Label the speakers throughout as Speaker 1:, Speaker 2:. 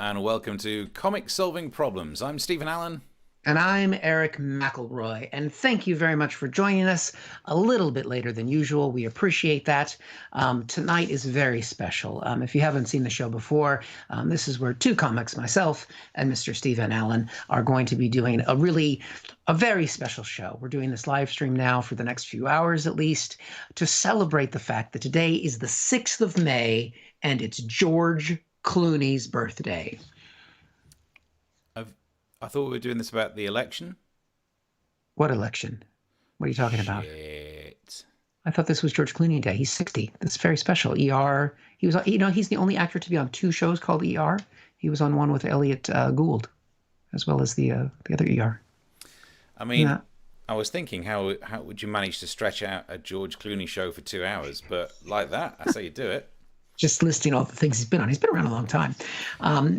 Speaker 1: and welcome to Comic Solving Problems. I'm Stephen Allen.
Speaker 2: And I'm Eric McElroy. And thank you very much for joining us a little bit later than usual. We appreciate that. Tonight is very special. If you haven't seen the show before, this is where two comics, myself and Mr. Stephen Allen, are going to be doing a very special show. We're doing this live stream now for the next few hours at least to celebrate the fact that today is the 6th of May and it's George Clooney's birthday.
Speaker 1: I thought we were doing this about the election.
Speaker 2: What election? What are you talking about?
Speaker 1: Shit.
Speaker 2: I thought this was George Clooney Day. He's 60. That's very special. ER. He was, he's the only actor to be on two shows called ER. He was on one with Elliot Gould, as well as the other ER.
Speaker 1: I mean, I was thinking, how would you manage to stretch out a George Clooney show for 2 hours? But like that, I say you do it.
Speaker 2: Just listing all the things he's been on. He's been around a long time.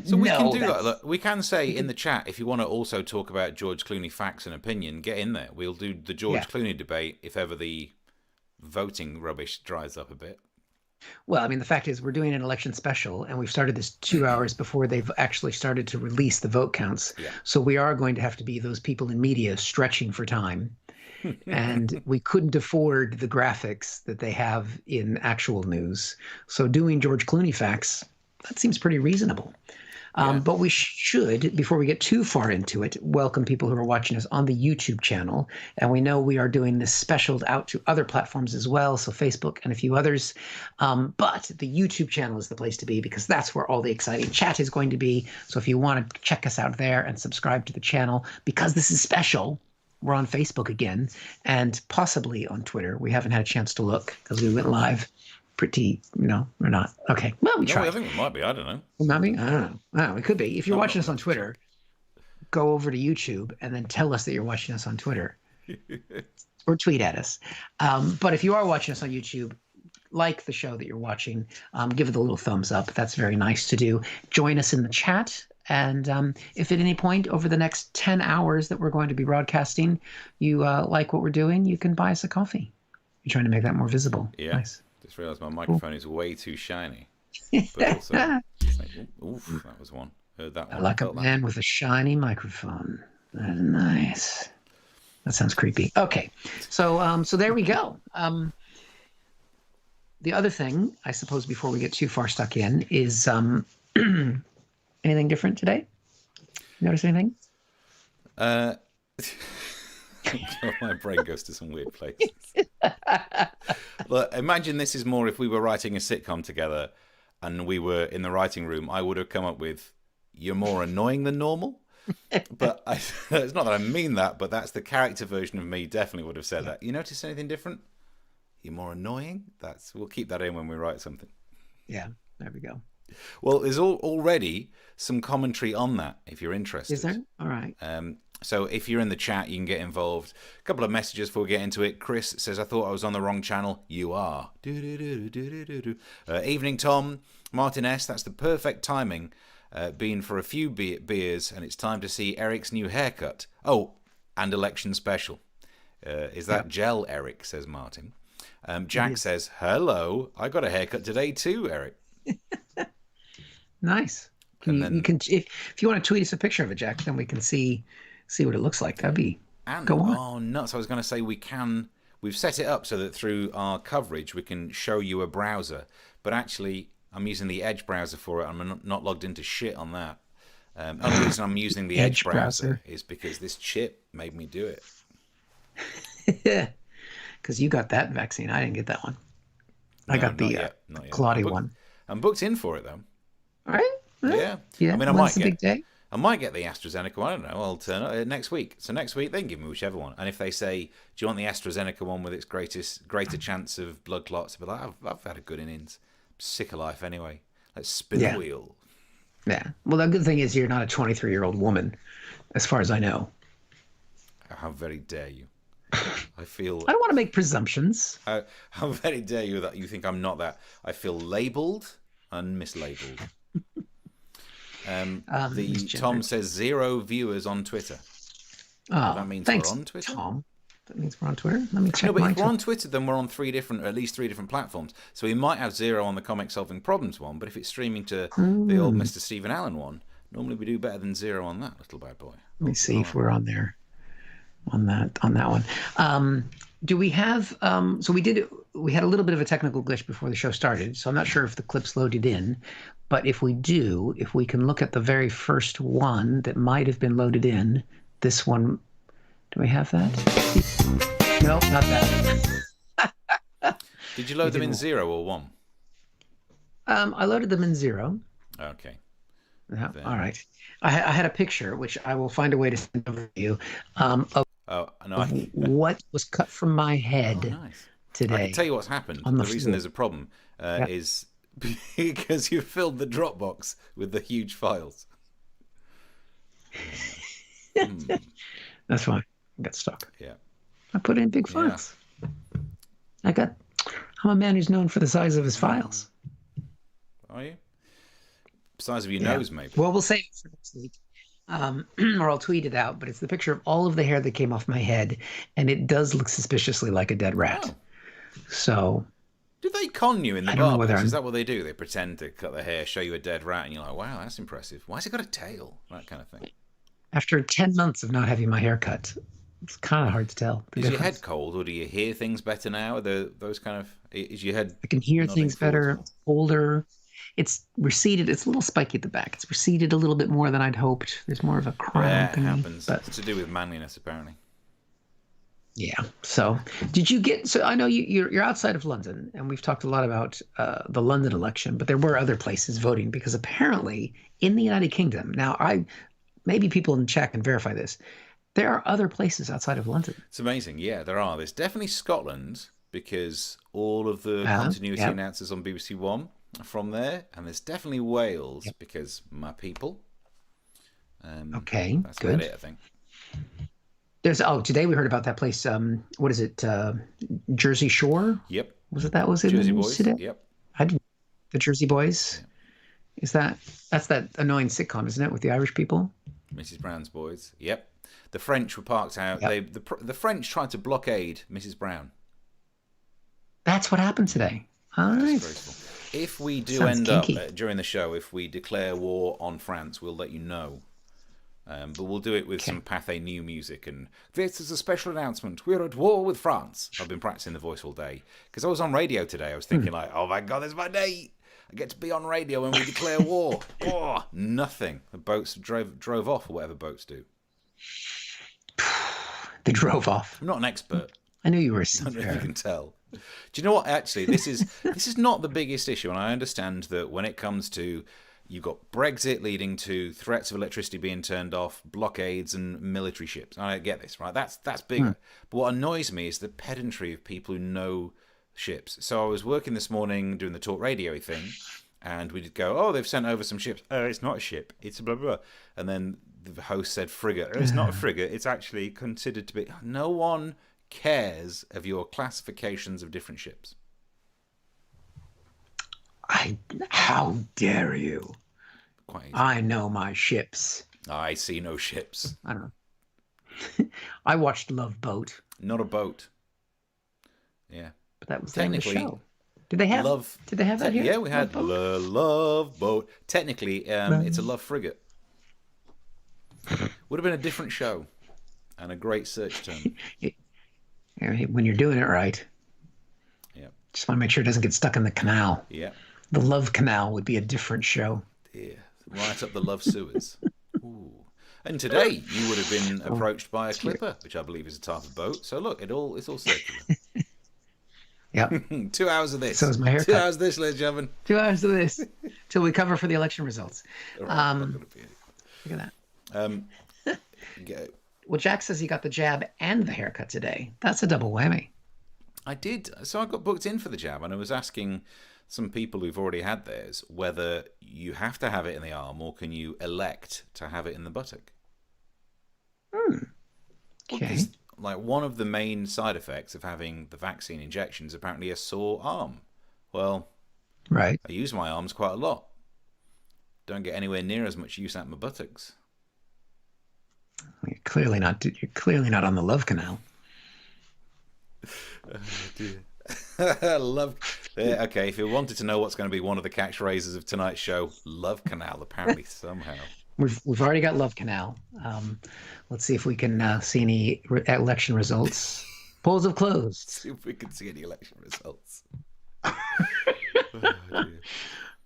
Speaker 1: So we can do that. Look, we can say in the chat, if you want to also talk about George Clooney facts and opinion, get in there. We'll do the George Clooney debate if ever the voting rubbish dries up a bit.
Speaker 2: Well, I mean, the fact is we're doing an election special, and we've started this 2 hours before they've actually started to release the vote counts. Yeah. So we are going to have to be those people in media stretching for time. And we couldn't afford the graphics that they have in actual news. So doing George Clooney facts, that seems pretty reasonable. But we should, before we get too far into it, welcome people who are watching us on the YouTube channel. And we know we are doing this special out to other platforms as well, so Facebook and a few others. But the YouTube channel is the place to be because that's where all the exciting chat is going to be. So if you want to check us out there and subscribe to the channel, because this is special, we're on Facebook again and possibly on Twitter. We haven't had a chance to look because we went live pretty, we're not. Okay. Well, we tried.
Speaker 1: I think we might be. I don't know.
Speaker 2: We might be? I don't know. We could be. If you're watching us on Twitter, go over to YouTube and then tell us that you're watching us on Twitter or tweet at us. But if you are watching us on YouTube, like the show that you're watching, give it a little thumbs up. That's very nice to do. Join us in the chat. And if at any point over the next 10 hours that we're going to be broadcasting, you like what we're doing, you can buy us a coffee. You're trying to make that more visible.
Speaker 1: Yeah.
Speaker 2: Nice.
Speaker 1: Just realized my microphone is way too shiny. But also, oof, that was one. Heard that one.
Speaker 2: I like a man with a shiny microphone. That's nice. That sounds creepy. Okay. So there we go. The other thing, I suppose, before we get too far stuck in, is anything different today? Notice anything?
Speaker 1: My brain goes to some weird places. Look, imagine this is more if we were writing a sitcom together and we were in the writing room, I would have come up with, "You're more annoying than normal." But it's not that I mean that, but that's the character version of me definitely would have said that. You notice anything different? You're more annoying? We'll keep that in when we write something.
Speaker 2: Yeah, there we go.
Speaker 1: Well, there's already some commentary on that, if you're interested.
Speaker 2: Is there? All right.
Speaker 1: So if you're in the chat, you can get involved. A couple of messages before we get into it. Chris says, "I thought I was on the wrong channel." You are. Evening, Tom. Martin S., that's the perfect timing. Been for a few beers, and it's time to see Eric's new haircut. Oh, and election special. Is that gel, Eric, says Martin. Jack says, "Hello, I got a haircut today too, Eric."
Speaker 2: Nice. You can if you want to tweet us a picture of it, Jack, then we can see what it looks like. That'd be go on.
Speaker 1: Oh nuts! I was going to say we've set it up so that through our coverage we can show you a browser, but actually I'm using the Edge browser for it. I'm not logged into shit on that. The only reason I'm using the Edge browser is because this chip made me do
Speaker 2: it. Because you got that vaccine. I didn't get that one. I got the Claudia one.
Speaker 1: I'm booked in for it though.
Speaker 2: All right.
Speaker 1: Yeah. I mean, I might get the AstraZeneca one. I don't know. I'll turn up next week. So next week they can give me whichever one. And if they say, "Do you want the AstraZeneca one with its greater chance of blood clots?" I'll be like, "I've had a good innings. I'm sick of life anyway. Let's spin the wheel."
Speaker 2: Yeah. Well, the good thing is you're not a 23-year-old woman, as far as I know.
Speaker 1: How very dare you? I don't
Speaker 2: want to make presumptions.
Speaker 1: How very dare you that you think I'm not that? I feel labelled and mislabelled. Tom says 0 viewers on Twitter.
Speaker 2: Oh,
Speaker 1: that means
Speaker 2: thanks,
Speaker 1: we're on Twitter.
Speaker 2: Tom. That means we're on Twitter. Let me check.
Speaker 1: No, but if we're on Twitter, then we're on at least three different platforms. So we might have 0 on the Comic Solving Problems one, but if it's streaming to the old Mr. Stephen Allen one, Normally we do better than 0 on that little bad boy.
Speaker 2: Let me see if we're on there on that one. Do we have so we had a little bit of a technical glitch before the show started, so I'm not sure if the clip's loaded in, but if we can look at the very first one that might have been loaded in, this one. Do we have that? No, not that.
Speaker 1: Did you load them in 0 or 1?
Speaker 2: I loaded them in 0.
Speaker 1: Okay.
Speaker 2: Yeah, all right. I had a picture, which I will find a way to send over to you, of what was cut from my head today.
Speaker 1: I can tell you what's happened. The reason there's a problem is because you filled the Dropbox with the huge files.
Speaker 2: That's why I got stuck.
Speaker 1: Yeah.
Speaker 2: I put in big files. Yeah. I'm a man who's known for the size of his files.
Speaker 1: Are you? Size of your nose, maybe.
Speaker 2: Well, we'll save it for next week. Or I'll tweet it out, but it's the picture of all of the hair that came off my head, and it does look suspiciously like a dead rat. Oh. So,
Speaker 1: do they con you in the barbers? Is that what they do? They pretend to cut the hair, show you a dead rat, and you're like, wow, that's impressive. Why's it got a tail? That kind of thing. After
Speaker 2: 10 months of not having my hair cut, it's kind of hard to tell.
Speaker 1: Is your head cold, or do you hear things better now? Those kind of... Is your head...
Speaker 2: I can hear things better, older. It's receded. It's a little spiky at the back. It's receded a little bit more than I'd hoped. There's more of a crown.
Speaker 1: Yeah, it happens. But it's to do with manliness, apparently.
Speaker 2: Yeah. So, did you get? So I know you're outside of London, and we've talked a lot about the London election, but there were other places voting because apparently in the United Kingdom. Now, maybe people in the chat can verify this. There are other places outside of London.
Speaker 1: It's amazing. Yeah, there are. There's definitely Scotland because all of the continuity announcers on BBC One. From there, and there's definitely Wales because my people.
Speaker 2: Okay,
Speaker 1: that's
Speaker 2: good.
Speaker 1: About it, I think.
Speaker 2: Today we heard about that place. What is it? Jersey Shore.
Speaker 1: Yep.
Speaker 2: Was it in
Speaker 1: Jersey
Speaker 2: the news
Speaker 1: Boys?
Speaker 2: today?
Speaker 1: Yep.
Speaker 2: The Jersey Boys. Yeah. Is that's that annoying sitcom, isn't it, with the Irish people?
Speaker 1: Mrs. Brown's Boys. Yep. The French were parked out. Yep. The French tried to blockade Mrs. Brown.
Speaker 2: That's what happened today. All right.
Speaker 1: If we do end up during the show, if we declare war on France, we'll let you know. But we'll do it with some Pathé New music. And this is a special announcement. We're at war with France. I've been practicing the voice all day. Because I was on radio today. I was thinking oh my God, this is my day. I get to be on radio when we declare war. Oh, nothing. The boats drove off, or whatever boats do.
Speaker 2: They drove off.
Speaker 1: I'm not an expert.
Speaker 2: I knew you were.
Speaker 1: I don't know if you can tell. Do you know what? Actually, this is not the biggest issue, and I understand that when it comes to you've got Brexit leading to threats of electricity being turned off, blockades, and military ships. I get this, right? That's bigger. But what annoys me is the pedantry of people who know ships. So I was working this morning doing the talk radio thing, and we'd go, they've sent over some ships. It's not a ship. It's a blah, blah, blah. And then the host said frigate. It's not a frigate. It's actually considered to be... No one cares of your classifications of different ships.
Speaker 2: How dare you?
Speaker 1: Quite easy.
Speaker 2: I know my ships.
Speaker 1: I see no ships.
Speaker 2: I don't know. I watched Love Boat.
Speaker 1: Not a boat. Yeah.
Speaker 2: But that was technically the show. Did they have that here?
Speaker 1: Yeah, we had Love Boat. Technically, it's a love frigate. Would have been a different show and a great search term.
Speaker 2: When you're doing it right.
Speaker 1: Yeah.
Speaker 2: Just want to make sure it doesn't get stuck in the canal.
Speaker 1: Yeah.
Speaker 2: The Love Canal would be a different show.
Speaker 1: Yeah. Right up the love sewers. Ooh. And today you would have been approached by a clipper, which I believe is a type of boat. So look, it's all circular.
Speaker 2: Yep.
Speaker 1: 2 hours of this.
Speaker 2: So is my haircut.
Speaker 1: 2 hours of this, ladies and gentlemen.
Speaker 2: 2 hours of this till we cover for the election results.
Speaker 1: Right,
Speaker 2: look at
Speaker 1: that.
Speaker 2: Well, Jack says he got the jab and the haircut today. That's a double whammy.
Speaker 1: I did. So I got booked in for the jab, and I was asking some people who've already had theirs whether you have to have it in the arm or can you elect to have it in the buttock.
Speaker 2: Okay.
Speaker 1: Like one of the main side effects of having the vaccine injection is apparently a sore arm. Well,
Speaker 2: right.
Speaker 1: I use my arms quite a lot. Don't get anywhere near as much use out my buttocks.
Speaker 2: You're clearly not on the Love Canal.
Speaker 1: Oh, dear. Okay, if you wanted to know what's going to be one of the catchphrases of tonight's show, Love Canal, apparently, somehow.
Speaker 2: We've already got Love Canal. Let's see if we can see any election results. Polls have closed.
Speaker 1: See if we can see any election results.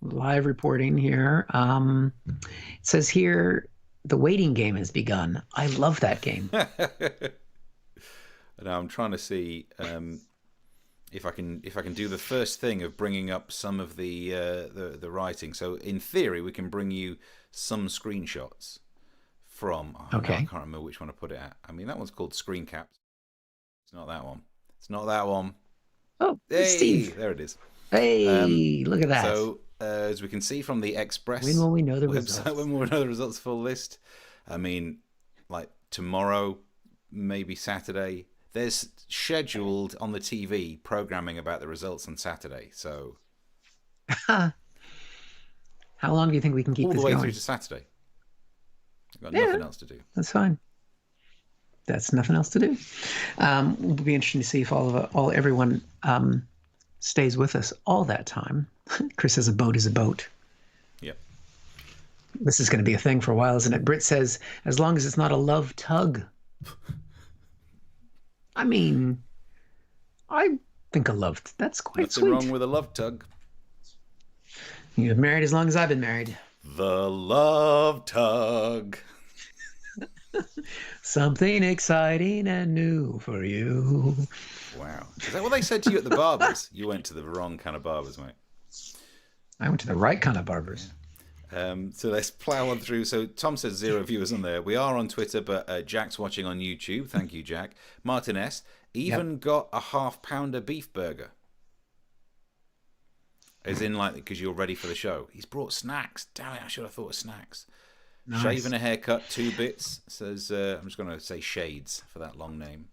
Speaker 2: Live reporting here. It says here the waiting game has begun. I love that game.
Speaker 1: Now I'm trying to see if I can do the first thing of bringing up some of the writing. So in theory, we can bring you some screenshots from.
Speaker 2: Okay.
Speaker 1: I can't remember which one I put it at. I mean, that one's called Screen Caps. It's not that one. It's not that one.
Speaker 2: Oh,
Speaker 1: hey,
Speaker 2: Steve.
Speaker 1: There it is.
Speaker 2: Hey, look at that.
Speaker 1: So as we can see from the Express
Speaker 2: when will we know the
Speaker 1: website,
Speaker 2: results?
Speaker 1: when will we know the results full list? I mean, like tomorrow, maybe Saturday. There's scheduled on the TV programming about the results on Saturday. So
Speaker 2: How long do you think we can keep
Speaker 1: all
Speaker 2: this
Speaker 1: the way
Speaker 2: going?
Speaker 1: through to Saturday. I've got nothing else to do.
Speaker 2: That's fine. That's nothing else to do. It'll be interesting to see if everyone stays with us all that time. Chris says a boat is a boat.
Speaker 1: Yep.
Speaker 2: This is going to be a thing for a while, isn't it? Britt says, as long as it's not a love tug. I mean, I think that's quite
Speaker 1: Nothing
Speaker 2: sweet.
Speaker 1: wrong with a love tug.
Speaker 2: You've been married as long as I've been married.
Speaker 1: The love tug.
Speaker 2: Something exciting and new for you.
Speaker 1: Wow. Is that what they said to you at the barbers? You went to the wrong kind of barbers, mate.
Speaker 2: I went to the right kind of barbers.
Speaker 1: So let's plow on through. So Tom says 0 viewers on there. We are on Twitter, but Jack's watching on YouTube. Thank you, Jack. Martin S. even got a half-pounder beef burger. As in, like, because you're ready for the show. He's brought snacks. Damn it, I should have thought of snacks. Nice. Shave and a haircut, 2 bits. Says, I'm just going to say Shades for that long name.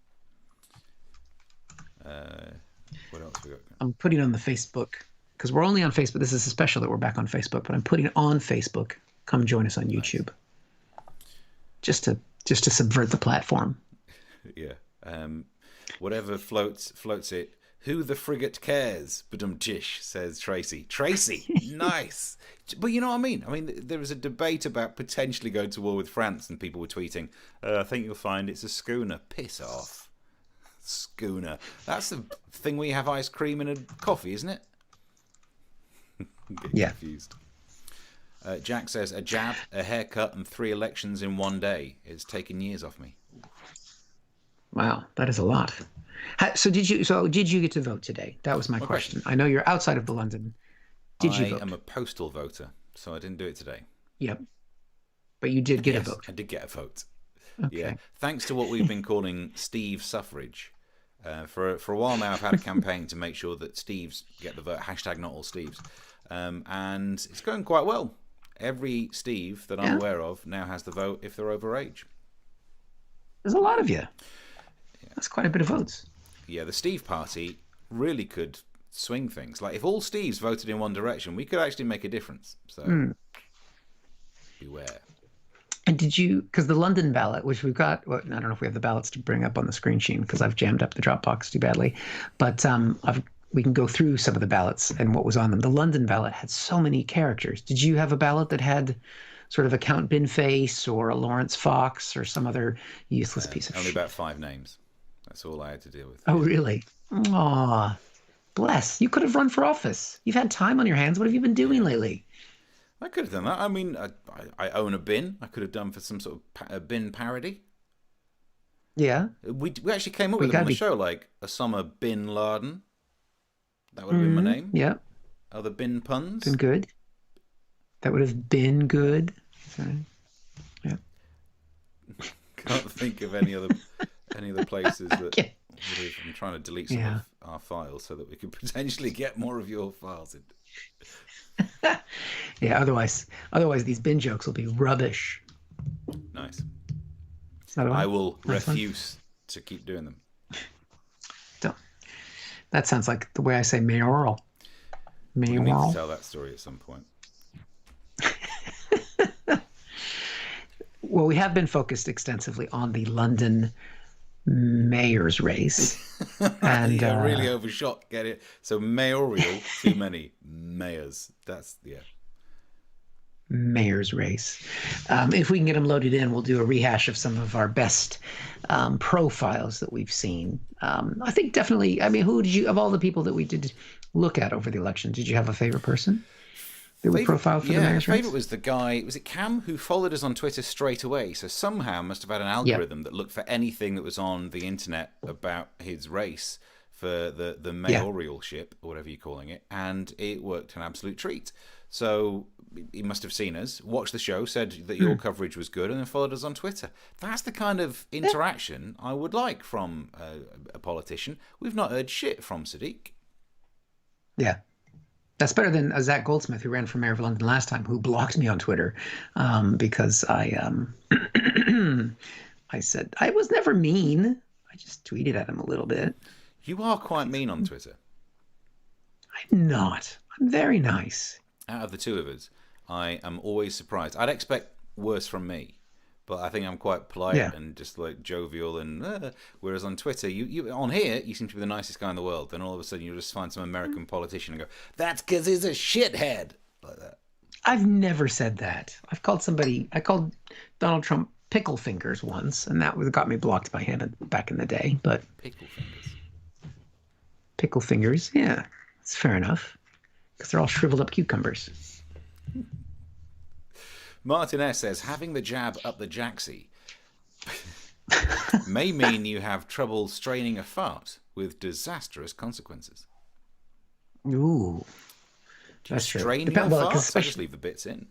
Speaker 1: What else we got? I'm
Speaker 2: putting on the Facebook, because we're only on Facebook. This is a special that we're back on Facebook, but I'm putting it on Facebook. Come join us on YouTube. Just to subvert the platform.
Speaker 1: Yeah. Whatever floats it. Who the frigate cares? Badum-tish, says Tracy. Tracy, nice. But you know what I mean? I mean, there was a debate about potentially going to war with France, and people were tweeting, I think you'll find it's a schooner. Piss off. Schooner. That's the thing where you have ice cream and a coffee, isn't it?
Speaker 2: Yeah.
Speaker 1: Confused. Jack says, a jab, a haircut, and 3 elections in one day. It's taken years off me.
Speaker 2: Wow, that is a lot. So did you get to vote today? That was my question. I know you're outside of the London. Did you vote?
Speaker 1: I am a postal voter, so I didn't do it today.
Speaker 2: Yep. But you did get a vote.
Speaker 1: I did get a vote.
Speaker 2: Okay.
Speaker 1: Yeah. Thanks to what we've been calling Steve suffrage. For a while now, I've had a campaign to make sure that Steves get the vote. # not all Steves. And it's going quite well. Every Steve that I'm aware of now has the vote if they're over age.
Speaker 2: There's a lot of you. That's quite a bit of votes.
Speaker 1: Yeah, the Steve Party really could swing things. Like, if all Steves voted in one direction, we could actually make a difference. So, beware. And
Speaker 2: did you, because the London ballot, which we've got, I don't know if we have the ballots to bring up on the screen sheen because I've jammed up the Dropbox too badly, but we can go through some of the ballots and what was on them. The London ballot had so many characters. Did you have a ballot that had sort of a Count Binface or a Lawrence Fox or some other useless piece of
Speaker 1: shit? Only about 5 names. That's all I had to deal with.
Speaker 2: Oh, really? Aw, bless. You could have run for office. You've had time on your hands. What have you been doing lately?
Speaker 1: I could have done that. I mean, I own a bin. I could have done for some sort of bin parody.
Speaker 2: Yeah.
Speaker 1: We actually came up with it on the show, like Osama Bin Laden. That would have been my name.
Speaker 2: Yeah.
Speaker 1: Other bin puns.
Speaker 2: Been good. That would have been good. Sorry. Yeah.
Speaker 1: Can't think of any other places that I'm trying to delete some of our files so that we could potentially get more of your files in.
Speaker 2: Yeah, otherwise these bin jokes will be rubbish.
Speaker 1: Nice. I will refuse to keep doing them.
Speaker 2: Don't. That sounds like the way I say mayoral.
Speaker 1: We need to tell that story at some point.
Speaker 2: Well, we have been focused extensively on the London mayor's race. And
Speaker 1: yeah, really overshot. Get it? So mayoral, too many mayors. That's
Speaker 2: mayor's race. If we can get them loaded in, we'll do a rehash of some of our best profiles that we've seen. I think definitely, I mean, who did you, of all the people that we did look at over the election, did you have a favorite person that we profiled for the mayor's race?
Speaker 1: Favorite was the guy, was it Cam, who followed us on Twitter straight away? So somehow must have had an algorithm that looked for anything that was on the internet about his race for the mayoralship, or whatever you're calling it, and it worked an absolute treat. So he must have seen us, watched the show, said that your coverage was good, and then followed us on Twitter. That's the kind of interaction I would like from a politician. We've not heard shit from Sadiq.
Speaker 2: Yeah. That's better than Zach Goldsmith, who ran for mayor of London last time, who blocked me on Twitter because I I said I was never mean. I just tweeted at him a little bit.
Speaker 1: You are quite mean on Twitter.
Speaker 2: I'm not. I'm very nice.
Speaker 1: Out of the two of us, I am always surprised. I'd expect worse from me, but I think I'm quite polite and just like jovial. And whereas on Twitter, you on here, you seem to be the nicest guy in the world. Then all of a sudden, you just find some American politician and go, "That's because he's a shithead," like that.
Speaker 2: I've never said that. I called Donald Trump pickle fingers once, and that got me blocked by him back in the day. But pickle fingers, yeah, it's fair enough. Because they're all shriveled up cucumbers.
Speaker 1: Martin S. says, having the jab up the jacksie may mean you have trouble straining a fart with disastrous consequences.
Speaker 2: Ooh.
Speaker 1: Do you strain your farts? I just leave the bits in.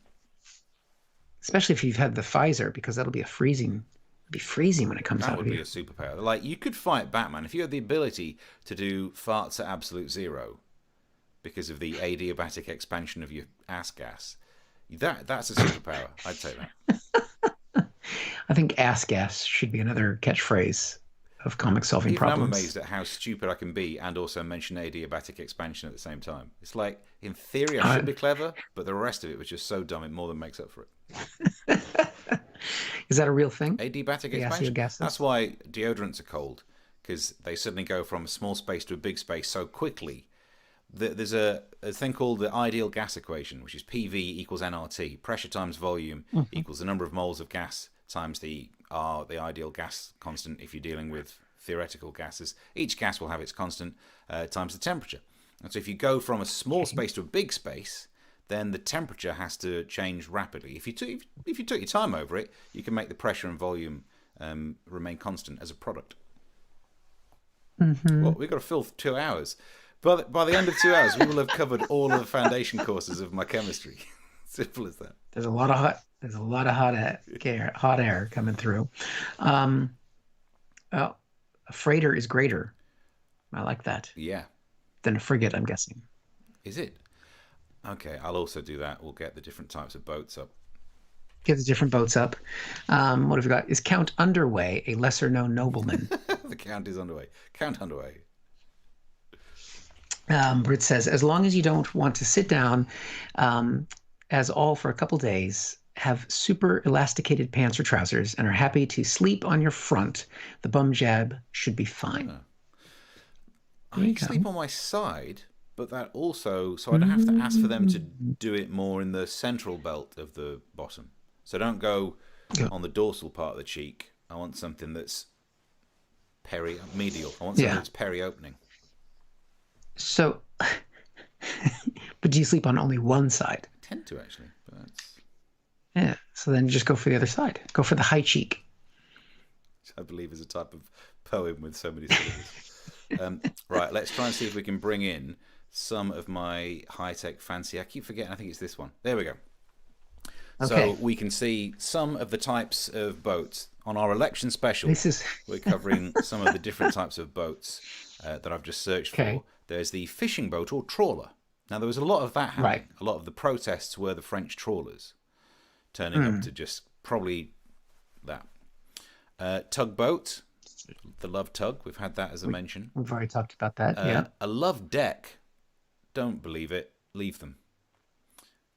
Speaker 2: Especially if you've had the Pfizer, because that'll be freezing when it comes out of you.
Speaker 1: That would be a superpower. Like, you could fight Batman. If you had the ability to do farts at absolute zero, because of the adiabatic expansion of your ass gas. That's a superpower. I'd take that.
Speaker 2: I think ass gas should be another catchphrase of comic solving problems.
Speaker 1: I'm amazed at how stupid I can be and also mention adiabatic expansion at the same time. It's like, in theory, I should be clever, but the rest of it was just so dumb it more than makes up for it.
Speaker 2: Is that a real thing?
Speaker 1: Adiabatic expansion? That's why deodorants are cold, because they suddenly go from a small space to a big space so quickly. There's a thing called the ideal gas equation, which is PV equals nRT. Pressure times volume equals the number of moles of gas times the ideal gas constant if you're dealing with theoretical gases. Each gas will have its constant times the temperature. And so if you go from a small space to a big space, then the temperature has to change rapidly. If you took your time over it, you can make the pressure and volume remain constant as a product. Well, we've got to fill 2 hours. But by the end of 2 hours, we will have covered all of the foundation courses of my chemistry. Simple as that.
Speaker 2: There's a lot of hot air coming through. Well, a freighter is greater. I like that.
Speaker 1: Yeah.
Speaker 2: Than a frigate, I'm guessing.
Speaker 1: Is it? Okay, I'll also do that. We'll get the different types of boats up.
Speaker 2: Get the different boats up. What have we got? Is Count Underway a lesser-known nobleman?
Speaker 1: The Count is underway. Count Underway.
Speaker 2: Britt says, as long as you don't want to sit down as all for a couple days, have super elasticated pants or trousers, and are happy to sleep on your front, the bum jab should be fine.
Speaker 1: I sleep on my side, but that also, so I don't have to ask for them to do it more in the central belt of the bottom. So don't go on the dorsal part of the cheek. I want something that's medial. I want something that's peri-opening.
Speaker 2: So, but do you sleep on only one side?
Speaker 1: I tend to, actually. But
Speaker 2: yeah, so then just go for the other side. Go for the high cheek.
Speaker 1: Which I believe is a type of poem with so many syllables. Right, let's try and see if we can bring in some of my high-tech fancy. I keep forgetting, I think it's this one. There we go. Okay. So we can see some of the types of boats. On our election special, we're covering some of the different types of boats that I've just searched for. There's the fishing boat or trawler. Now, there was a lot of that happening. Right. A lot of the protests were the French trawlers turning up to just probably that. Tugboat, the love tug. We've had that as a mention.
Speaker 2: We've already talked about that,
Speaker 1: A love deck. Don't believe it. Leave them.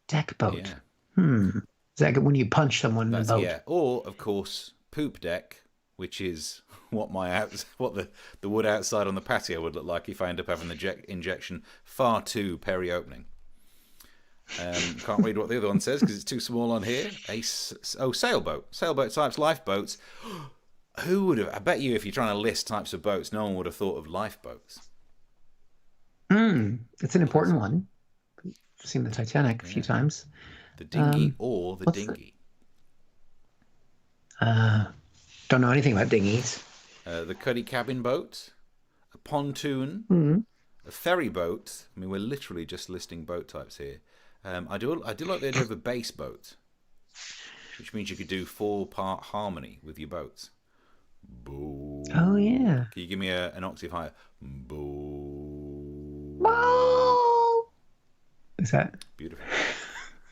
Speaker 2: Deck boat. Yeah. Is that when you punch someone in the boat?
Speaker 1: Yeah. Or, of course, poop deck, which is what the wood outside on the patio would look like if I end up having the injection far too peri-opening. Can't read what the other one says because it's too small on here. Sailboat types, lifeboats. Who would have? I bet you if you're trying to list types of boats, no one would have thought of lifeboats.
Speaker 2: It's an important one. I've seen the Titanic a few times.
Speaker 1: The dinghy or the dinghy.
Speaker 2: Don't know anything about dinghies.
Speaker 1: The cuddy cabin boat, a pontoon, a ferry boat. I mean, we're literally just listing boat types here. I do like the idea of a bass boat, which means you could do 4-part harmony with your boats. Boo.
Speaker 2: Oh yeah.
Speaker 1: Can you give me an octave higher? Boo.
Speaker 2: Boo. Is that
Speaker 1: beautiful?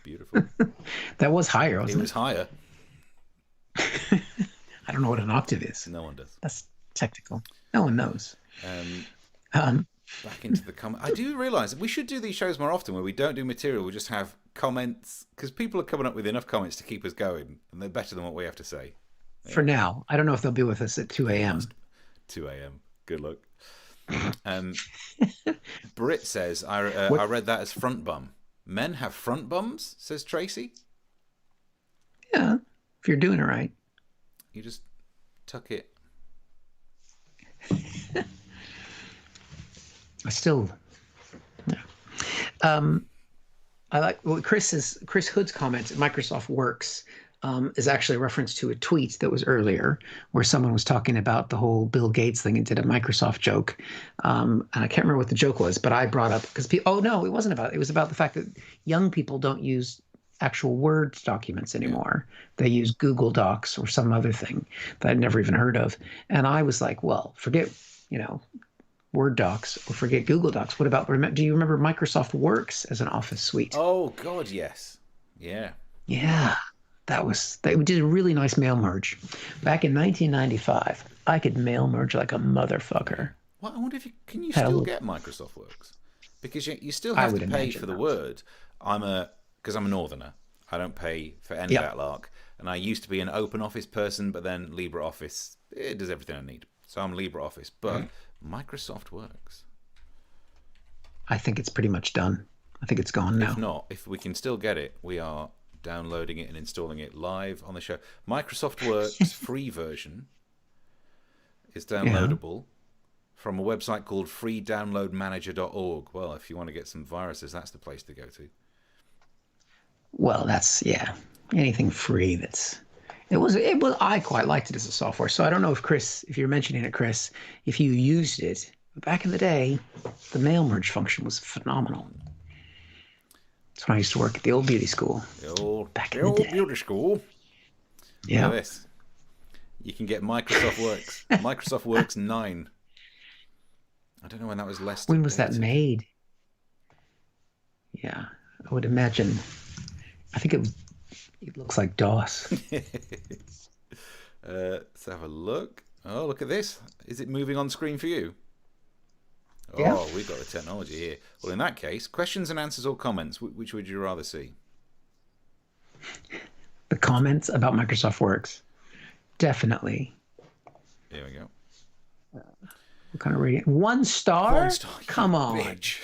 Speaker 1: Beautiful.
Speaker 2: That was higher, wasn't it?
Speaker 1: It was higher.
Speaker 2: I don't know what an octave is.
Speaker 1: No one does.
Speaker 2: That's technical. No one knows.
Speaker 1: Back into the comment. I do realise that we should do these shows more often where we don't do material. We just have comments because people are coming up with enough comments to keep us going, and they're better than what we have to say. Yeah.
Speaker 2: For now, I don't know if they'll be with us at 2 a.m.
Speaker 1: 2 a.m. Good luck. Britt says, I read that as front bum. Men have front bums, says Tracy.
Speaker 2: Yeah, if you're doing it right.
Speaker 1: You just tuck it.
Speaker 2: I still, yeah. I like Chris Hood's comment. Microsoft Works is actually a reference to a tweet that was earlier where someone was talking about the whole Bill Gates thing and did a Microsoft joke. And I can't remember what the joke was, but I brought up because oh no, it wasn't about it. It was about the fact that young people don't use actual Word documents anymore. They use Google Docs or some other thing that I'd never even heard of. And I was like, well, forget, Word docs or forget Google Docs. What about, do you remember Microsoft Works as an office suite?
Speaker 1: Oh God, yes. Yeah.
Speaker 2: Yeah. They did a really nice mail merge. Back in 1995, I could mail merge like a motherfucker.
Speaker 1: Well, I wonder if can you still get Microsoft Works? Because you still have to pay for the Word. Because I'm a northerner, I don't pay for any of that lark. And I used to be an open office person, but then LibreOffice, it does everything I need. So I'm LibreOffice, but Microsoft Works.
Speaker 2: I think it's pretty much done. I think it's gone now.
Speaker 1: If not, if we can still get it, we are downloading it and installing it live on the show. Microsoft Works free version is downloadable from a website called freedownloadmanager.org. Well, if you want to get some viruses, that's the place to go to.
Speaker 2: Well, that's anything free. I quite liked it as a software. So I don't know if you're mentioning it, Chris, if you used it. Back in the day, the mail merge function was phenomenal. That's when I used to work at the old beauty school. Back in the day.
Speaker 1: Beauty school.
Speaker 2: Yeah.
Speaker 1: Look at this. You can get Microsoft Works. Microsoft Works 9. I don't know when that was less.
Speaker 2: When was that made? Yeah, I would imagine. I think it looks like DOS.
Speaker 1: Let's have a look. Oh, look at this. Is it moving on screen for you? Oh,
Speaker 2: yeah.
Speaker 1: We've got the technology here. Well, in that case, questions and answers or comments, which would you rather see?
Speaker 2: The comments about Microsoft Works. Definitely.
Speaker 1: Here we go.
Speaker 2: What kind of rating? 1 star?
Speaker 1: 1 star.
Speaker 2: Come on.
Speaker 1: Bitch.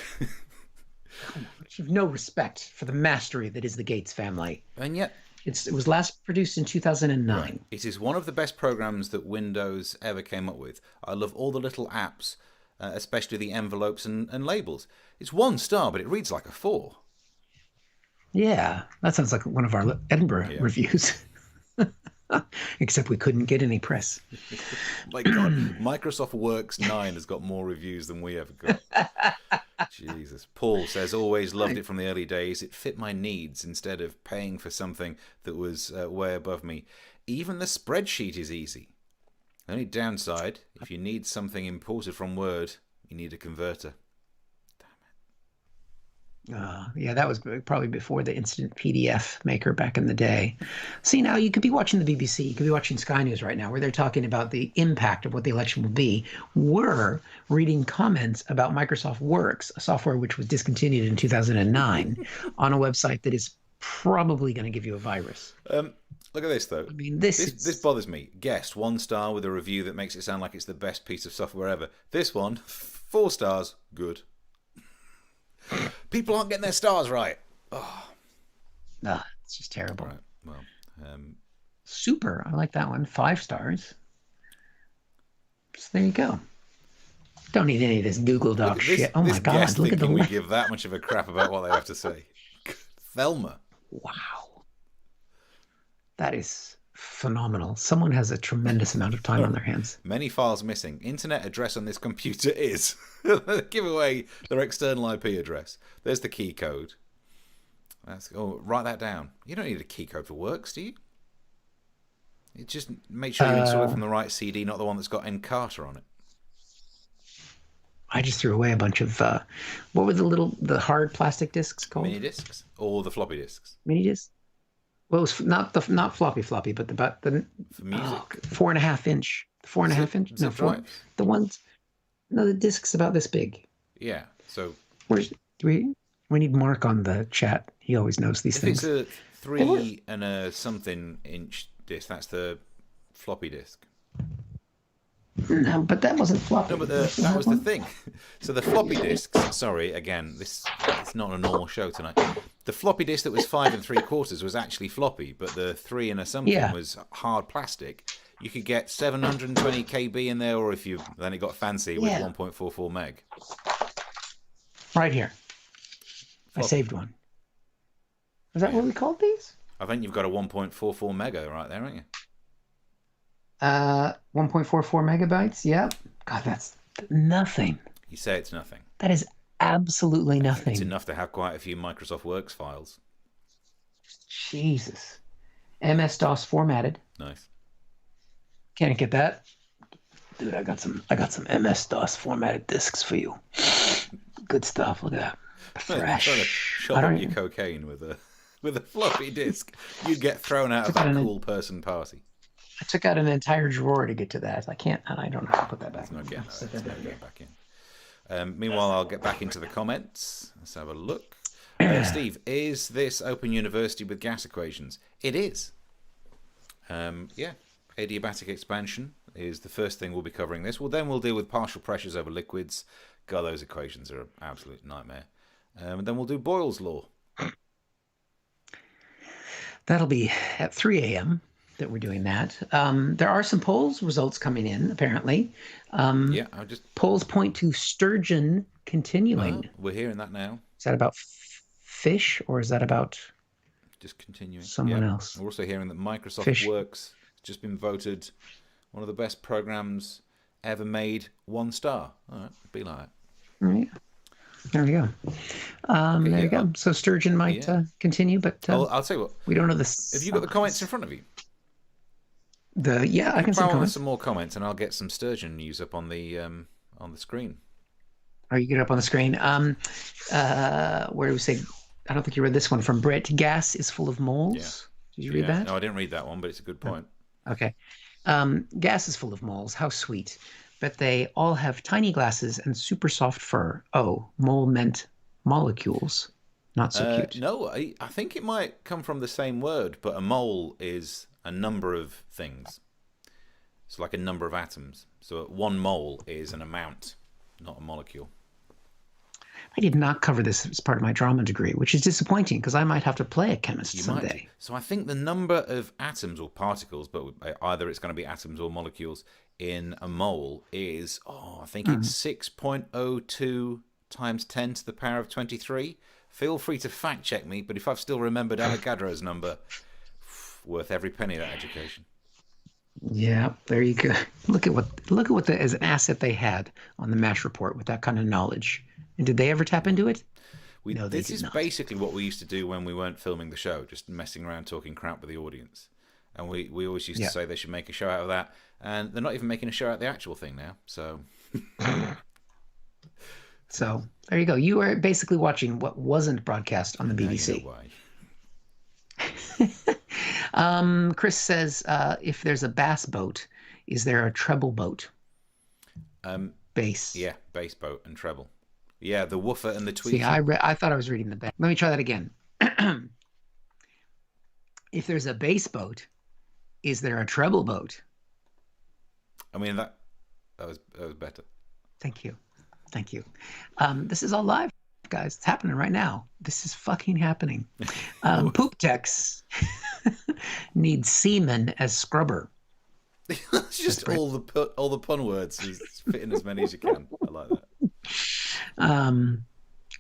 Speaker 2: Come on. You've no respect for the mastery that is the Gates family.
Speaker 1: And yet...
Speaker 2: It was last produced in 2009.
Speaker 1: Right. It is one of the best programs that Windows ever came up with. I love all the little apps, especially the envelopes and labels. It's 1 star, but it reads like a 4.
Speaker 2: Yeah, that sounds like one of our Edinburgh reviews. Except we couldn't get any press.
Speaker 1: My God, Microsoft Works 9 has got more reviews than we ever got. Jesus. Paul says, always loved it from the early days. It fit my needs instead of paying for something that was way above me. Even the spreadsheet is easy. The only downside, if you need something imported from Word, you need a converter.
Speaker 2: Yeah, that was probably before the instant PDF maker back in the day. See, now you could be watching the BBC, you could be watching Sky News right now, where they're talking about the impact of what the election will be. We're reading comments about Microsoft Works, a software which was discontinued in 2009, on a website that is probably going to give you a virus.
Speaker 1: Look at this, though.
Speaker 2: I mean,
Speaker 1: this bothers me. Guest, 1 star with a review that makes it sound like it's the best piece of software ever. This one, 4 stars, good. People aren't getting their stars right. Oh,
Speaker 2: It's just terrible.
Speaker 1: right. Well,
Speaker 2: Super. I like that one. 5 stars. So there you go. Don't need any of this Google
Speaker 1: look
Speaker 2: Doc
Speaker 1: at this
Speaker 2: shit. Oh
Speaker 1: this
Speaker 2: my
Speaker 1: guest
Speaker 2: God. Look at the
Speaker 1: thinking we
Speaker 2: list.
Speaker 1: give that much of a crap about what they have to say. Thelma.
Speaker 2: Wow. That is phenomenal. Someone has a tremendous amount of time on their hands.
Speaker 1: Many files missing. Internet address on this computer is. Give away their external IP address. There's the key code. Write that down. You don't need a key code for Works, do you? You just make sure you install it from the right CD, not the one that's got N Carter on it.
Speaker 2: I just threw away a bunch of what were the hard plastic discs called?
Speaker 1: Mini discs or the floppy disks?
Speaker 2: Mini discs. Well, it was not floppy, but about the
Speaker 1: For music.
Speaker 2: 4.5 inch, 4.5 inch. No, the ones. No, the discs about this big.
Speaker 1: Yeah. So
Speaker 2: where's we need Mark on the chat. He always knows these things.
Speaker 1: It's a 3 and a something inch disc. That's the floppy disk.
Speaker 2: No, but that wasn't floppy.
Speaker 1: No, but that was the thing. So the floppy disks. Sorry, again, it's not a normal show tonight. The floppy disk that was 5 3/4 was actually floppy, but the 3 and a something was hard plastic. You could get 720 KB in there, or if you then it got fancy with 1.44 meg.
Speaker 2: Right here. Floppy. I saved one. Is that what we called these?
Speaker 1: I think you've got a 1.44 mega right there, haven't you?
Speaker 2: 1.44 megabytes. Yep. God, that's nothing.
Speaker 1: You say it's nothing.
Speaker 2: That is absolutely nothing.
Speaker 1: It's enough to have quite a few Microsoft Works files.
Speaker 2: Jesus. MS-DOS formatted.
Speaker 1: Nice.
Speaker 2: Can't get that, dude. I got some MS-DOS formatted discs for you. Good stuff. Look at that. Fresh.
Speaker 1: Trying to shove up your cocaine with a floppy disk. You'd get thrown out of that cool person party.
Speaker 2: I took out an entire drawer to get to that. I don't know how to put that back.
Speaker 1: It's not getting back in. Meanwhile, I'll get back into the comments. Let's have a look. Steve, is this Open University with gas equations? It is. Yeah. Adiabatic expansion is the first thing we'll be covering this. Then we'll deal with partial pressures over liquids. God, those equations are an absolute nightmare. And then we'll do Boyle's law.
Speaker 2: That'll be at 3 a.m. that we're doing that. There are some polls results coming in, apparently. Polls point to sturgeon continuing.
Speaker 1: We're hearing that now.
Speaker 2: Is that about fish, or is that about
Speaker 1: just continuing
Speaker 2: someone else?
Speaker 1: We're also hearing that Microsoft Works has just been voted one of the best programs ever made, 1 star. All right, be like that.
Speaker 2: All right. There we go. There you go. So sturgeon might continue, but
Speaker 1: I'll tell you what.
Speaker 2: We don't know this.
Speaker 1: Have you got the comments in front of you?
Speaker 2: I can see
Speaker 1: some more comments, and I'll get some sturgeon news up on the screen.
Speaker 2: Oh, you get it up on the screen. Where do we say? I don't think you read this one from Britt. Gas is full of moles. Yeah. Did you read that?
Speaker 1: No, I didn't read that one, but it's a good point.
Speaker 2: Okay. Gas is full of moles. How sweet. But they all have tiny glasses and super soft fur. Oh, mole meant molecules. Not so cute.
Speaker 1: No, I think it might come from the same word, but a mole is a number of things. It's like a number of atoms. So 1 mole is an amount, not a molecule.
Speaker 2: I did not cover this as part of my drama degree, which is disappointing because I might have to play a chemist someday.
Speaker 1: So I think the number of atoms or particles, but either it's going to be atoms or molecules in a mole is, I think it's 6.02 times 10 to the power of 23. Feel free to fact check me, but if I've still remembered Avogadro's number, worth every penny of that education. Yeah,
Speaker 2: there you go. Look at what as an asset they had on the MASH report with that kind of knowledge. And did they ever tap into it?
Speaker 1: No, this is basically what we used to do when we weren't filming the show, just messing around talking crap with the audience. And we always used to say they should make a show out of that. And they're not even making a show out of the actual thing now. So
Speaker 2: So there you go. You are basically watching what wasn't broadcast on the BBC.
Speaker 1: You know why.
Speaker 2: Chris says, if there's a bass boat, is there a treble boat? Bass.
Speaker 1: Yeah, bass boat and treble. Yeah, the woofer and the tweeter.
Speaker 2: See, I thought I was reading the back. Let me try that again. If there's a bass boat, is there a treble boat?
Speaker 1: I mean, that was better.
Speaker 2: Thank you. This is all live. guys. It's happening right now. This is fucking happening. Poop Tex needs semen as scrubber.
Speaker 1: It's just all the pun words. Fit in as many as you can. I like that.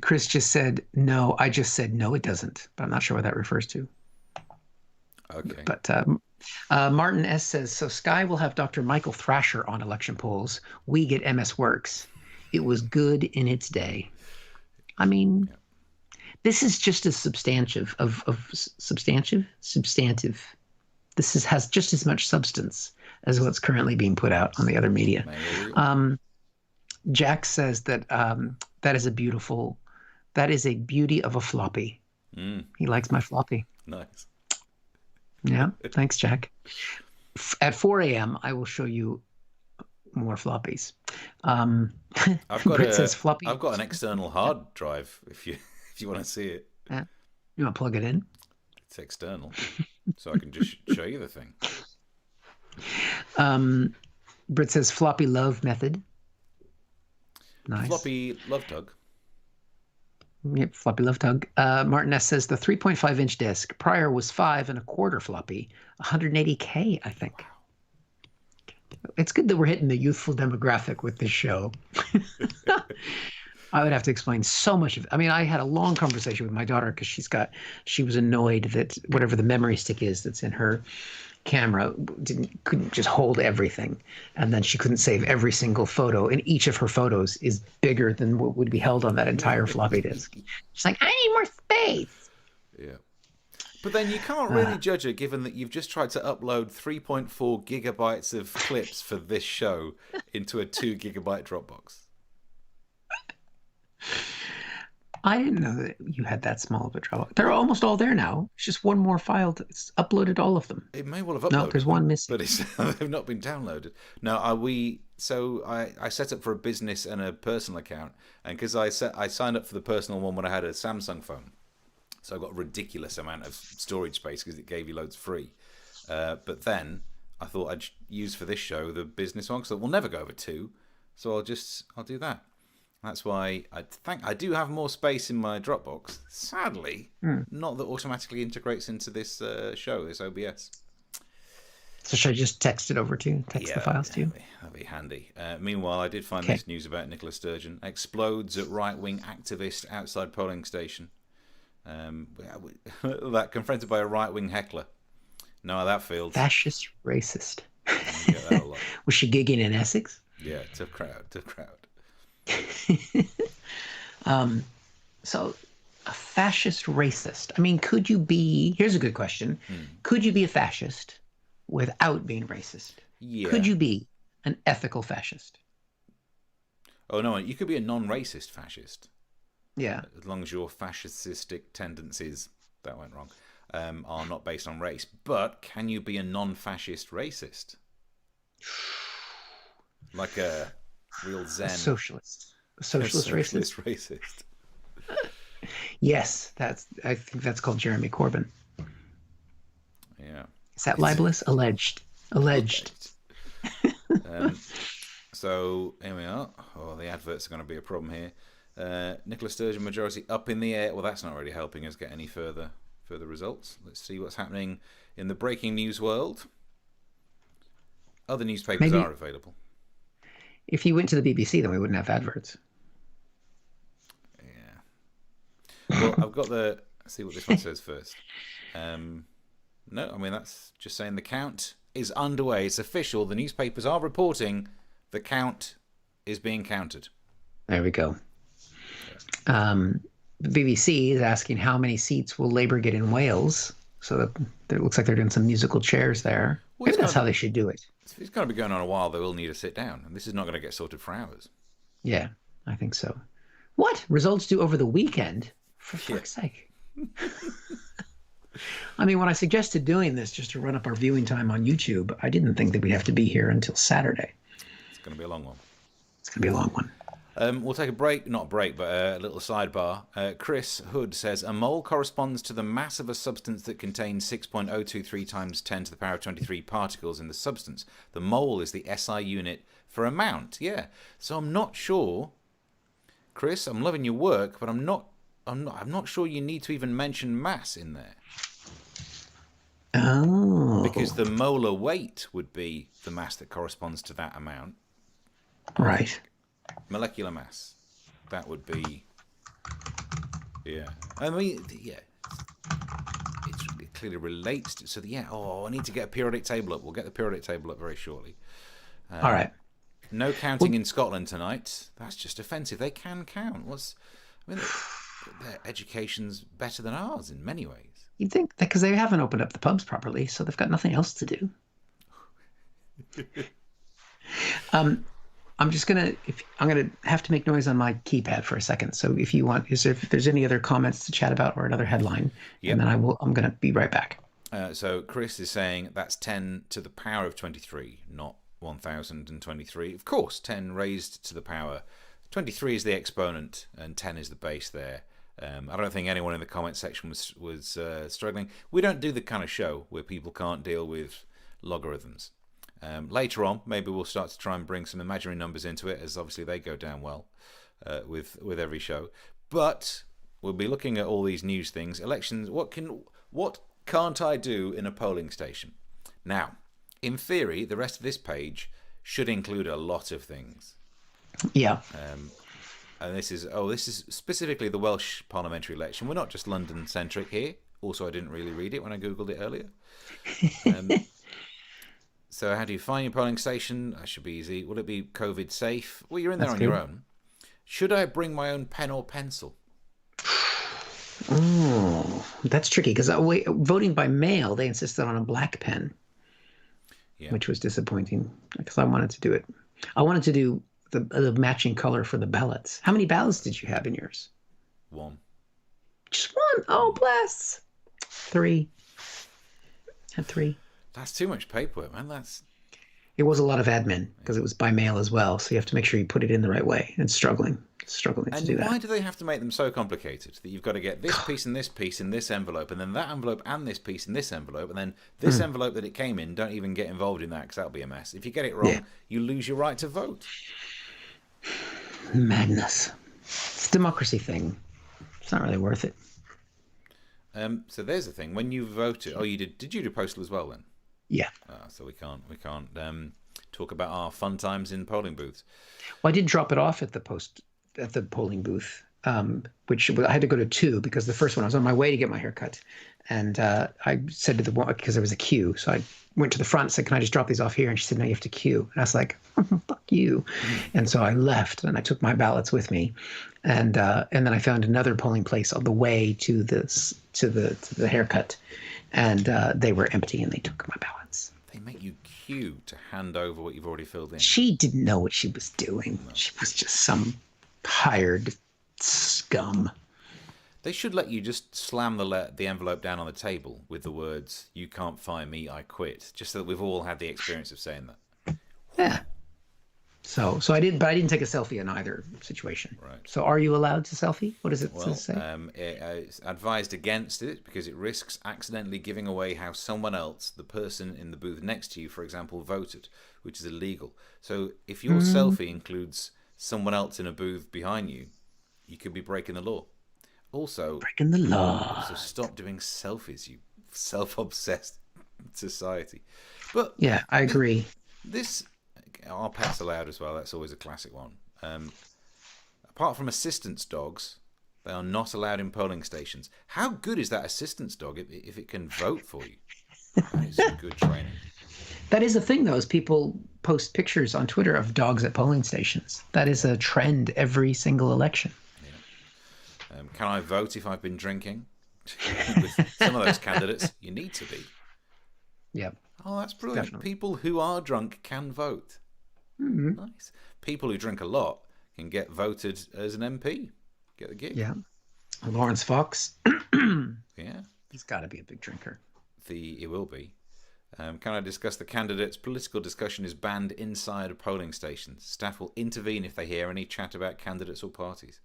Speaker 2: Chris just said no. I just said no. It doesn't, but I'm not sure what that refers to.
Speaker 1: Okay.
Speaker 2: But Martin S says so. Sky will have Dr. Michael Thrasher on election polls. We get MS Works. It was good in its day. I mean, this is just as substantive substantive. This has just as much substance as what's currently being put out on the other media. Jack says that that is a beauty of a floppy. He likes my floppy.
Speaker 1: Nice.
Speaker 2: Yeah, thanks, Jack. At 4 a.m., I will show you more floppies.
Speaker 1: I've got an external hard drive. If you want to see it,
Speaker 2: you want to plug it in?
Speaker 1: It's external, so I can just show you the thing.
Speaker 2: Britt says floppy love method. Nice.
Speaker 1: Floppy love tug.
Speaker 2: Yep, floppy love tug. Martin S says the 3.5-inch disc prior was 5 1/4 floppy, 180K, I think. It's good that we're hitting the youthful demographic with this show. I would have to explain so much of it. I mean, I had a long conversation with my daughter because she was annoyed that whatever the memory stick is that's in her camera couldn't just hold everything, and then she couldn't save every single photo, and each of her photos is bigger than what would be held on that entire floppy disk. She's like, I need more space.
Speaker 1: Yeah, but then you can't really judge her given that you've just tried to upload 3.4 gigabytes of clips for this show into a 2 gigabyte Dropbox.
Speaker 2: I didn't know that you had that small of a Dropbox. They're almost all there now. It's just one more file. It's uploaded all of them.
Speaker 1: It may well have uploaded.
Speaker 2: No, there's one missing.
Speaker 1: But they've not been downloaded. No, I set up for a business and a personal account, and because I signed up for the personal one when I had a Samsung phone, so I got a ridiculous amount of storage space because it gave you loads free. But then I thought I'd use for this show the business one because we'll never go over 2, so I'll do that. That's why I do have more space in my Dropbox. Sadly, not that automatically integrates into this show, this OBS.
Speaker 2: So should I just text it over to you? The files to you?
Speaker 1: That'd be handy. Meanwhile, I did find this news about Nicola Sturgeon. Explodes at right-wing activist outside polling station. That confronted by a right-wing heckler. Know how that feels.
Speaker 2: Fascist racist.
Speaker 1: You get that a lot.
Speaker 2: Was she gigging in Essex?
Speaker 1: Yeah, tough crowd.
Speaker 2: So a fascist racist. I mean, could you be, here's a good question. Could you be a fascist without being racist?
Speaker 1: Yeah.
Speaker 2: Could you be an ethical fascist?
Speaker 1: Oh, no, you could be a non-racist fascist.
Speaker 2: Yeah.
Speaker 1: As long as your fascistic tendencies, that went wrong, are not based on race. But can you be a non-fascist racist? Like a real Zen.
Speaker 2: A socialist. A socialist
Speaker 1: racist.
Speaker 2: Yes, I think that's called Jeremy Corbyn.
Speaker 1: Yeah.
Speaker 2: Is that libelous? Alleged.
Speaker 1: So here we are. Oh, the adverts are going to be a problem here. Nicola Sturgeon majority up in the air. Well, that's not really helping us get any further results. Let's see what's happening in the breaking news world. Other newspapers are available.
Speaker 2: If you went to the BBC, then we wouldn't have adverts.
Speaker 1: Yeah. Well, I've got let's see what this one says first. No, I mean, that's just saying the count is underway. It's official. The newspapers are reporting the count is being counted.
Speaker 2: There we go. The BBC is asking how many seats will Labour get in Wales. So it looks like they're doing some musical chairs there. Well, maybe that's how they should do it.
Speaker 1: It's going to be going on a while. They will need to sit down. And this is not going to get sorted for hours.
Speaker 2: Yeah, I think so. What? Results due over the weekend? For fuck's sake. I mean, when I suggested doing this just to run up our viewing time on YouTube, I didn't think that we'd have to be here until Saturday.
Speaker 1: It's going to be a long one.
Speaker 2: It's going to be a long one.
Speaker 1: We'll take a break, not a break, but a little sidebar. Chris Hood says, a mole corresponds to the mass of a substance that contains 6.023 times 10 to the power of 23 particles in the substance. The mole is the SI unit for amount. Yeah. So I'm not sure, Chris, I'm loving your work, but I'm not sure you need to even mention mass in there.
Speaker 2: Oh.
Speaker 1: Because the molar weight would be the mass that corresponds to that amount.
Speaker 2: Right.
Speaker 1: Molecular mass. That would be... Yeah. I mean, yeah. It clearly relates to... So, yeah. Oh, I need to get a periodic table up. We'll get the periodic table up very shortly.
Speaker 2: All right.
Speaker 1: No counting in Scotland tonight. That's just offensive. They can count. Their education's better than ours in many ways.
Speaker 2: You'd think that because they haven't opened up the pubs properly, so they've got nothing else to do. I'm gonna have to make noise on my keypad for a second. So if you want, if there's any other comments to chat about or another headline, and then I'm gonna be right back.
Speaker 1: So Chris is saying that's 10 to the power of 23, not 1023. Of course, 10 raised to the power. 23 is the exponent, and 10 is the base there. I don't think anyone in the comment section was struggling. We don't do the kind of show where people can't deal with logarithms. Later on, maybe we'll start to try and bring some imaginary numbers into it, as obviously they go down well with every show. But we'll be looking at all these news things. Elections, what can't I do in a polling station? Now, in theory, the rest of this page should include a lot of things.
Speaker 2: Yeah.
Speaker 1: And this is specifically the Welsh parliamentary election. We're not just London-centric here. Also, I didn't really read it when I Googled it earlier. So how do you find your polling station? That should be easy. Will it be COVID safe? Well, you're in there on your own. Should I bring my own pen or pencil?
Speaker 2: Oh, that's tricky because voting by mail, they insisted on a black pen, which was disappointing because I wanted to do it. I wanted to do the matching color for the ballots. How many ballots did you have in yours?
Speaker 1: 1.
Speaker 2: Just 1? Oh, bless. 3. Had 3.
Speaker 1: That's too much paperwork, man.
Speaker 2: It was a lot of admin because it was by mail as well. So you have to make sure you put it in the right way. And struggling to do that.
Speaker 1: And why do they have to make them so complicated that you've got to get this piece and this piece in this envelope, and then that envelope and this piece in this envelope, and then this envelope that it came in, don't even get involved in that because that'll be a mess. If you get it wrong, you lose your right to vote.
Speaker 2: Madness. It's a democracy thing. It's not really worth it.
Speaker 1: So there's the thing. When you voted, did you do postal as well then?
Speaker 2: Yeah.
Speaker 1: So we can't talk about our fun times in polling booths.
Speaker 2: Well, I did drop it off at the polling booth, which I had to go to 2 because the first one I was on my way to get my hair cut, and I said to the one because there was a queue, so I went to the front and said, "Can I just drop these off here?" And she said, "No, you have to queue." And I was like, "Fuck you!" And so I left and I took my ballots with me, and then I found another polling place on the way to the haircut, and they were empty and they took my ballots.
Speaker 1: They make you queue to hand over what you've already filled in.
Speaker 2: She didn't know what she was doing. No. She was just some hired scum.
Speaker 1: They should let you just slam the envelope down on the table with the words, "You can't fire me, I quit," just so that we've all had the experience of saying that.
Speaker 2: Yeah. So I did, but I didn't take a selfie in either situation.
Speaker 1: Right.
Speaker 2: So are you allowed to selfie? What does it say?
Speaker 1: It's advised against it because it risks accidentally giving away how someone else, the person in the booth next to you, for example, voted, which is illegal. So if your selfie includes someone else in a booth behind you, you could be breaking the law. Also,
Speaker 2: breaking the law.
Speaker 1: So stop doing selfies, you self-obsessed society. But
Speaker 2: yeah, I agree.
Speaker 1: Are pets allowed as well? That's always a classic one. Apart from assistance dogs, they are not allowed in polling stations. How good is that assistance dog if it can vote for you? That is good training.
Speaker 2: That is a thing, though, is people post pictures on Twitter of dogs at polling stations. That is a trend every single election.
Speaker 1: Yeah. Can I vote if I've been drinking? With some of those candidates, you need to be.
Speaker 2: Yeah.
Speaker 1: Oh, that's brilliant. Definitely. People who are drunk can vote.
Speaker 2: Mm-hmm.
Speaker 1: Nice. People who drink a lot can get voted as an MP. Get the gig.
Speaker 2: Yeah. Lawrence Fox.
Speaker 1: Yeah.
Speaker 2: He's got to be a big drinker.
Speaker 1: He will be. Can I discuss the candidates? Political discussion is banned inside polling stations. Staff will intervene if they hear any chat about candidates or parties.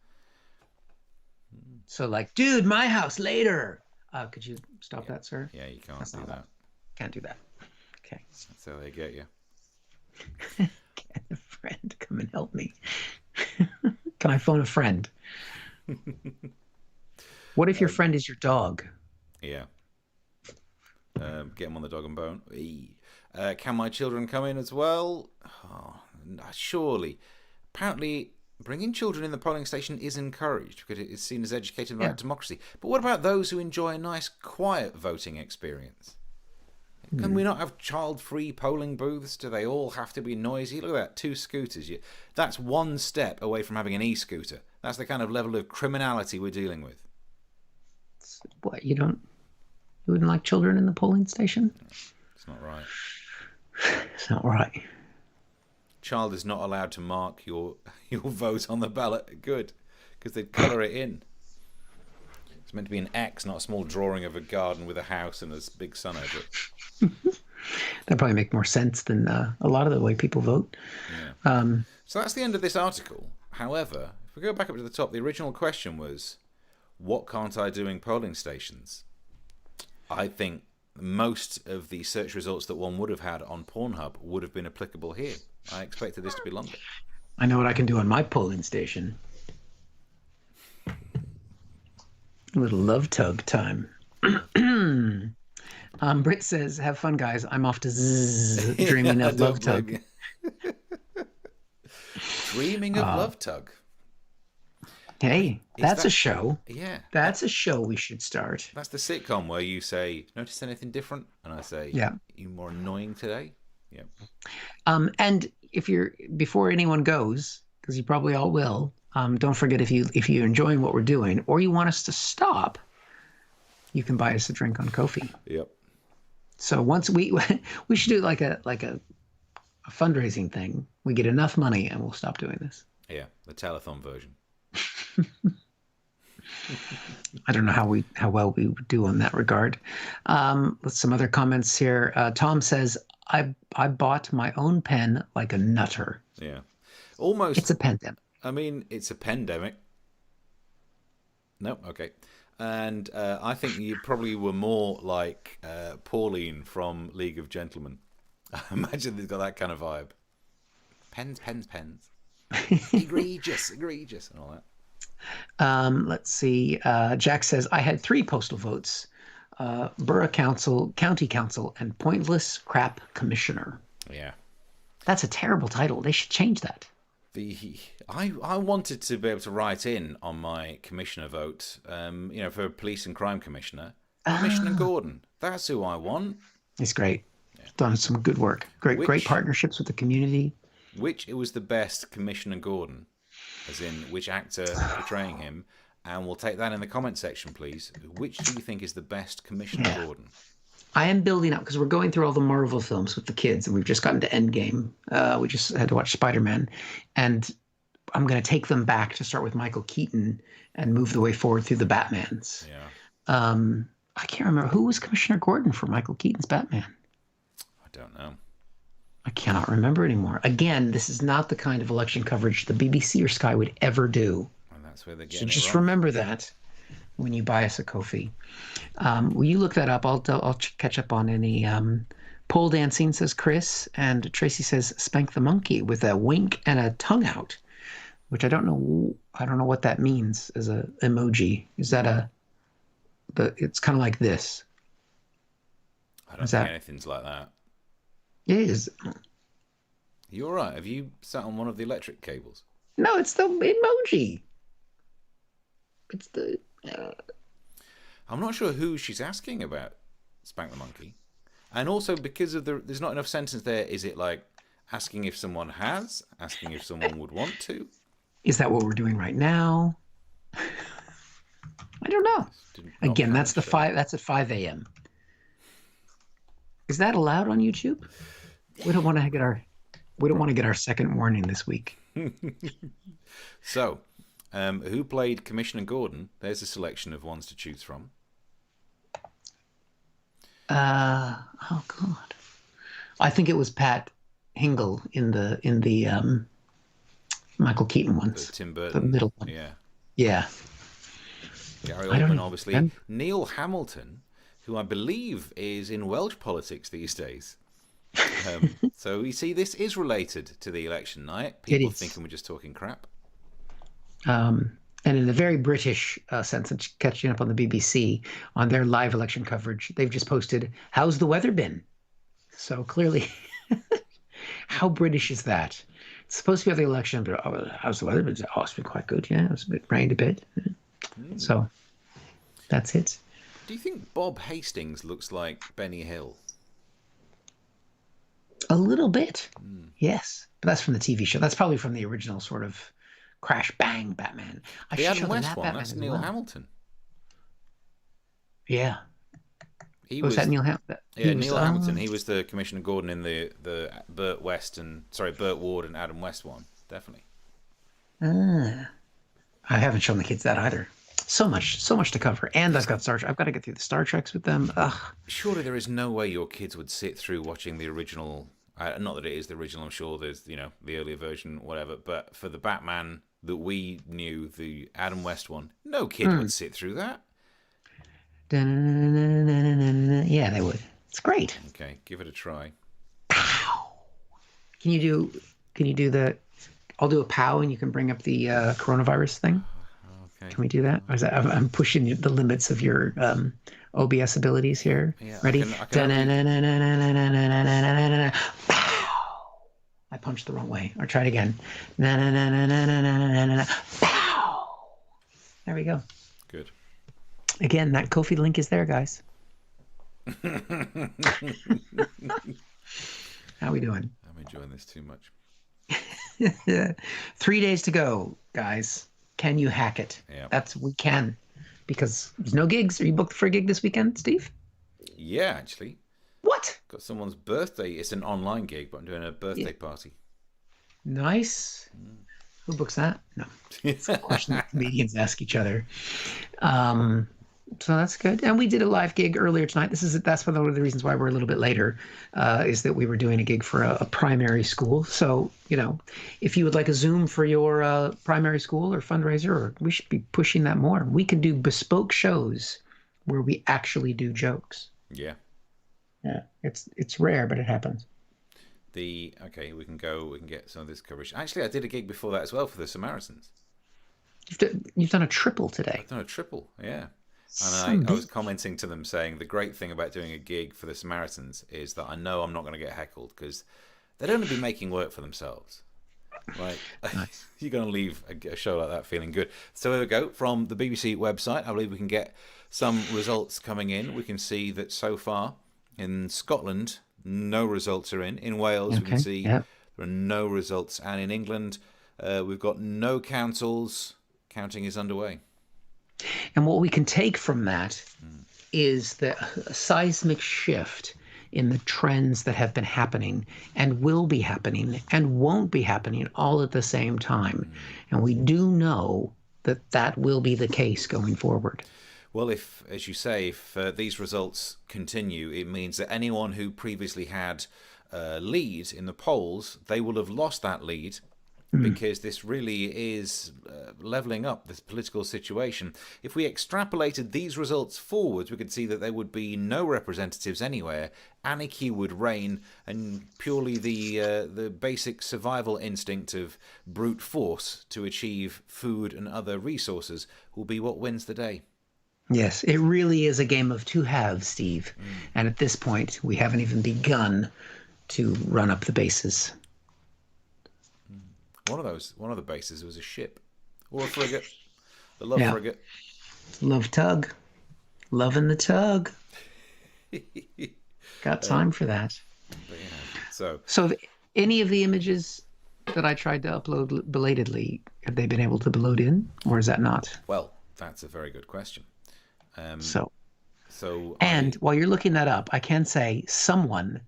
Speaker 2: So, like, dude, my house later. Could you stop that, sir?
Speaker 1: Yeah, you can't do that.
Speaker 2: Can't do that. Okay.
Speaker 1: That's how they get you.
Speaker 2: Get a friend come and help me. Can I phone a friend? What if your friend is your dog?
Speaker 1: Yeah. Get them on the dog and bone. Can my children come in as well? Oh, surely. Apparently, bringing children in the polling station is encouraged because it is seen as educating about democracy. But what about those who enjoy a nice, quiet voting experience? Can we not have child-free polling booths? Do they all have to be noisy? Look at that, 2 scooters. That's one step away from having an e-scooter. That's the kind of level of criminality we're dealing with.
Speaker 2: What, you wouldn't like children in the polling station?
Speaker 1: It's not right.
Speaker 2: It's not right.
Speaker 1: Child is not allowed to mark your vote on the ballot. Good, because they'd colour it in. It's meant to be an X, not a small drawing of a garden with a house and a big sun over it.
Speaker 2: That'd probably make more sense than a lot of the way people vote.
Speaker 1: Yeah. So that's the end of this article. However, if we go back up to the top, the original question was, what can't I do in polling stations? I think most of the search results that one would have had on Pornhub would have been applicable here. I expected this to be longer.
Speaker 2: I know what I can do on my polling station. A little love tug time. Britt says, have fun, guys. I'm off to dreaming of love tug.
Speaker 1: Dreaming of love tug.
Speaker 2: Hey, that's a show.
Speaker 1: Yeah.
Speaker 2: That's a show we should start.
Speaker 1: That's the sitcom where you say, notice anything different? And I say,
Speaker 2: yeah.
Speaker 1: You more annoying today? Yeah.
Speaker 2: And before anyone goes, because you probably all will, don't forget if you're enjoying what we're doing or you want us to stop, you can buy us a drink on Ko-fi.
Speaker 1: Yep.
Speaker 2: So once we should do like a fundraising thing. We get enough money and we'll stop doing this.
Speaker 1: Yeah, the telethon version.
Speaker 2: I don't know how well we would do on that regard. Let's some other comments here. Tom says, I bought my own pen like a nutter.
Speaker 1: Yeah. Almost.
Speaker 2: It's a pandemic.
Speaker 1: I mean, it's a pandemic. No, okay. And I think you probably were more like Pauline from League of Gentlemen. I imagine they've got that kind of vibe. Pens. egregious, and all that.
Speaker 2: Let's see. Jack says, I had 3 postal votes. Borough Council, County Council, and Pointless Crap Commissioner.
Speaker 1: Yeah.
Speaker 2: That's a terrible title. They should change that.
Speaker 1: I wanted to be able to write in on my commissioner vote, for Police and Crime Commissioner. Commissioner Gordon. That's who I want.
Speaker 2: It's great. Yeah. Done some good work. Great partnerships with the community.
Speaker 1: Which it was the best Commissioner Gordon, as in which actor portraying him, and we'll take that in the comment section, please. Which do you think is the best Commissioner Gordon?
Speaker 2: I am building up because we're going through all the Marvel films with the kids, and we've just gotten to Endgame. We just had to watch Spider-Man, and I'm going to take them back to start with Michael Keaton and move the way forward through the Batmans.
Speaker 1: Yeah.
Speaker 2: I can't remember who was Commissioner Gordon for Michael Keaton's Batman.
Speaker 1: I don't know.
Speaker 2: I cannot remember anymore. Again, this is not the kind of election coverage the BBC or Sky would ever do.
Speaker 1: And that's where they're getting
Speaker 2: so just
Speaker 1: it wrong.
Speaker 2: Remember that when you buy us a Ko-fi. Will you look that up? I'll catch up on any pole dancing, says Chris. And Tracy says, spank the monkey with a wink and a tongue out, which I don't know what that means as a emoji. Is that it's kind of like this.
Speaker 1: I don't think anything's like that.
Speaker 2: It is.
Speaker 1: You all right? Have you sat on one of the electric cables?
Speaker 2: No, it's the emoji. It's the...
Speaker 1: I'm not sure who she's asking about Spank the Monkey. And also because of there's not enough sentence there, is it like asking if someone has, asking if someone would want to?
Speaker 2: Is that what we're doing right now? I don't know. Again, that's at 5 a.m. Is that allowed on YouTube? We don't want to get our second warning this week.
Speaker 1: So, who played Commissioner Gordon? There's a selection of ones to choose from.
Speaker 2: Oh God, I think it was Pat Hingle in the Michael Keaton ones.
Speaker 1: The Tim Burton,
Speaker 2: the middle one. Yeah.
Speaker 1: Gary Oldman, obviously. Neil Hamilton, who I believe is in Welsh politics these days. So you see, this is related to the election night. People thinking we're just talking crap.
Speaker 2: And in a very British sense, and catching up on the BBC on their live election coverage, they've just posted, "How's the weather been?" So clearly, how British is that? It's supposed to be the election, but how's the weather been? Oh, it's been quite good. Yeah, it's rained a bit. So that's it.
Speaker 1: Do you think Bob Hastings looks like Benny Hill?
Speaker 2: A little bit, yes. But that's from the TV show. That's probably from the original sort of Crash Bang Batman. I
Speaker 1: The
Speaker 2: should
Speaker 1: Adam
Speaker 2: show them
Speaker 1: West
Speaker 2: that
Speaker 1: one,
Speaker 2: Batman
Speaker 1: that's
Speaker 2: as
Speaker 1: Neil
Speaker 2: well.
Speaker 1: Hamilton.
Speaker 2: Yeah.
Speaker 1: Was
Speaker 2: that Neil Hamilton?
Speaker 1: Yeah, Neil Hamilton. He was the Commissioner Gordon in the Burt Ward and Adam West one. Definitely.
Speaker 2: I haven't shown the kids that either. So much to cover, and I've got Star Trek. I've got to get through the Star Treks with them. Ugh.
Speaker 1: Surely there is no way your kids would sit through watching the original. Not that it is the original. I'm sure there's the earlier version, whatever. But for the Batman that we knew, the Adam West one, no kid would sit through that.
Speaker 2: Yeah, they would. It's great.
Speaker 1: Okay, give it a try.
Speaker 2: Pow. Can you do the? I'll do a pow, and you can bring up the coronavirus thing.
Speaker 1: Okay.
Speaker 2: Can we do that? Or is that I'm pushing the limits of your OBS abilities here.
Speaker 1: Yeah,
Speaker 2: Ready?
Speaker 1: I can
Speaker 2: Pow! I punched the wrong way. Or try it again. Pow! There we go.
Speaker 1: Good.
Speaker 2: Again, that Ko-fi link is there, guys. How we doing?
Speaker 1: I'm enjoying this too much.
Speaker 2: 3 days to go, guys. Can you hack it?
Speaker 1: Yeah.
Speaker 2: We can. Because there's no gigs. Are you booked for a gig this weekend, Steve?
Speaker 1: Yeah, actually.
Speaker 2: What?
Speaker 1: Got someone's birthday. It's an online gig, but I'm doing a birthday party.
Speaker 2: Nice. Who books that? No. It's a question that comedians ask each other. So that's good. And we did a live gig earlier tonight. That's one of the reasons why we're a little bit later, is that we were doing a gig for a primary school. So, if you would like a Zoom for your primary school or fundraiser, or we should be pushing that more. We can do bespoke shows where we actually do jokes.
Speaker 1: Yeah.
Speaker 2: Yeah. It's rare, but it happens.
Speaker 1: We can get some of this coverage. Actually, I did a gig before that as well for the Samaritans.
Speaker 2: You've done a triple today.
Speaker 1: I've done a triple, yeah. And I was commenting to them saying the great thing about doing a gig for the Samaritans is that I know I'm not going to get heckled because they'd only be making work for themselves. Like, nice. You're going to leave a show like that feeling good. So there we go. From the BBC website, I believe we can get some results coming in. We can see that so far in Scotland, no results are in. In Wales, we can see there are no results. And in England, we've got no councils. Counting is underway.
Speaker 2: And what we can take from that is the seismic shift in the trends that have been happening and will be happening and won't be happening all at the same time. And we do know that will be the case going forward.
Speaker 1: Well, as you say, if these results continue, it means that anyone who previously had a lead in the polls, they will have lost that lead. Because this really is levelling up this political situation. If we extrapolated these results forwards, we could see that there would be no representatives anywhere. Anarchy would reign, and purely the basic survival instinct of brute force to achieve food and other resources will be what wins the day.
Speaker 2: Yes, it really is a game of two halves, Steve. And at this point, we haven't even begun to run up the bases.
Speaker 1: One of the bases was a ship or a frigate. The Love frigate.
Speaker 2: Love tug. Loving the tug. Got time for that.
Speaker 1: Yeah.
Speaker 2: So any of the images that I tried to upload belatedly, have they been able to be loaded in, or is that not?
Speaker 1: Well, that's a very good question.
Speaker 2: While you're looking that up, I can say someone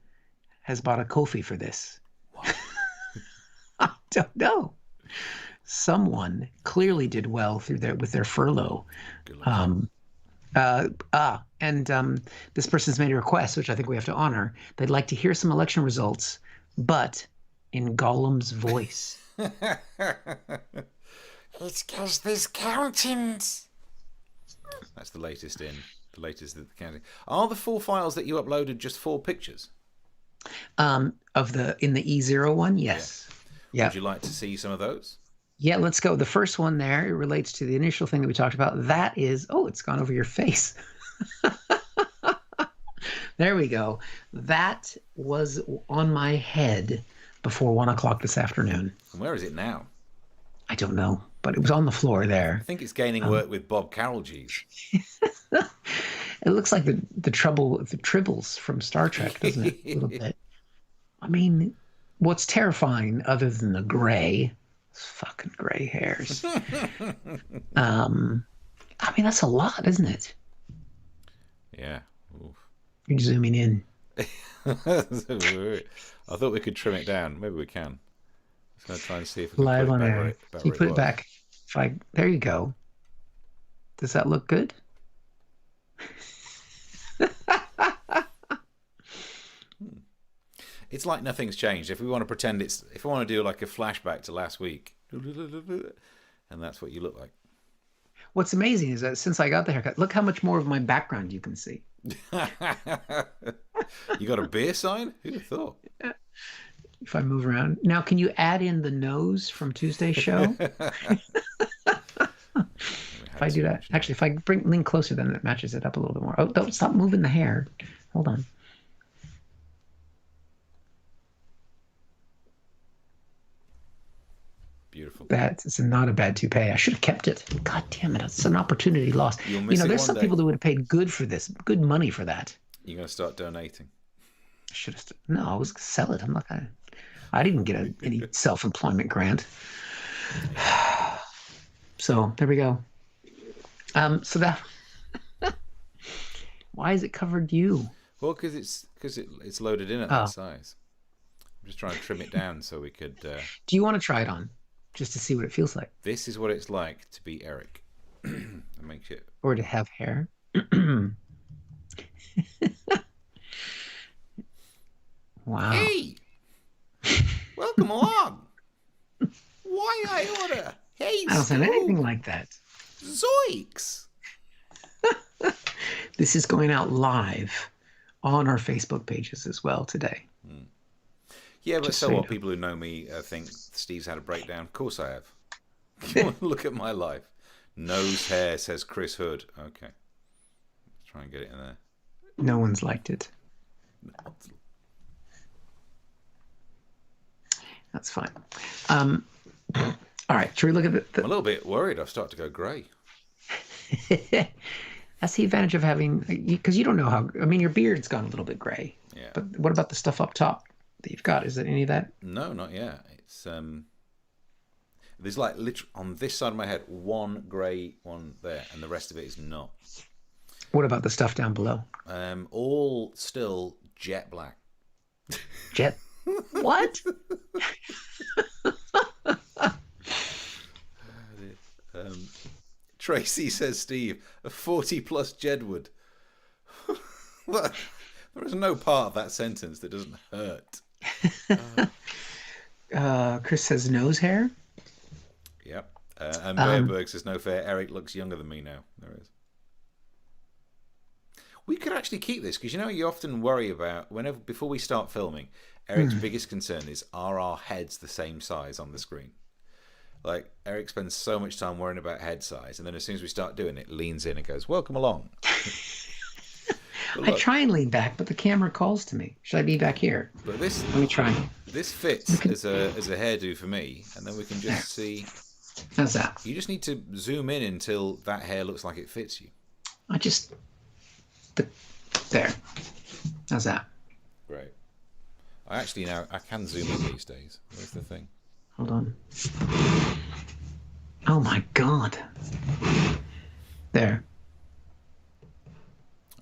Speaker 2: has bought a Ko-fi for this.
Speaker 1: What?
Speaker 2: I don't know. Someone clearly did well with their furlough.
Speaker 1: Good luck.
Speaker 2: This person's made a request, which I think we have to honor. They'd like to hear some election results, but in Gollum's voice.
Speaker 3: It's because there's countings.
Speaker 1: That's the latest in the counting. Are the 4 files that you uploaded just 4 pictures?
Speaker 2: In the E01, yes. Yeah.
Speaker 1: Would you like to see some of those?
Speaker 2: Yeah, let's go. The first one there, it relates to the initial thing that we talked about. That is, oh, it's gone over your face. There we go. That was on my head before 1 o'clock this afternoon.
Speaker 1: And where is it now?
Speaker 2: I don't know, but it was on the floor
Speaker 1: I
Speaker 2: there.
Speaker 1: think it's gaining work with Bob Carroll G's.
Speaker 2: It looks like the tribbles from Star Trek, doesn't it? A little bit. I mean, what's terrifying other than the gray, those fucking gray hairs. I mean, that's a lot, isn't it?
Speaker 1: Yeah. Oof.
Speaker 2: You're zooming in.
Speaker 1: I thought we could trim it down. Maybe we can. Just going to try and see if we can
Speaker 2: Live
Speaker 1: put
Speaker 2: on
Speaker 1: it back
Speaker 2: air.
Speaker 1: where it
Speaker 2: Can you put it back? There you go. Does that look good?
Speaker 1: It's like nothing's changed. If we want to pretend if I want to do like a flashback to last week, and that's what you look like.
Speaker 2: What's amazing is that since I got the haircut, look how much more of my background you can see.
Speaker 1: You got a beer sign? Who'd have thought?
Speaker 2: If I move around. Now, can you add in the nose from Tuesday's show? If I do that, actually, if I lean closer, then it matches it up a little bit more. Oh, don't stop moving the hair. Hold on.
Speaker 1: Beautiful.
Speaker 2: It's not a bad toupee. I should have kept it. God damn it. It's an opportunity lost. There's some people that would have paid good money for that.
Speaker 1: You're going to start donating.
Speaker 2: I should have. No, I was going to sell it. I'm not going to. I didn't get any self-employment grant. So there we go. So that. Why has it covered you?
Speaker 1: Well, because it's loaded in at that size. I'm just trying to trim it down so we could.
Speaker 2: Do you want to try it on, just to see what it feels like?
Speaker 1: This is what it's like to be Eric. Make it.
Speaker 2: Or to have hair. Wow.
Speaker 1: Hey, welcome along. Why I order? Hey,
Speaker 2: I don't sound anything like that.
Speaker 1: Zoinks!
Speaker 2: This is going out live on our Facebook pages as well today.
Speaker 1: Yeah, but
Speaker 2: Just
Speaker 1: so
Speaker 2: so
Speaker 1: what?
Speaker 2: you know.
Speaker 1: People who know me think Steve's had a breakdown. Of course I have. Look at my life. Nose hair, says Chris Hood. Okay. Let's try and get it in there.
Speaker 2: No one's liked it. That's fine. All right, should we look at
Speaker 1: I'm a little bit worried. I've started to go grey.
Speaker 2: That's the advantage of having, because you don't know how, I mean, your beard's gone a little bit gray.
Speaker 1: Yeah.
Speaker 2: But what about the stuff up top that you've got? Is it any of that?
Speaker 1: No, not yet. It's there's like literally on this side of my head one grey one there, and the rest of it is not.
Speaker 2: What about the stuff down below?
Speaker 1: All still jet black.
Speaker 2: Jet? What?
Speaker 1: Tracy says, Steve, a 40+ Jedward. There is no part of that sentence that doesn't hurt.
Speaker 2: Chris says nose hair.
Speaker 1: Yep. And Bearberg says, no fair. Eric looks younger than me now. There is. We could actually keep this because you often worry about before we start filming. Eric's biggest concern is, are our heads the same size on the screen? Like, Eric spends so much time worrying about head size, and then as soon as we start doing it, leans in and goes, welcome along.
Speaker 2: I try and lean back, but the camera calls to me. Should I be back here?
Speaker 1: But this,
Speaker 2: let me try.
Speaker 1: This fits as a hairdo for me, and then we can just see.
Speaker 2: How's that?
Speaker 1: You just need to zoom in until that hair looks like it fits you.
Speaker 2: There. How's that?
Speaker 1: Great. I can zoom in these days. Where's the thing?
Speaker 2: Hold on. Oh my God. There.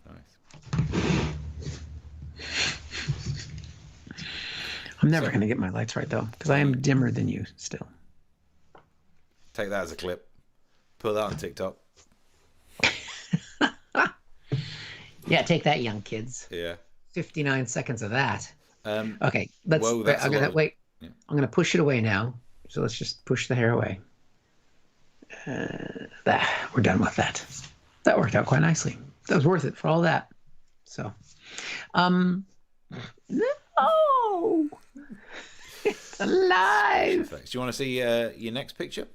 Speaker 1: Nice.
Speaker 2: I'm never going to get my lights right though, because I am dimmer than you still.
Speaker 1: Take that as a clip. Put that on TikTok.
Speaker 2: Yeah, take that, young kids.
Speaker 1: Yeah.
Speaker 2: 59 seconds of that. Okay, let's.
Speaker 1: Whoa, that's
Speaker 2: I'm gonna push it away now. So let's just push the hair away. We're done with that. That worked out quite nicely. That was worth it for all that. So, no. It's alive.
Speaker 1: Perfect. Do you want to see your next picture?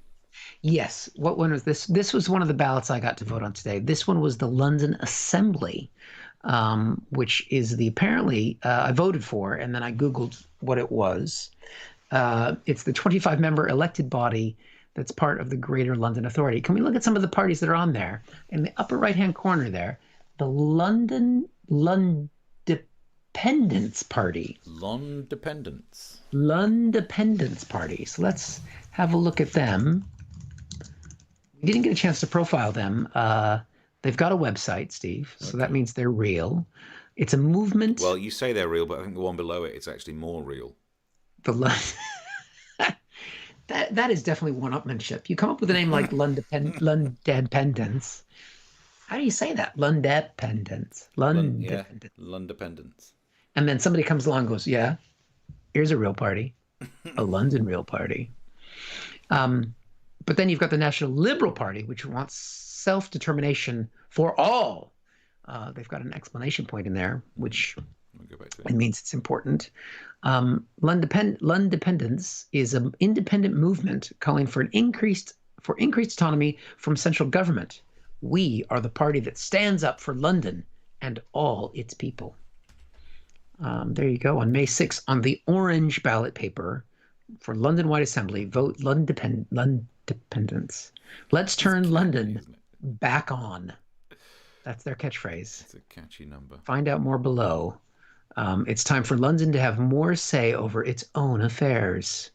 Speaker 2: Yes. What one was this? This was one of the ballots I got to vote on today. This one was the London Assembly, which is the apparently I voted for, and then I Googled what it was. It's the 25-member elected body that's part of the Greater London Authority. Can we look at some of the parties that are on there? In the upper right-hand corner there, the London Dependence Party. Dependence Party. So let's have a look at them. We didn't get a chance to profile them. They've got a website, Steve, so that means they're real. It's a movement.
Speaker 1: Well, you say they're real, but I think the one below it is actually more real.
Speaker 2: That is definitely one-upmanship. You come up with a name like Lundependence. How do you say that? Lundependence.
Speaker 1: Lundependence.
Speaker 2: And then somebody comes along and goes, yeah, here's a real party, a London real party. But then you've got the National Liberal Party, which wants self-determination for all. They've got an explanation point in there, which it means it's important. Lundependence is an independent movement calling for increased autonomy from central government. We are the party that stands up for London and all its people. There you go. On May 6th, on the orange ballot paper for London-wide assembly, vote Lundependence. Let's turn London back on. That's their catchphrase.
Speaker 1: It's a catchy number.
Speaker 2: Find out more below. It's time for London to have more say over its own affairs,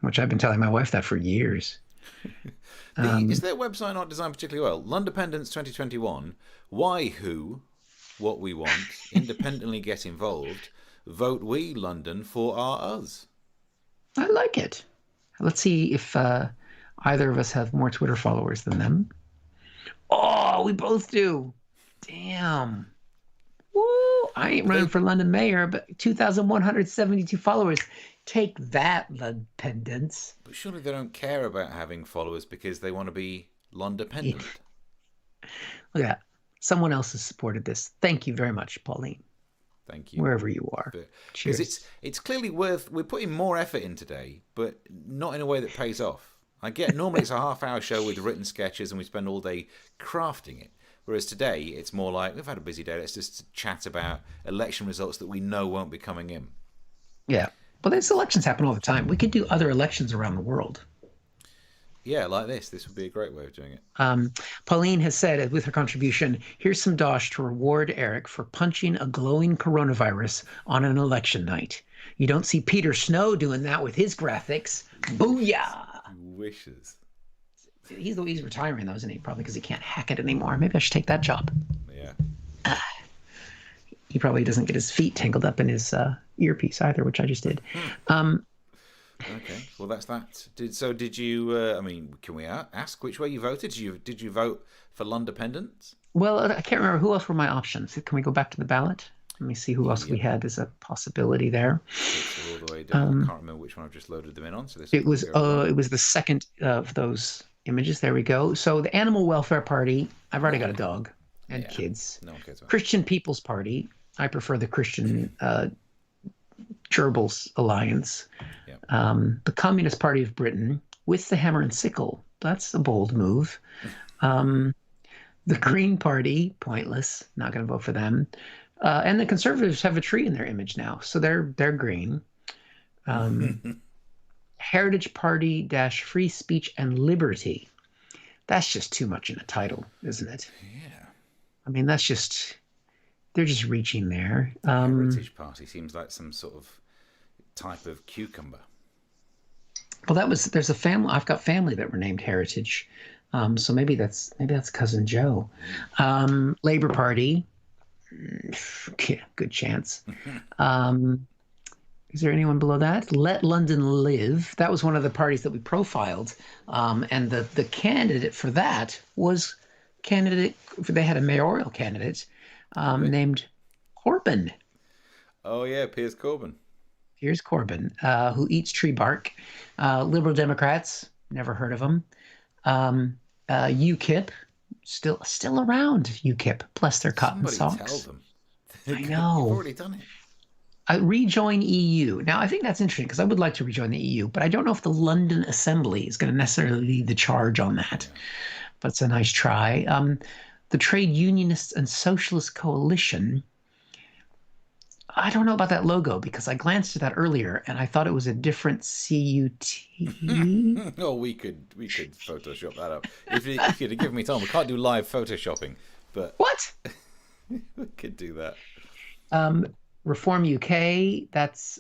Speaker 2: which I've been telling my wife that for years.
Speaker 1: Is their website not designed particularly well? Londependence 2021. Why, who, what we want, independently get involved, vote we, London, for our us.
Speaker 2: I like it. Let's see if either of us have more Twitter followers than them. Oh, we both do. Damn. Woo! I ain't running for London mayor, but 2,172 followers. Take that, Londependence.
Speaker 1: But surely they don't care about having followers because they want to be Londependent.
Speaker 2: Look at that. Someone else has supported this. Thank you very much, Pauline.
Speaker 1: Thank you.
Speaker 2: Wherever you are. Cheers.
Speaker 1: It's clearly worth... We're putting more effort in today, but not in a way that pays off. I get normally it's a half-hour show with written sketches and we spend all day crafting it. Whereas today, it's more like, we've had a busy day, let's just chat about election results that we know won't be coming in.
Speaker 2: Yeah. Well, these elections happen all the time. We could do other elections around the world.
Speaker 1: Yeah, like this. This would be a great way of doing it.
Speaker 2: Pauline has said, with her contribution, here's some dosh to reward Eric for punching a glowing coronavirus on an election night. You don't see Peter Snow doing that with his graphics. Booyah!
Speaker 1: Wishes.
Speaker 2: He's retiring, though, isn't he? Probably because he can't hack it anymore. Maybe I should take that job.
Speaker 1: Yeah.
Speaker 2: He probably doesn't get his feet tangled up in his earpiece either, which I just did.
Speaker 1: Okay, well that's that. Did you? I mean, can we ask which way you voted? Did you vote for Londependence?
Speaker 2: Well, I can't remember who else were my options. Can we go back to the ballot? Let me see who else we had as a possibility there.
Speaker 1: All the way down. I can't remember which one I've just loaded them in on. So
Speaker 2: it was the second of those images. There we go. So the Animal Welfare Party. I've already got a dog and kids.
Speaker 1: No one cares about
Speaker 2: Christian People's Party. I prefer the Christian Gerbils Alliance.
Speaker 1: Yep.
Speaker 2: The Communist Party of Britain with the hammer and sickle. That's a bold move. The Green Party, pointless. Not going to vote for them. And the Conservatives have a tree in their image now, so they're green. Heritage Party - Free Speech and Liberty. That's just too much in a title, isn't it?
Speaker 1: Yeah. I
Speaker 2: mean, they're just reaching there.
Speaker 1: Heritage Party seems like some sort of type of cucumber.
Speaker 2: Well, there's a family. I've got family that were named Heritage, so maybe that's cousin Joe. Labor Party. Yeah, good chance. Is there anyone below that? Let London Live. That was one of the parties that we profiled, and the candidate for that was they had a mayoral candidate named Corbyn.
Speaker 1: Oh yeah, Piers Corbyn.
Speaker 2: Here's Corbyn, who eats tree bark. Liberal Democrats, never heard of them. UKIP, still around. UKIP, bless their cotton socks.
Speaker 1: Somebody tell them.
Speaker 2: I know.
Speaker 1: You've already done it.
Speaker 2: rejoin EU. Now, I think that's interesting because I would like to rejoin the EU, but I don't know if the London Assembly is going to necessarily lead the charge on that. Yeah. But it's a nice try. The Trade Unionists and Socialist Coalition. I don't know about that logo because I glanced at that earlier and I thought it was a different CUT.
Speaker 1: Oh, we could Photoshop that up if you'd have given me time. We can't do live Photoshopping, but
Speaker 2: what?
Speaker 1: We could do that.
Speaker 2: Reform UK. That's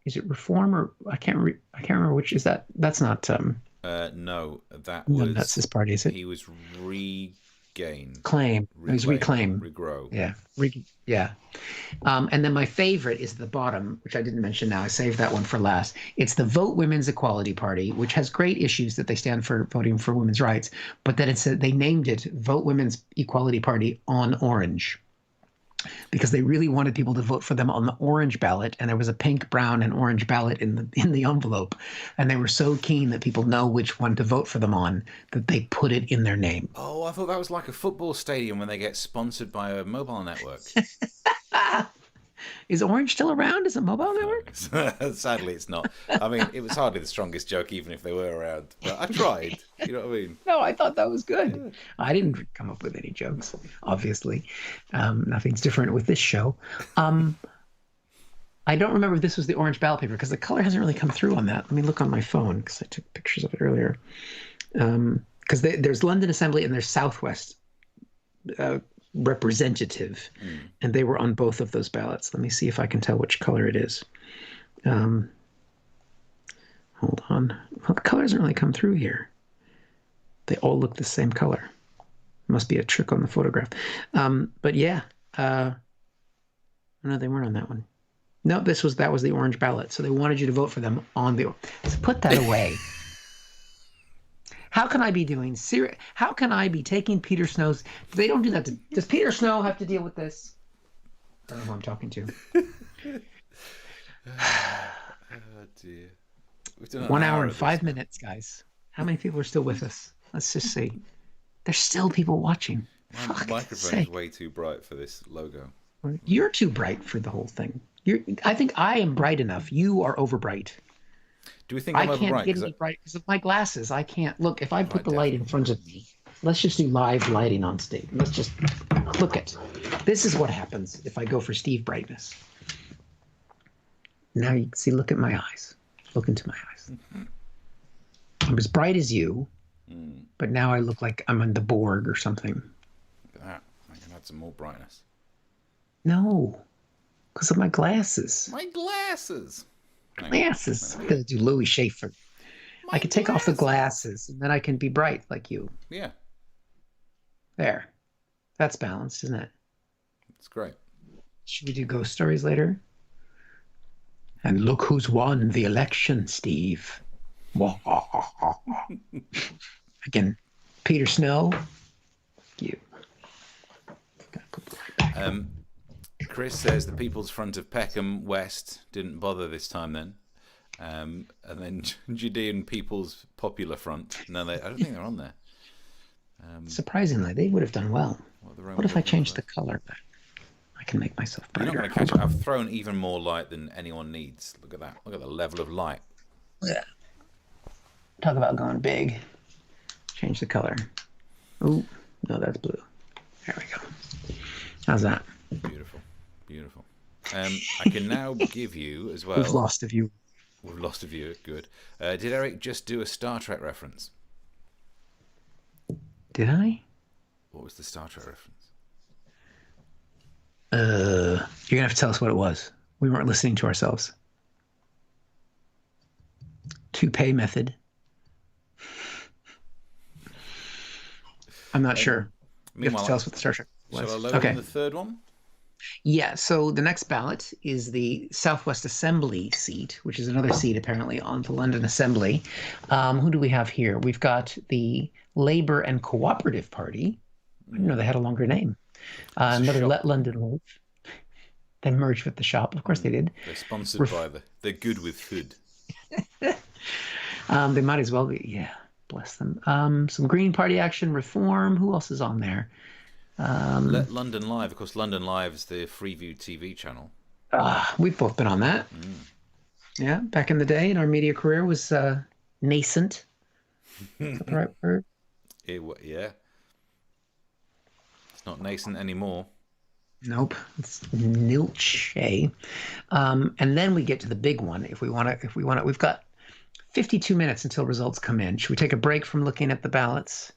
Speaker 2: is it Reform or I can't remember which is that. That's not.
Speaker 1: No, that was.
Speaker 2: No, that's his party. Is it?
Speaker 1: He was Regain.
Speaker 2: Claim. It was Reclaim.
Speaker 1: Regrow.
Speaker 2: Yeah. Yeah. And then my favorite is the bottom, which I didn't mention now. I saved that one for last. It's the Vote Women's Equality Party, which has great issues that they stand for voting for women's rights, but then they named it Vote Women's Equality Party on Orange because they really wanted people to vote for them on the orange ballot, and there was a pink, brown, and orange ballot in the envelope, and they were so keen that people know which one to vote for them on that they put it in their name.
Speaker 1: Oh, I thought that was like a football stadium when they get sponsored by a mobile network.
Speaker 2: Is Orange still around as a mobile network?
Speaker 1: Sadly, it's not. I mean, it was hardly the strongest joke, even if they were around. But I tried. You know what I mean?
Speaker 2: No, I thought that was good. Yeah. I didn't come up with any jokes, obviously. Nothing's different with this show. I don't remember if this was the orange ballot paper because the color hasn't really come through on that. Let me look on my phone because I took pictures of it earlier. Because there's London Assembly and there's Southwest Representative, and they were on both of those ballots. Let me see if I can tell which color it is. Hold on. Well, the color hasn't really come through here. They all look the same color. Must be a trick on the photograph. But yeah, no, they weren't on that one. No, that was the orange ballot. So they wanted you to vote for them on the. So put that away. How can I be doing serious? How can I be taking Peter Snow's? They don't do that. Does Peter Snow have to deal with this? I don't know who I'm talking to.
Speaker 1: Oh dear.
Speaker 2: 1 hour and 5 minutes, guys. How many people are still with us? Let's just see. There's still people watching.
Speaker 1: My microphone is way too bright for this logo.
Speaker 2: You're too bright for the whole thing. I think I am bright enough. You are over bright.
Speaker 1: Do we think I'm over bright?
Speaker 2: I can't get any bright because of my glasses. I can't look. If I put the light in front of me, let's just do live lighting on stage. Let's just look at. This is what happens if I go for Steve brightness. Now you can see. Look at my eyes. Look into my eyes. I'm as bright as you, but now I look like I'm on the Borg or something.
Speaker 1: Look at that. I can add some more brightness.
Speaker 2: No, because of my glasses.
Speaker 1: My glasses.
Speaker 2: Glasses. I'm gonna do Louis Schaefer. I can take off the glasses and then I can be bright like you.
Speaker 1: Yeah.
Speaker 2: There. That's balanced, isn't it?
Speaker 1: It's great.
Speaker 2: Should we do ghost stories later? And look who's won the election, Steve. Again, Peter Snow. You.
Speaker 1: Chris says the People's Front of Peckham West didn't bother this time then. And then Judean People's Popular Front. No, I don't think they're on there.
Speaker 2: Surprisingly, they would have done well. What if I change the color? I can make myself brighter.
Speaker 1: You're not going to catch it. I've thrown even more light than anyone needs. Look at that. Look at the level of light.
Speaker 2: Yeah. Talk about going big. Change the color. Oh, no, that's blue. There we go. How's that?
Speaker 1: Beautiful. Beautiful. I can now give you as well.
Speaker 2: We've lost a view.
Speaker 1: We've lost a view. Good. Did Eric just do a Star Trek reference?
Speaker 2: Did I?
Speaker 1: What was the Star Trek reference?
Speaker 2: You're gonna have to tell us what it was. We weren't listening to ourselves. Toupee method. I'm not sure. You have to tell us what the Star Trek was.
Speaker 1: Shall I load in the third one?
Speaker 2: Yeah, so the next ballot is the Southwest Assembly seat, which is another seat apparently on the London Assembly. Who do we have here? We've got the Labour and Cooperative Party. I didn't know they had a longer name. Another Let London Live. They merged with the Shop. Of course they did.
Speaker 1: They're sponsored by They're good with food.
Speaker 2: They might as well be. Yeah, bless them. Some Green Party Action Reform. Who else is on there?
Speaker 1: Let London Live. Of course, London Live is the Freeview TV channel.
Speaker 2: We've both been on that. Yeah, back in the day, and our media career was nascent. Is that the right word?
Speaker 1: Yeah. It's not nascent anymore.
Speaker 2: Nope, it's nilch. And then we get to the big one. If we want to, we've got 52 minutes until results come in. Should we take a break from looking at the ballots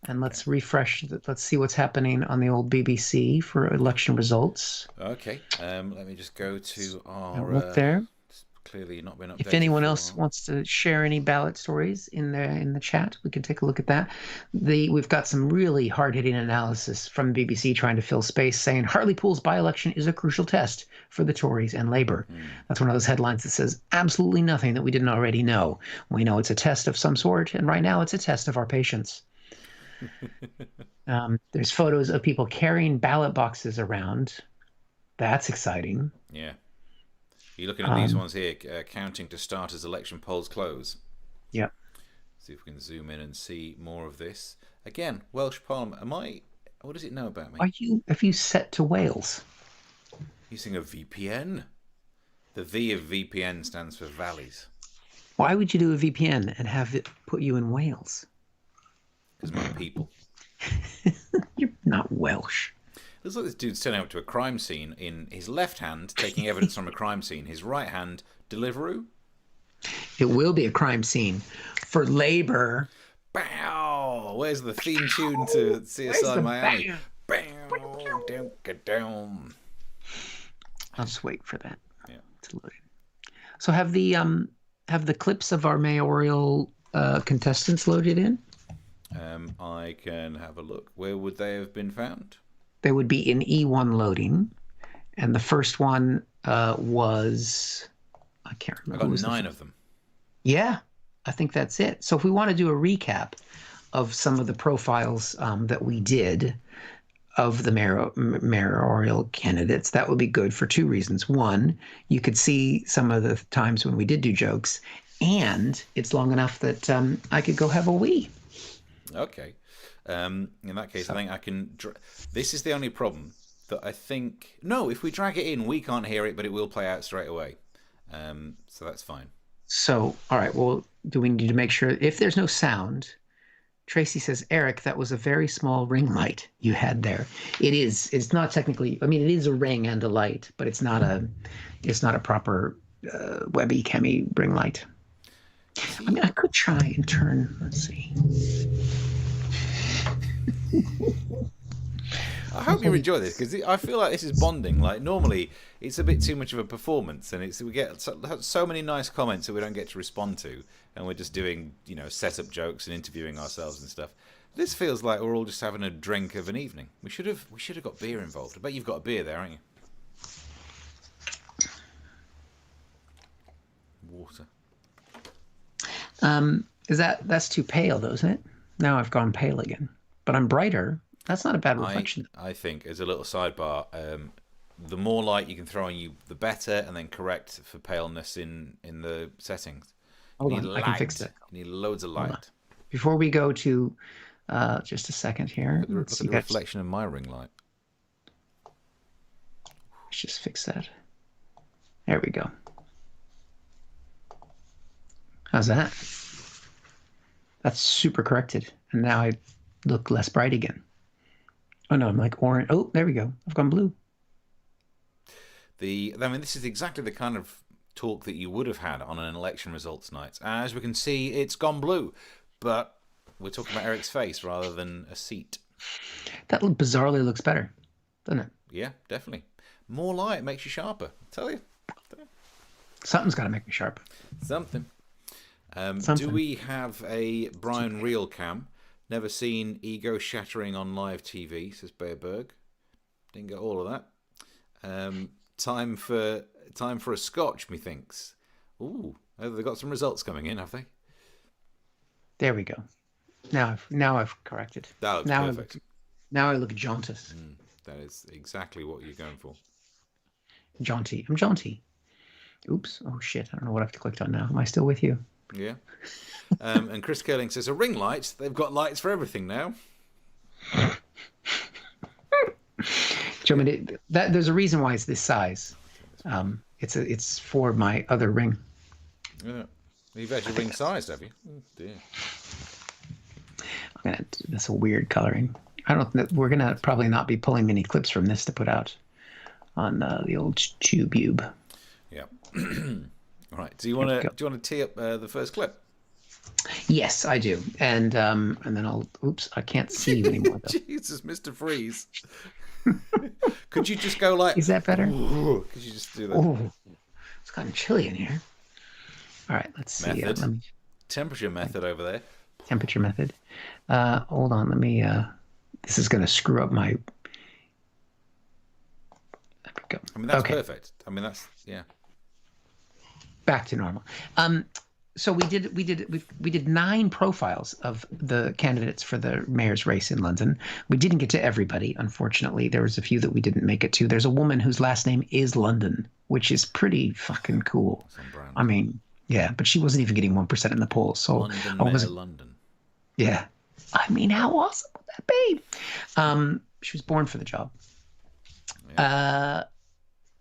Speaker 2: and let's refresh? Let's see what's happening on the old BBC for election results.
Speaker 1: Okay. Let me just go to our.
Speaker 2: Look there.
Speaker 1: It's clearly not been updated.
Speaker 2: If anyone else wants to share any ballot stories in the chat, we can take a look at that. We've got some really hard-hitting analysis from BBC trying to fill space, saying Hartlepool's by-election is a crucial test for the Tories and Labour. That's one of those headlines that says absolutely nothing that we didn't already know. We know it's a test of some sort, and right now it's a test of our patience. There's photos of people carrying ballot boxes around. That's exciting.
Speaker 1: Yeah. You're looking at these ones here, counting to start as election polls close.
Speaker 2: Yep.
Speaker 1: See if we can zoom in and see more of this. Again, Welsh Parliament. What does it know about me?
Speaker 2: Have you set to Wales?
Speaker 1: Using a VPN. The V of VPN stands for valleys.
Speaker 2: Why would you do a VPN and have it put you in Wales?
Speaker 1: Because my people.
Speaker 2: You're not Welsh.
Speaker 1: Looks like this dude's turning up to a crime scene in his left hand, taking evidence from a crime scene. His right hand, Deliveroo.
Speaker 2: It will be a crime scene for Labour.
Speaker 1: Bow! Where's the theme tune to CSI Miami? Bow! Down.
Speaker 2: I'll just wait for that.
Speaker 1: Yeah.
Speaker 2: To load in. So have the clips of our mayoral contestants loaded in?
Speaker 1: I can have a look. Where would they have been found?
Speaker 2: They would be in E1 loading, and the first one was, I can't remember.
Speaker 1: I got 9 of them.
Speaker 2: Yeah, I think that's it. So if we want to do a recap of some of the profiles that we did of the mayoral candidates, that would be good for 2 reasons. One, you could see some of the times when we did do jokes, and it's long enough that I could go have a wee.
Speaker 1: Okay. In that case, I think I can. This is the only problem that I think. No, if we drag it in, we can't hear it, but it will play out straight away. So that's fine.
Speaker 2: So, all right. Well, do we need to make sure if there's no sound? Tracy says, Eric, that was a very small ring light you had there. It is. It's not technically. I mean, it is a ring and a light, but it's not a. It's not a proper webby cami ring light. I mean, I could try and turn. Let's see.
Speaker 1: I hope you enjoy this because I feel like this is bonding. Like normally, it's a bit too much of a performance, and we get so many nice comments that we don't get to respond to, and we're just doing setup jokes and interviewing ourselves and stuff. This feels like we're all just having a drink of an evening. We should have got beer involved. I bet you've got a beer there, aren't you? Water.
Speaker 2: That's too pale though, isn't it? Now I've gone pale again, but I'm brighter. That's not a bad reflection.
Speaker 1: I think, as a little sidebar, the more light you can throw on you, the better, and then correct for paleness in the settings.
Speaker 2: Hold on, I can fix it.
Speaker 1: You need loads of light.
Speaker 2: Before we go to, just a second here.
Speaker 1: Look at the reflection of my ring light.
Speaker 2: Let's just fix that. There we go. How's that? That's super corrected. And now I look less bright again. Oh no, I'm like orange. Oh, there we go. I've gone blue.
Speaker 1: This is exactly the kind of talk that you would have had on an election results night. As we can see, it's gone blue. But we're talking about Eric's face rather than a seat.
Speaker 2: That bizarrely looks better, doesn't it?
Speaker 1: Yeah, definitely. More light makes you sharper. I tell you.
Speaker 2: Something's got to make me sharp.
Speaker 1: Something. Do we have a Brian Real cam? Never seen ego shattering on live TV, says Bearberg. Didn't get all of that. Time for a scotch, methinks. Ooh, they've got some results coming in, have they?
Speaker 2: There we go. Now I've corrected.
Speaker 1: That looks perfect.
Speaker 2: Now I look jauntus.
Speaker 1: That is exactly what you're going for.
Speaker 2: Jaunty. I'm jaunty. Oops. Oh shit. I don't know what I've clicked on now. Am I still with you?
Speaker 1: Yeah. And Chris Curling says, a ring light? They've got lights for everything now.
Speaker 2: Do you want me to, there's a reason why it's this size. It's for my other ring.
Speaker 1: Yeah. You've had your ring sized, have you? Oh, dear.
Speaker 2: That's a weird coloring. I don't. We're gonna probably not be pulling many clips from this to put out on the old TubeBube.
Speaker 1: Yeah. All right. Do you want to tee up the first clip?
Speaker 2: Yes, I do. And then I'll. Oops, I can't see you anymore. Though.
Speaker 1: Jesus, Mr. Freeze. Could you just go like?
Speaker 2: Is that better?
Speaker 1: Could you just do that?
Speaker 2: Oh, it's gotten chilly in here. All right, let's see.
Speaker 1: Method. Temperature method over there.
Speaker 2: Temperature method. Hold on. Let me. This is going to screw up my. There we go.
Speaker 1: I mean, that's perfect. I mean, yeah.
Speaker 2: Back to normal. So we did 9 profiles of the candidates for the mayor's race in London. We didn't get to everybody, unfortunately. There was a few that we didn't make it to. There's a woman whose last name is London, which is pretty fucking cool. I mean, yeah, but she wasn't even getting 1% in the polls. So
Speaker 1: London.
Speaker 2: Yeah, I mean, how awesome would that be? She was born for the job. Yeah.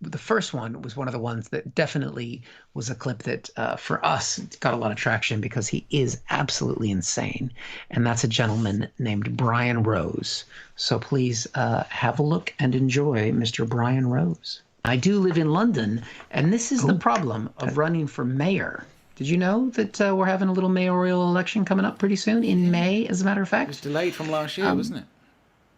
Speaker 2: The first one was one of the ones that definitely was a clip that, for us, got a lot of traction because he is absolutely insane. And that's a gentleman named Brian Rose. So please have a look and enjoy Mr. Brian Rose. I do live in London, and this is the problem of running for mayor. Did you know that we're having a little mayoral election coming up pretty soon, in May, as a matter of fact?
Speaker 1: It was delayed from last year, wasn't it?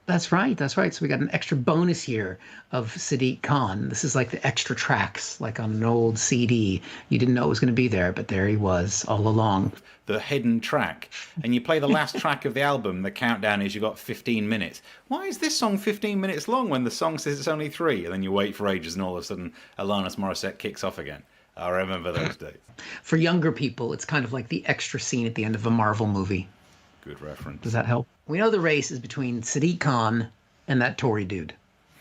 Speaker 2: That's right. That's right. So we got an extra bonus here of Sadiq Khan. This is like the extra tracks, like on an old CD. You didn't know it was going to be there, but there he was all along.
Speaker 1: The hidden track. And you play the last track of the album, the countdown is you got 15 minutes. Why is this song 15 minutes long when the song says it's only 3? And then you wait for ages and all of a sudden Alanis Morissette kicks off again. I remember those days.
Speaker 2: For younger people, it's kind of like the extra scene at the end of a Marvel movie.
Speaker 1: Good reference.
Speaker 2: Does that help? We know the race is between Sadiq Khan and that Tory dude.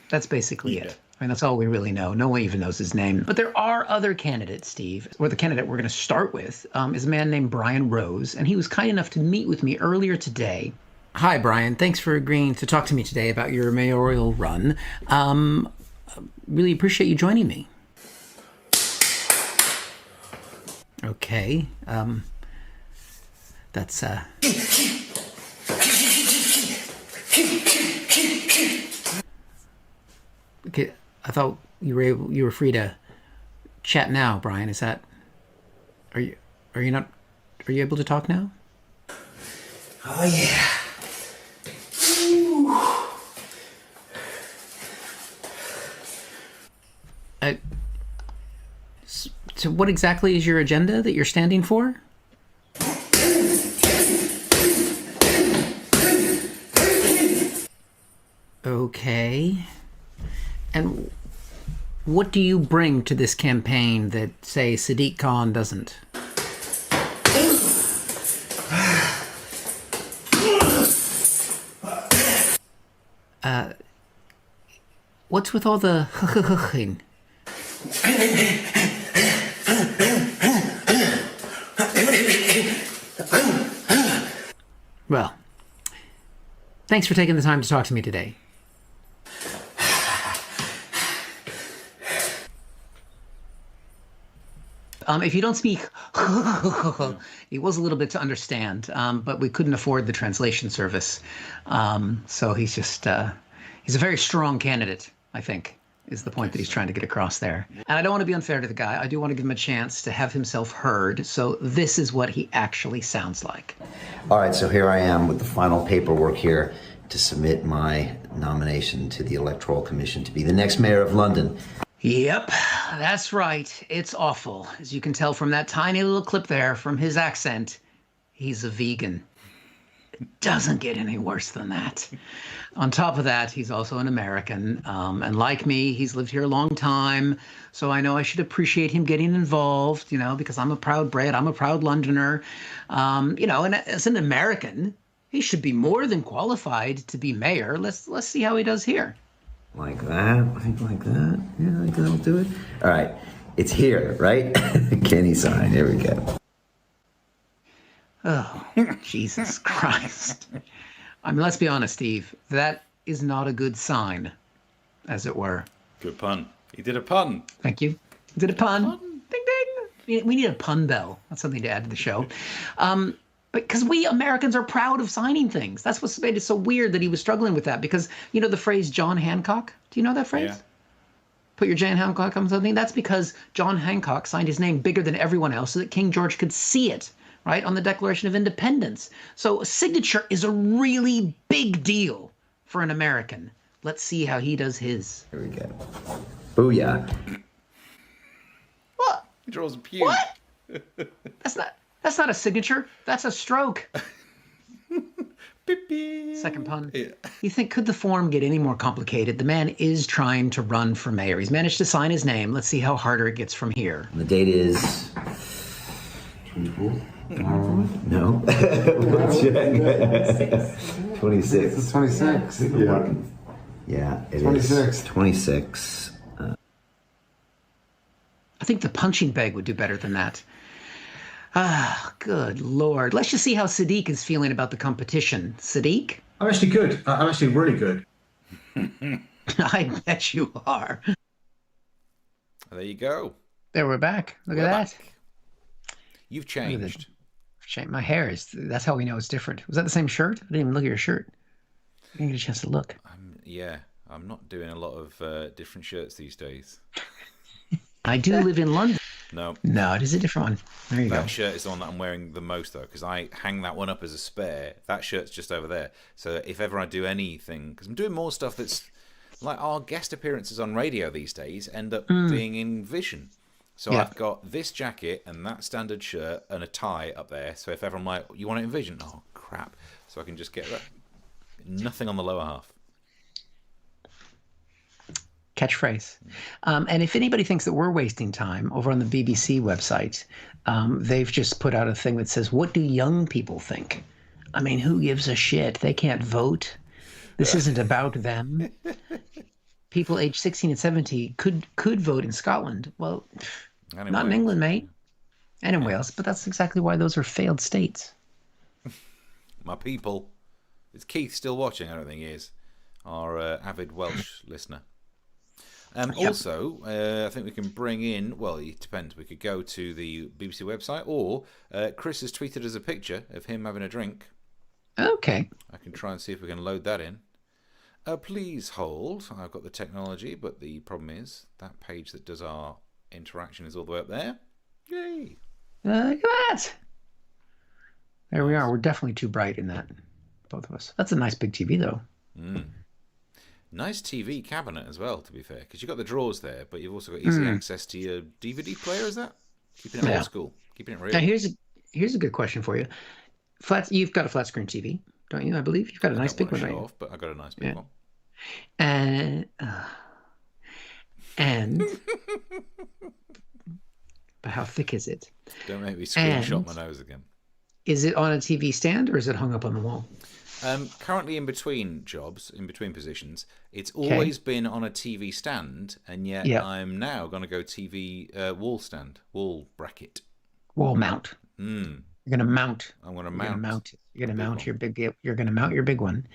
Speaker 2: That's basically it. I mean, that's all we really know. No one even knows his name. But there are other candidates, Steve. Or the candidate we're going to start with is a man named Brian Rose, and he was kind enough to meet with me earlier today. Hi, Brian. Thanks for agreeing to talk to me today about your mayoral run. Really appreciate you joining me. Okay. That's Okay, I thought you were free to chat now, Brian. Is that? Are you able to talk now?
Speaker 4: Oh yeah.
Speaker 2: So what exactly is your agenda that you're standing for? Okay. And what do you bring to this campaign that, say, Sadiq Khan doesn't? What's with all the thing? Well, thanks for taking the time to talk to me today. If you don't speak, it was a little bit to understand, but we couldn't afford the translation service. So he's just, he's a very strong candidate, I think, is the point that he's trying to get across there. And I don't want to be unfair to the guy. I do want to give him a chance to have himself heard. So this is what he actually sounds like.
Speaker 4: All right, so here I am with the final paperwork here to submit my nomination to the Electoral Commission to be the next mayor of London.
Speaker 2: Yep, that's right. It's awful. As you can tell from that tiny little clip there, from his accent, he's a vegan. It doesn't get any worse than that. On top of that, he's also an American. And like me, he's lived here a long time. So I know I should appreciate him getting involved, you know, because I'm a proud Brit. I'm a proud Londoner. You know, and as an American, he should be more than qualified to be mayor. Let's see how he does here.
Speaker 4: Like that, like that. Yeah, I think that'll do it. All right, it's here, right? Can he sign? Here we go.
Speaker 2: Oh, Jesus Christ. I mean, let's be honest, Steve. That is not a good sign, as it were.
Speaker 1: Good pun. He did a pun.
Speaker 2: Thank you. Did a pun. Ding, ding. We need a pun bell. That's something to add to the show. Because we Americans are proud of signing things. That's what's made it so weird that he was struggling with that. Because, you know the phrase John Hancock? Do you know that phrase?
Speaker 1: Yeah.
Speaker 2: Put your John Hancock on something. That's because John Hancock signed his name bigger than everyone else so that King George could see it, right, on the Declaration of Independence. So a signature is a really big deal for an American. Let's see how he does his.
Speaker 4: Here we go. Booyah.
Speaker 2: What?
Speaker 1: He draws a pew.
Speaker 2: What? That's not a signature. That's a stroke.
Speaker 1: Beep, beep.
Speaker 2: Second pun.
Speaker 1: Yeah.
Speaker 2: You think, could the form get any more complicated? The man is trying to run for mayor. He's managed to sign his name. Let's see how harder it gets from here.
Speaker 4: The date is... No. 26.
Speaker 5: It's 26.
Speaker 4: Yeah. Yeah, it
Speaker 5: 26.
Speaker 4: is 26.
Speaker 2: I think the punching bag would do better than that. Ah, good Lord. Let's just see how Sadiq is feeling about the competition. Sadiq?
Speaker 5: I'm actually good. I'm actually really good.
Speaker 2: I bet you are.
Speaker 1: There you go.
Speaker 2: There, we're back. Look
Speaker 1: We're
Speaker 2: at
Speaker 1: back.
Speaker 2: that.
Speaker 1: You've changed.
Speaker 2: My hair is, that's how we know it's different. Was that the same shirt? I didn't even look at your shirt. I didn't get a chance to look.
Speaker 1: Yeah, I'm not doing a lot of different shirts these days.
Speaker 2: I do live in London.
Speaker 1: No.
Speaker 2: No, it is a different one. There you go.
Speaker 1: That shirt is the one that I'm wearing the most, though, because I hang that one up as a spare. That shirt's just over there. So if ever I do anything, because I'm doing more stuff that's like our guest appearances on radio these days end up being in vision. So
Speaker 2: Yeah.
Speaker 1: I've got this jacket and that standard shirt and a tie up there. So if ever I'm like, you want it in vision? Oh, crap. So I can just get that. Nothing on the lower half.
Speaker 2: Catchphrase. And if anybody thinks that we're wasting time, over on the BBC website, they've just put out a thing that says, what do young people think? I mean, who gives a shit? They can't vote. This isn't about them. People aged 16 and 17 could vote in Scotland. Well,
Speaker 1: And
Speaker 2: not in
Speaker 1: Wales.
Speaker 2: England, mate. And in Wales. But that's exactly why those are failed states.
Speaker 1: My people. Is Keith still watching? I don't think he is. Our avid Welsh listener.
Speaker 2: Yep.
Speaker 1: Also, I think we can bring in, well, it depends. We could go to the BBC website, or Chris has tweeted us a picture of him having a drink.
Speaker 2: Okay.
Speaker 1: I can try and see if we can load that in. Please hold. I've got the technology, but the problem is that page that does our interaction is all the way up there. Yay!
Speaker 2: Look at that. There we are. We're definitely too bright in that, both of us. That's a nice big TV, though.
Speaker 1: Nice TV cabinet as well, to be fair, because you've got the drawers there, but you've also got easy access to your DVD player, is that? Keeping it old school. Keeping it real.
Speaker 2: Now, here's a good question for you. You've got a flat screen TV, don't you? I believe you've got a nice big one,
Speaker 1: Show
Speaker 2: right?
Speaker 1: off, but I got a nice big one.
Speaker 2: And but how thick is it?
Speaker 1: Don't make me screenshot my nose again.
Speaker 2: Is it on a TV stand or is it hung up on the wall?
Speaker 1: Currently in between jobs, in between positions, it's always been on a TV stand, and yet I'm now going to go TV wall bracket.
Speaker 2: Wall mount. You're going to mount.
Speaker 1: I'm going to mount.
Speaker 2: You're going to mount your big. You're going to mount your big one.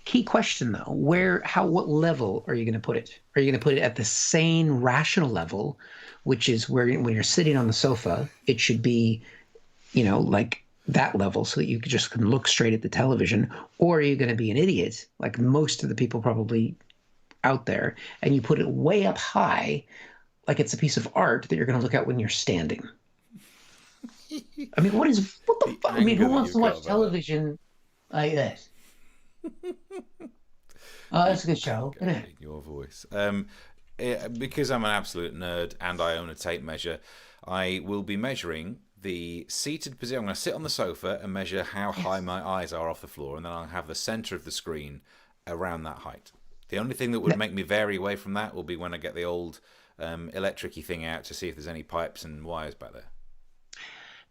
Speaker 2: Key question though: what level are you going to put it? Are you going to put it at the sane, rational level, which is where when you're sitting on the sofa, it should be, like that level, so that you just can look straight at the television? Or are you going to be an idiot, like most of the people probably out there, and you put it way up high, like it's a piece of art that you're going to look at when you're standing? I mean, what the fuck? I mean, who wants to watch television like this? Oh, that's a good show, isn't it?
Speaker 1: Your voice. Because I'm an absolute nerd and I own a tape measure, I will be measuring the seated position. I'm going to sit on the sofa and measure how high my eyes are off the floor, and then I'll have the center of the screen around that height. The only thing that would make me vary away from that will be when I get the old electric-y thing out to see if there's any pipes and wires back there.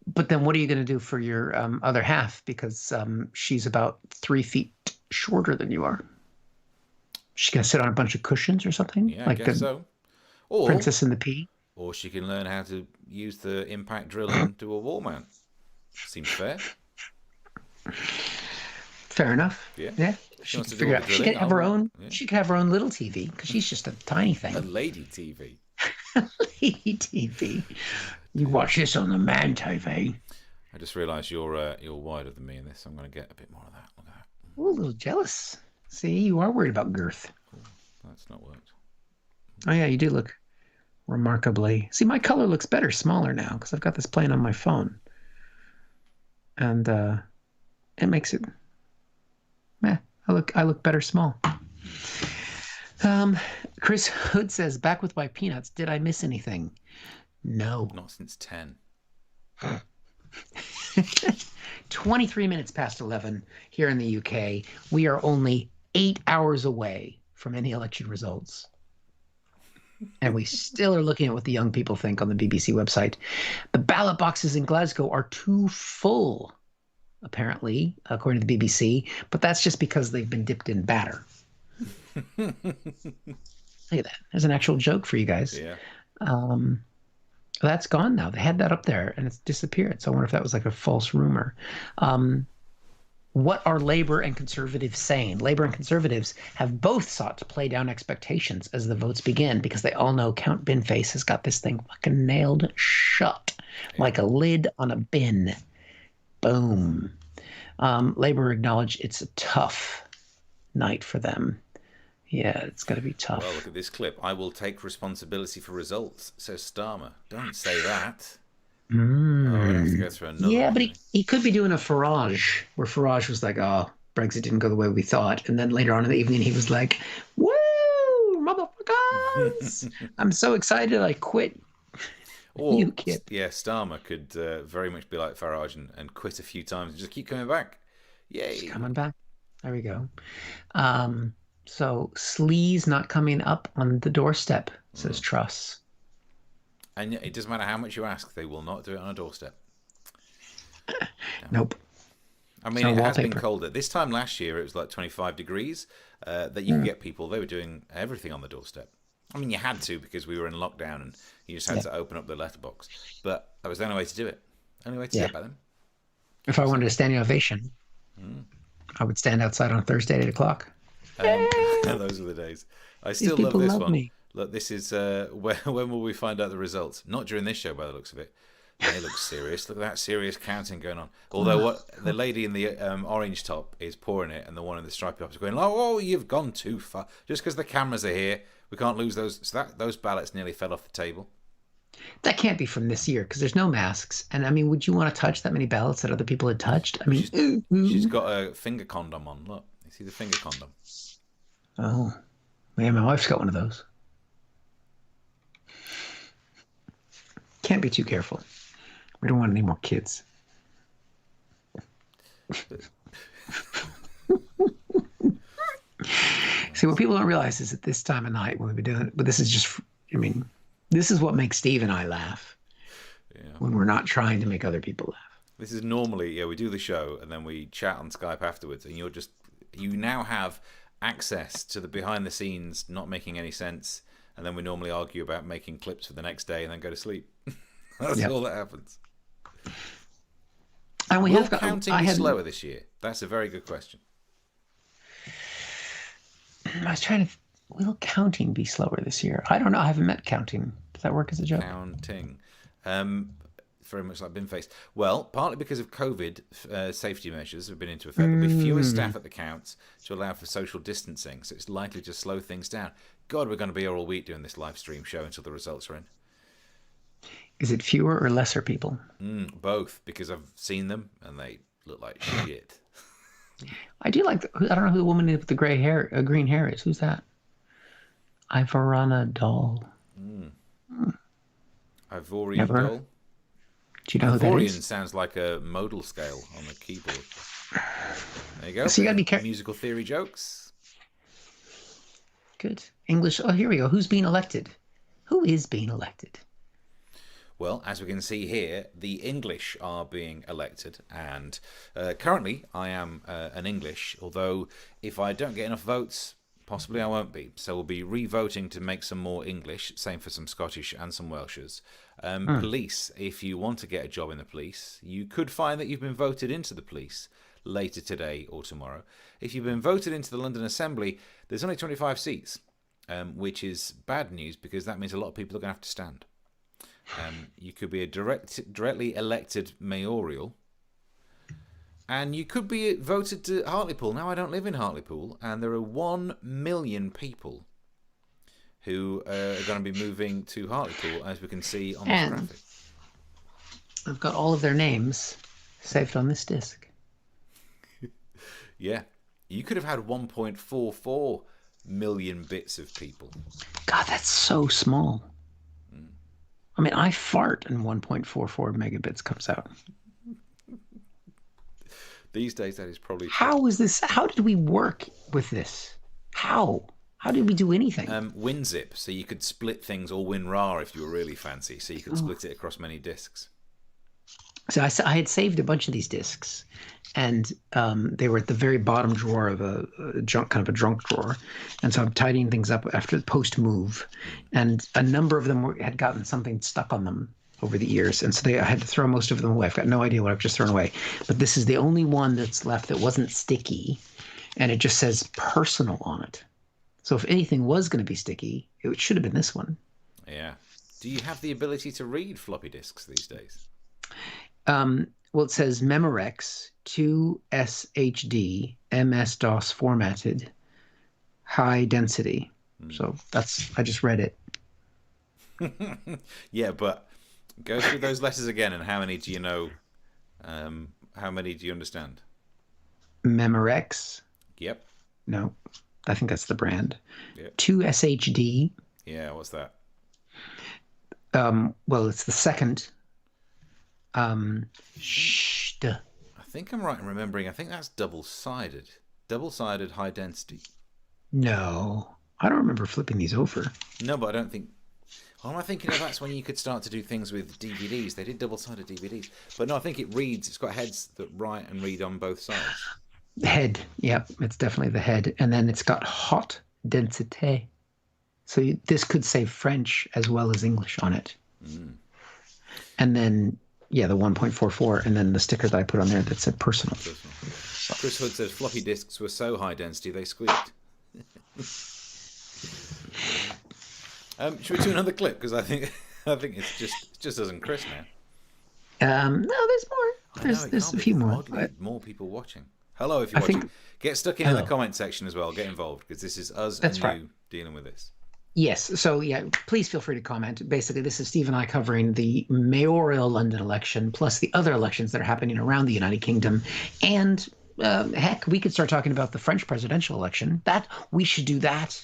Speaker 2: But then what are you going to do for your other half? Because she's about 3 feet shorter than you are. She's going to sit on a bunch of cushions or something?
Speaker 1: Yeah,
Speaker 2: like
Speaker 1: I guess
Speaker 2: the
Speaker 1: so. Or,
Speaker 2: Princess and the Pea?
Speaker 1: Or she can learn how to use the impact drill and do a wall mount. Seems fair.
Speaker 2: Fair enough.
Speaker 1: Yeah.
Speaker 2: Yeah.
Speaker 1: She wants to do
Speaker 2: Figure
Speaker 1: all
Speaker 2: out.
Speaker 1: the
Speaker 2: She
Speaker 1: drilling,
Speaker 2: could have her
Speaker 1: I'll-
Speaker 2: own.
Speaker 1: yeah.
Speaker 2: She could have her own little TV because she's just a tiny
Speaker 1: A
Speaker 2: thing.
Speaker 1: lady TV.
Speaker 2: Lady TV. You watch this on the man TV.
Speaker 1: I just realised you're wider than me in this. So I'm going to get a bit more of that. Look at that.
Speaker 2: Ooh, a little jealous. See, you are worried about girth.
Speaker 1: That's not worked.
Speaker 2: Oh yeah, you do look remarkably. See, my color looks better smaller now because I've got this playing on my phone, and it makes it. I look better small. Chris Hood says, "Back with my peanuts. Did I miss anything? No."
Speaker 1: Not since 10.
Speaker 2: 23 minutes past 11 here in the UK. We are only 8 hours away from any election results. And we still are looking at what the young people think on the BBC website. The ballot boxes in Glasgow are too full, apparently, according to the BBC. But that's just because they've been dipped in batter. Look at that. There's an actual joke for you guys.
Speaker 1: Yeah.
Speaker 2: That's gone now. They had that up there and it's disappeared. So I wonder if that was like a false rumor. What are Labour and Conservatives saying? Labour and Conservatives have both sought to play down expectations as the votes begin because they all know Count Binface has got this thing fucking nailed shut like a lid on a bin. Boom. Labour acknowledge it's a tough night for them. Yeah, it's going to be tough.
Speaker 1: Well, look at this clip. I will take responsibility for results, says Starmer. Don't say that. Oh, we have to go through another
Speaker 2: Yeah,
Speaker 1: one.
Speaker 2: but he could be doing a Farage, where Farage was like, oh, Brexit didn't go the way we thought. And then later on in the evening, he was like, woo, motherfuckers. I'm so excited I quit.
Speaker 1: Or,
Speaker 2: UKIP.
Speaker 1: yeah, Starmer could very much be like Farage and quit a few times and just keep coming back. Yay.
Speaker 2: He's coming back. There we go. So Sleaze not coming up on the doorstep, says Truss.
Speaker 1: And it doesn't matter how much you ask, they will not do it on a doorstep.
Speaker 2: Nope.
Speaker 1: I mean,
Speaker 2: It's
Speaker 1: it
Speaker 2: on
Speaker 1: has been
Speaker 2: wallpaper.
Speaker 1: colder. This time last year, it was like 25 degrees. That you could get people, they were doing everything on the doorstep. I mean, you had to because we were in lockdown and you just had to open up the letterbox. But that was the only way to do it. Only way to get by them.
Speaker 2: If I wanted a standing ovation, I would stand outside on Thursday at 8 o'clock.
Speaker 1: Those are the days. I still love
Speaker 2: people
Speaker 1: this
Speaker 2: love
Speaker 1: one.
Speaker 2: me.
Speaker 1: Look, this is when will we find out the results? Not during this show, by the looks of it. They look serious. Look at that serious counting going on. Although what the lady in the orange top is pouring it, and the one in the stripy top is going, "Oh, you've gone too far." Just because the cameras are here, we can't lose those. So those ballots nearly fell off the table.
Speaker 2: That can't be from this year because there's no masks. And I mean, would you want to touch that many ballots that other people had touched? I mean,
Speaker 1: She's got a finger condom on. Look, you see the finger condom.
Speaker 2: Oh, yeah, my wife's got one of those. Can't be too careful. We don't want any more kids. See, what people don't realize is at this time of night when we've been doing it, but this is just, I mean, this is what makes Steve and I laugh when we're not trying to make other people laugh.
Speaker 1: This is normally, we do the show and then we chat on Skype afterwards, and you now have access to the behind the scenes not making any sense, and then we normally argue about making clips for the next day and then go to sleep. That's all that happens.
Speaker 2: And we
Speaker 1: Will
Speaker 2: have got
Speaker 1: counting be slower this year? That's a very good question.
Speaker 2: I was trying to. Will counting be slower this year? I don't know. I haven't met counting. Does that work as a joke?
Speaker 1: Counting. Very much like Binface. Well, partly because of COVID, safety measures have been into effect. There'll be fewer staff at the counts to allow for social distancing, so it's likely to slow things down. God, we're going to be here all week doing this live stream show until the results are in.
Speaker 2: Is it fewer or lesser people?
Speaker 1: Both, because I've seen them and they look like shit.
Speaker 2: I do like. I don't know who the woman with the green hair is. Who's that? Ivorana Doll.
Speaker 1: Ivorian
Speaker 2: Never heard.
Speaker 1: doll.
Speaker 2: Do you know who that
Speaker 1: Ivorian
Speaker 2: is?
Speaker 1: sounds like a modal scale on the keyboard. There you go.
Speaker 2: So you gotta be careful.
Speaker 1: Musical theory jokes.
Speaker 2: Good. English. Oh, here we go. Who's being elected? Who is being elected?
Speaker 1: Well, as we can see here, the English are being elected, and currently I am an English, although if I don't get enough votes, Possibly I won't be. So we'll be re-voting to make some more English. Same for some Scottish and some Welshers. Police, if you want to get a job in the police, you could find that you've been voted into the police later today or tomorrow. If you've been voted into the London Assembly, there's only 25 seats, which is bad news because that means a lot of people are going to have to stand. You could be a directly elected mayoral. And you could be voted to Hartlepool. Now, I don't live in Hartlepool, and there are 1 million people who are going to be moving to Hartlepool, as we can see on the graphic.
Speaker 2: I've got all of their names saved on this disc.
Speaker 1: Yeah. You could have had 1.44 million bits of people.
Speaker 2: God, that's so small. I mean, I fart and 1.44 megabits comes out.
Speaker 1: These days, that is probably true.
Speaker 2: How is this? How did we work with this? How? How did we do anything?
Speaker 1: WinZip, so you could split things, or WinRAR if you were really fancy, so you could split it across many disks.
Speaker 2: So I had saved a bunch of these discs, and they were at the very bottom drawer of a junk, kind of a junk drawer. And so I'm tidying things up after the post move, and a number of them had gotten something stuck on them over the years, and so I had to throw most of them away. I've got no idea what I've just thrown away, but this is the only one that's left that wasn't sticky, and it just says personal on it. So if anything was going to be sticky, it should have been this one.
Speaker 1: Yeah. Do you have the ability to read floppy disks these days?
Speaker 2: Well, it says Memorex 2 SHD MS-DOS formatted, high density. So I just read it.
Speaker 1: Yeah, but go through those letters again, and how many do you know? How many do you understand?
Speaker 2: Memorex.
Speaker 1: Yep.
Speaker 2: No, I think that's the brand.
Speaker 1: Yep.
Speaker 2: 2 SHD.
Speaker 1: Yeah, what's that?
Speaker 2: Well, it's the second.
Speaker 1: I think I'm right in remembering. I think that's double-sided. Double-sided high density.
Speaker 2: No, I don't remember flipping these over.
Speaker 1: No, but I don't think... Oh, am I thinking of that's when you could start to do things with DVDs? They did double-sided DVDs. But no, I think it reads. It's got heads that write and read on both sides.
Speaker 2: Head. Yep, it's definitely the head. And then it's got hot densité. So this could say French as well as English on it. And then... yeah, the 1.44, and then the sticker that I put on there that said personal.
Speaker 1: Chris Hood says floppy disks were so high density they squeaked. Should we do another clip? Because I think it's just us and Chris now.
Speaker 2: No, there's more. There's a few more.
Speaker 1: More people watching. Hello, if you're watching. Get stuck in the comment section as well. Get involved, because this is us and you dealing with this.
Speaker 2: Yes. So, yeah, please feel free to comment. Basically, this is Steve and I covering the mayoral London election, plus the other elections that are happening around the United Kingdom. And, heck, we could start talking about the French presidential election. We should do that.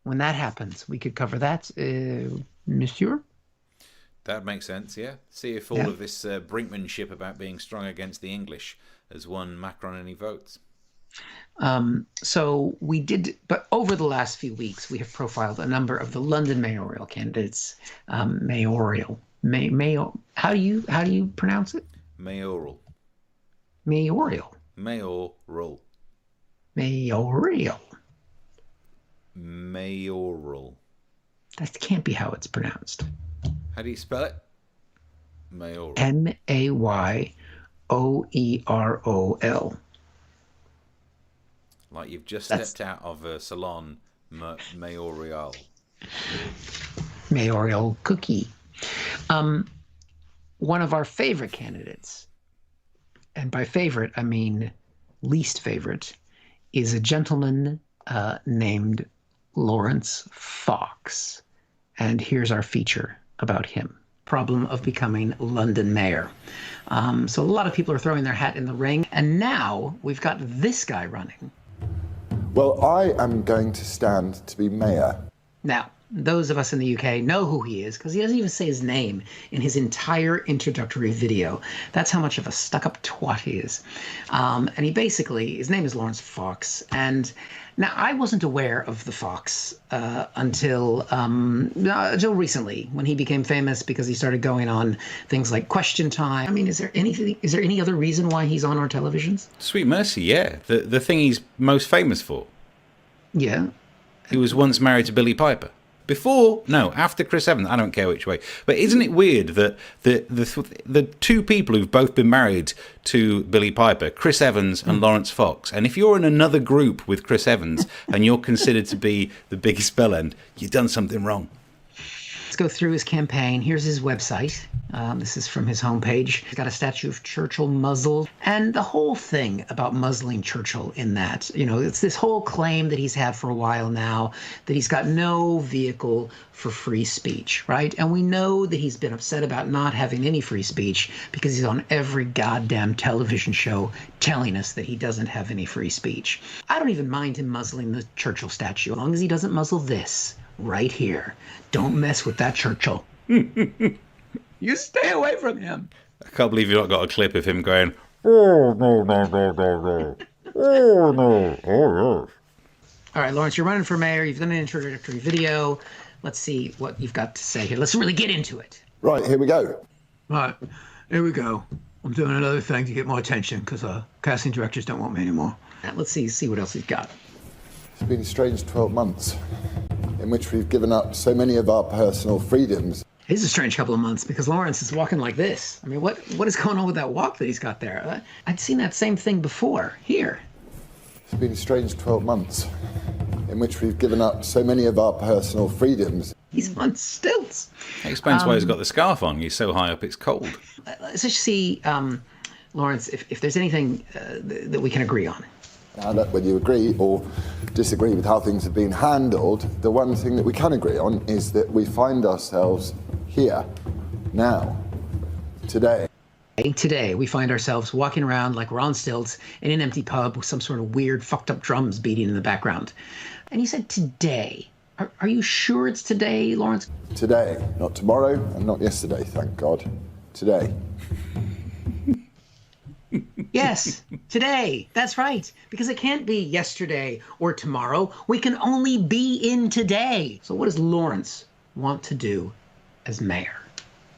Speaker 2: When that happens, we could cover that, monsieur? That
Speaker 1: makes sense, yeah. See if all of this brinkmanship about being strong against the English has won Macron any votes.
Speaker 2: So we did, but over the last few weeks, we have profiled a number of the London mayoral candidates. Mayoral. How do you pronounce it?
Speaker 1: Mayoral.
Speaker 2: Mayoral.
Speaker 1: Mayoral.
Speaker 2: Mayoral.
Speaker 1: Mayoral.
Speaker 2: That can't be how it's pronounced.
Speaker 1: How do you spell it? Mayoral.
Speaker 2: Mayorol.
Speaker 1: Like you've just stepped out of a salon mayoral.
Speaker 2: Mayoral cookie. One of our favorite candidates, and by favorite I mean least favorite, is a gentleman named Lawrence Fox. And here's our feature about him. Problem of becoming London mayor. So a lot of people are throwing their hat in the ring, and now we've got this guy running.
Speaker 6: Well, I am going to stand to be mayor.
Speaker 2: Now, those of us in the UK know who he is because he doesn't even say his name in his entire introductory video. That's how much of a stuck-up twat he is. And his name is Lawrence Fox. And now I wasn't aware of the Fox until recently, when he became famous because he started going on things like Question Time. I mean, is there any other reason why he's on our televisions?
Speaker 1: Sweet mercy, yeah. The thing he's most famous for.
Speaker 2: Yeah.
Speaker 1: He was once married to Billie Piper. After Chris Evans. I don't care which way. But isn't it weird that the two people who've both been married to Billie Piper, Chris Evans and Lawrence Fox, and if you're in another group with Chris Evans and you're considered to be the biggest bellend, you've done something wrong.
Speaker 2: Let's go through his campaign. Here's his website. This is from his homepage. He's got a statue of Churchill muzzled. And the whole thing about muzzling Churchill in that, it's this whole claim that he's had for a while now that he's got no vehicle for free speech, right? And we know that he's been upset about not having any free speech because he's on every goddamn television show telling us that he doesn't have any free speech. I don't even mind him muzzling the Churchill statue as long as he doesn't muzzle this. Right here. Don't mess with that Churchill. You stay away from him.
Speaker 1: I can't believe you've not got a clip of him going, oh, no, no, no, no, no. Oh, no, oh, no.
Speaker 2: All right, Lawrence, you're running for mayor. You've done an introductory video. Let's see what you've got to say here. Let's really get into it.
Speaker 6: Right, here we go.
Speaker 2: All right, here we go. I'm doing another thing to get more attention because casting directors don't want me anymore. Let's see what else he's got.
Speaker 6: It's been a strange 12 months in which we've given up so many of our personal freedoms.
Speaker 2: It is a strange couple of months because Lawrence is walking like this. I mean, what is going on with that walk that he's got there? I'd seen that same thing before, here.
Speaker 6: It's been a strange 12 months in which we've given up so many of our personal freedoms.
Speaker 2: He's on stilts.
Speaker 1: That explains why he's got the scarf on. He's so high up it's cold.
Speaker 2: Let's just see, Lawrence, if there's anything that we can agree on.
Speaker 6: Now, whether you agree or disagree with how things have been handled, the one thing that we can agree on is that we find ourselves here, now, today.
Speaker 2: Today, we find ourselves walking around like we're on stilts in an empty pub with some sort of weird, fucked up drums beating in the background. And you said today. Are you sure it's today, Lawrence?
Speaker 6: Today, not tomorrow and not yesterday, thank God. Today.
Speaker 2: Yes, today. That's right. Because it can't be yesterday or tomorrow. We can only be in today. So what does Lawrence want to do as mayor?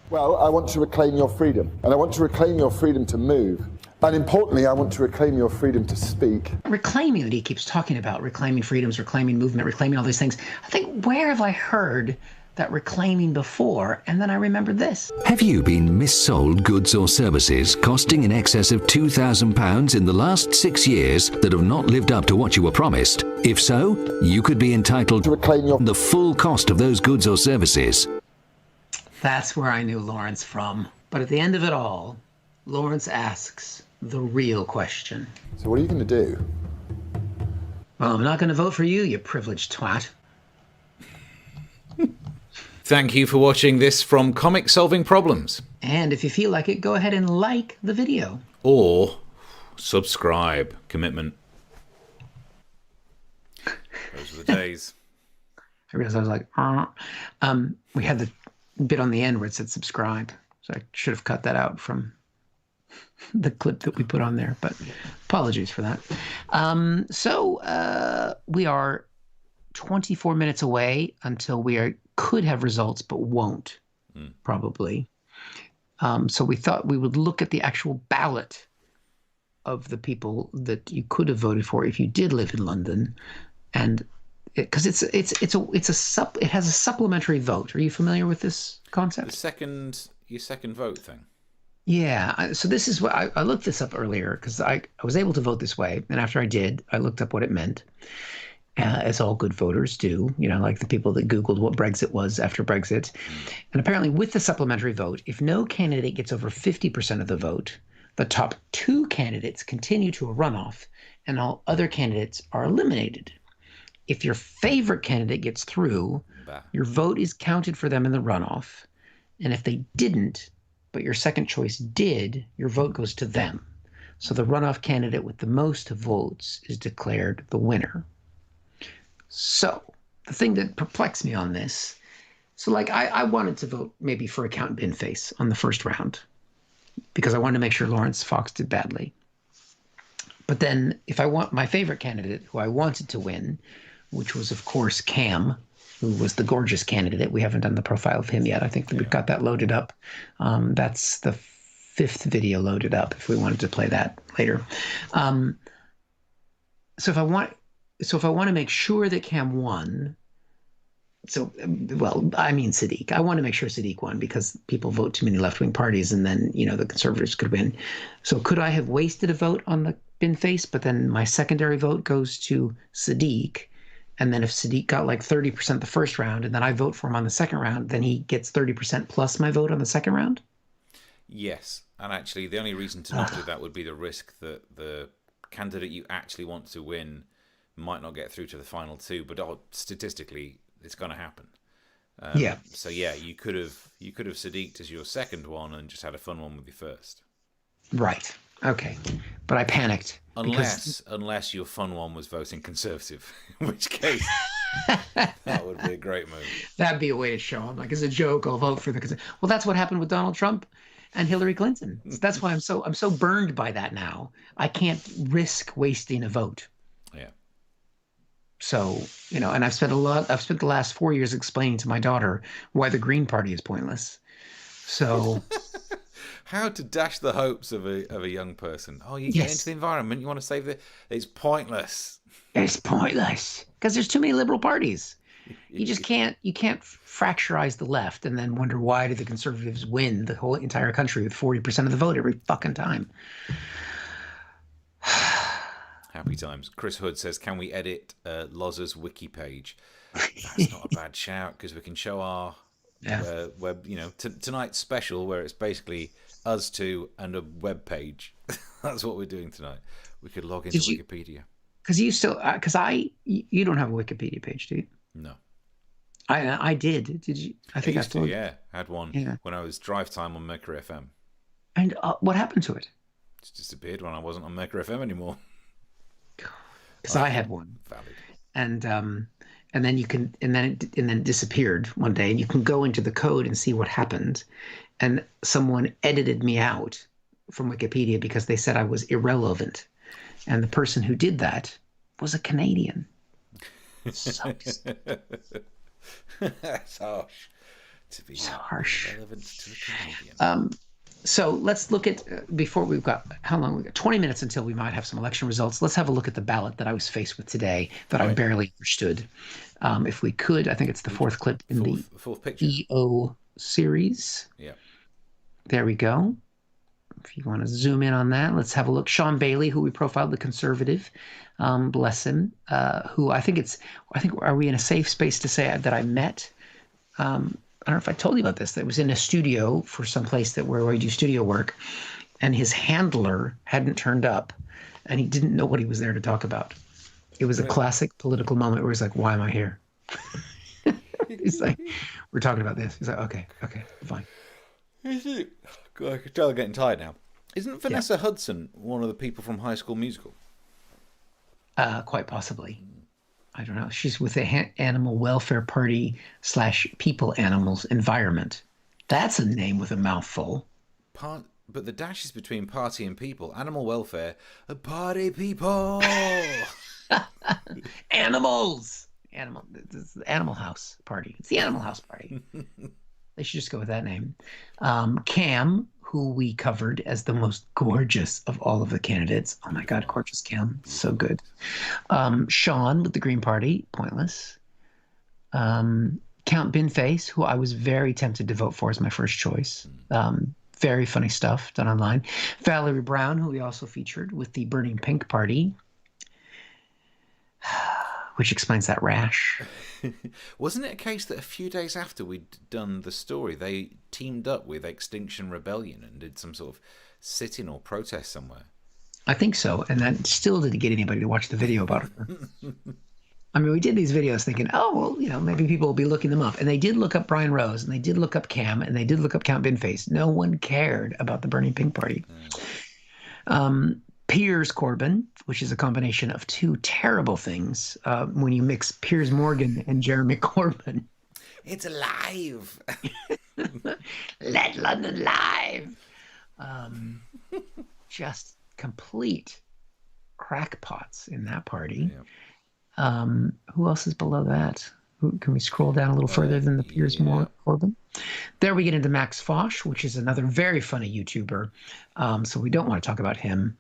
Speaker 6: Well, I want to reclaim your freedom. And I want to reclaim your freedom to move. And importantly, I want to reclaim your freedom to speak.
Speaker 2: Reclaiming that he keeps talking about, reclaiming freedoms, reclaiming movement, reclaiming all these things. I think, where have I heard that reclaiming before? And then I remembered this.
Speaker 7: Have you been missold goods or services costing in excess of £2,000 in the last 6 years that have not lived up to what you were promised? If so, you could be entitled
Speaker 6: To reclaim
Speaker 7: the full cost of those goods or services.
Speaker 2: That's where I knew Lawrence from. But at the end of it all, Lawrence asks the real question.
Speaker 6: So what are you going to do?
Speaker 2: Well, I'm not going to vote for you, you privileged twat.
Speaker 1: Thank you for watching this from Comic Solving Problems.
Speaker 2: And if you feel like it, go ahead and like the video.
Speaker 1: Or subscribe. Commitment. Those are the days.
Speaker 2: I realized I was like, we had the bit on the end where it said subscribe. So I should have cut that out from the clip that we put on there, but apologies for that. We are 24 minutes away until we could have results, but won't, probably. So we thought we would look at the actual ballot of the people that you could have voted for if you did live in London, and because it has a supplementary vote. Are you familiar with this concept?
Speaker 1: Your second vote thing.
Speaker 2: Yeah. So this is what I looked this up earlier because I was able to vote this way, and after I did, I looked up what it meant. As all good voters do, like the people that Googled what Brexit was after Brexit. And apparently with the supplementary vote, if no candidate gets over 50% of the vote, the top two candidates continue to a runoff and all other candidates are eliminated. If your favorite candidate gets through, your vote is counted for them in the runoff. And if they didn't, but your second choice did, your vote goes to them. So the runoff candidate with the most votes is declared the winner. So the thing that perplexed me on this, I wanted to vote maybe for a Count Binface on the first round because I wanted to make sure Lawrence Fox did badly. But then if I want my favorite candidate who I wanted to win, which was, of course, Cam, who was the gorgeous candidate. We haven't done the profile of him yet. I think that we've got that loaded up. That's the 5th video loaded up if we wanted to play that later. So if I want so if I want to make sure that Cam won, so well, I mean Sadiq. I want to make sure Sadiq won because people vote too many left-wing parties, and then the conservatives could win. So could I have wasted a vote on the bin face, but then my secondary vote goes to Sadiq, and then if Sadiq got like 30% the first round, and then I vote for him on the second round, then he gets 30% plus my vote on the second round?
Speaker 1: Yes, and actually the only reason to not do that would be the risk that the candidate you actually want to win might not get through to the final two, but statistically it's going to happen.
Speaker 2: Yeah.
Speaker 1: So yeah, you could have Sadiqed as your second one and just had a fun one with your first.
Speaker 2: Right. Okay. But I panicked.
Speaker 1: Unless your fun one was voting Conservative, in which case that would be a great move.
Speaker 2: That'd be a way to show them, like, as a joke, I'll vote for the Conservative. Well, that's what happened with Donald Trump and Hillary Clinton. So that's why I'm so burned by that now. I can't risk wasting a vote.
Speaker 1: Yeah.
Speaker 2: So, and I've spent the last 4 years explaining to my daughter why the Green Party is pointless. So
Speaker 1: how to dash the hopes of a young person. Oh, you get into the environment, you want to save it's pointless.
Speaker 2: It's pointless because there's too many liberal parties. You can't fracturize the left and then wonder why did the conservatives win the whole entire country with 40% of the vote every fucking time.
Speaker 1: Happy times. Chris Hood says, can we edit Loz's wiki page? That's not a bad shout because we can show our web, tonight's special where it's basically us two and a web page. That's what we're doing tonight. We could log into Wikipedia.
Speaker 2: Because you don't have a Wikipedia page, do you?
Speaker 1: No.
Speaker 2: I did. Did you? I think I
Speaker 1: used to, yeah. Had one when I was drive time on Mercury FM.
Speaker 2: And what happened to it?
Speaker 1: It disappeared when I wasn't on Mercury FM anymore.
Speaker 2: Because I had one.
Speaker 1: Valid.
Speaker 2: And then it disappeared one day, and you can go into the code and see what happened. And someone edited me out from Wikipedia because they said I was irrelevant. And the person who did that was a Canadian. Sucks.
Speaker 1: That's harsh. To be relevant to a Canadian.
Speaker 2: So let's look at, before we've got, how long? We've got 20 minutes until we might have some election results. Let's have a look at the ballot that I was faced with today that I barely understood. If we could, I think it's the fourth clip in the
Speaker 1: fourth picture.
Speaker 2: EO series.
Speaker 1: Yeah.
Speaker 2: There we go. If you want to zoom in on that, let's have a look. Sean Bailey, who we profiled, the conservative, bless him, who are we in a safe space to say that I met? I don't know if I told you about this. That was in a studio for some place where I do studio work, and his handler hadn't turned up, and he didn't know what he was there to talk about. It was a classic political moment where he's like, "Why am I here?" He's like, "We're talking about this." He's like, "Okay, fine."
Speaker 1: I can tell I'm getting tired now. Isn't Vanessa Hudson one of the people from High School Musical?
Speaker 2: Quite possibly. I don't know. She's with the Animal Welfare Party / People Animals Environment. That's a name with a mouthful.
Speaker 1: But the dash is between party and people. Animal welfare, party people.
Speaker 2: Animals. It's the Animal House Party. It's the Animal House Party. They should just go with that name. Cam, who we covered as the most gorgeous of all of the candidates. Oh my God, gorgeous Cam. So good. Sean with the Green Party, pointless. Count Binface, who I was very tempted to vote for as my first choice. Very funny stuff done online. Valerie Brown, who we also featured with the Burning Pink Party, which explains that rash.
Speaker 1: Wasn't it a case that a few days after we'd done the story, they teamed up with Extinction Rebellion and did some sort of sit-in or protest somewhere?
Speaker 2: I think so, and that still didn't get anybody to watch the video about it. I mean, we did these videos thinking, oh, well, maybe people will be looking them up. And they did look up Brian Rose, and they did look up Cam, and they did look up Count Binface. No one cared about the Burning Pink Party. Piers Corbyn, which is a combination of two terrible things when you mix Piers Morgan and Jeremy Corbyn.
Speaker 1: It's alive.
Speaker 2: Let London live. Just complete crackpots in that party. Yeah. Who else is below that? Can we scroll down a little further than the Piers Corbyn? There we get into Max Fosh, which is another very funny YouTuber. So we don't want to talk about him.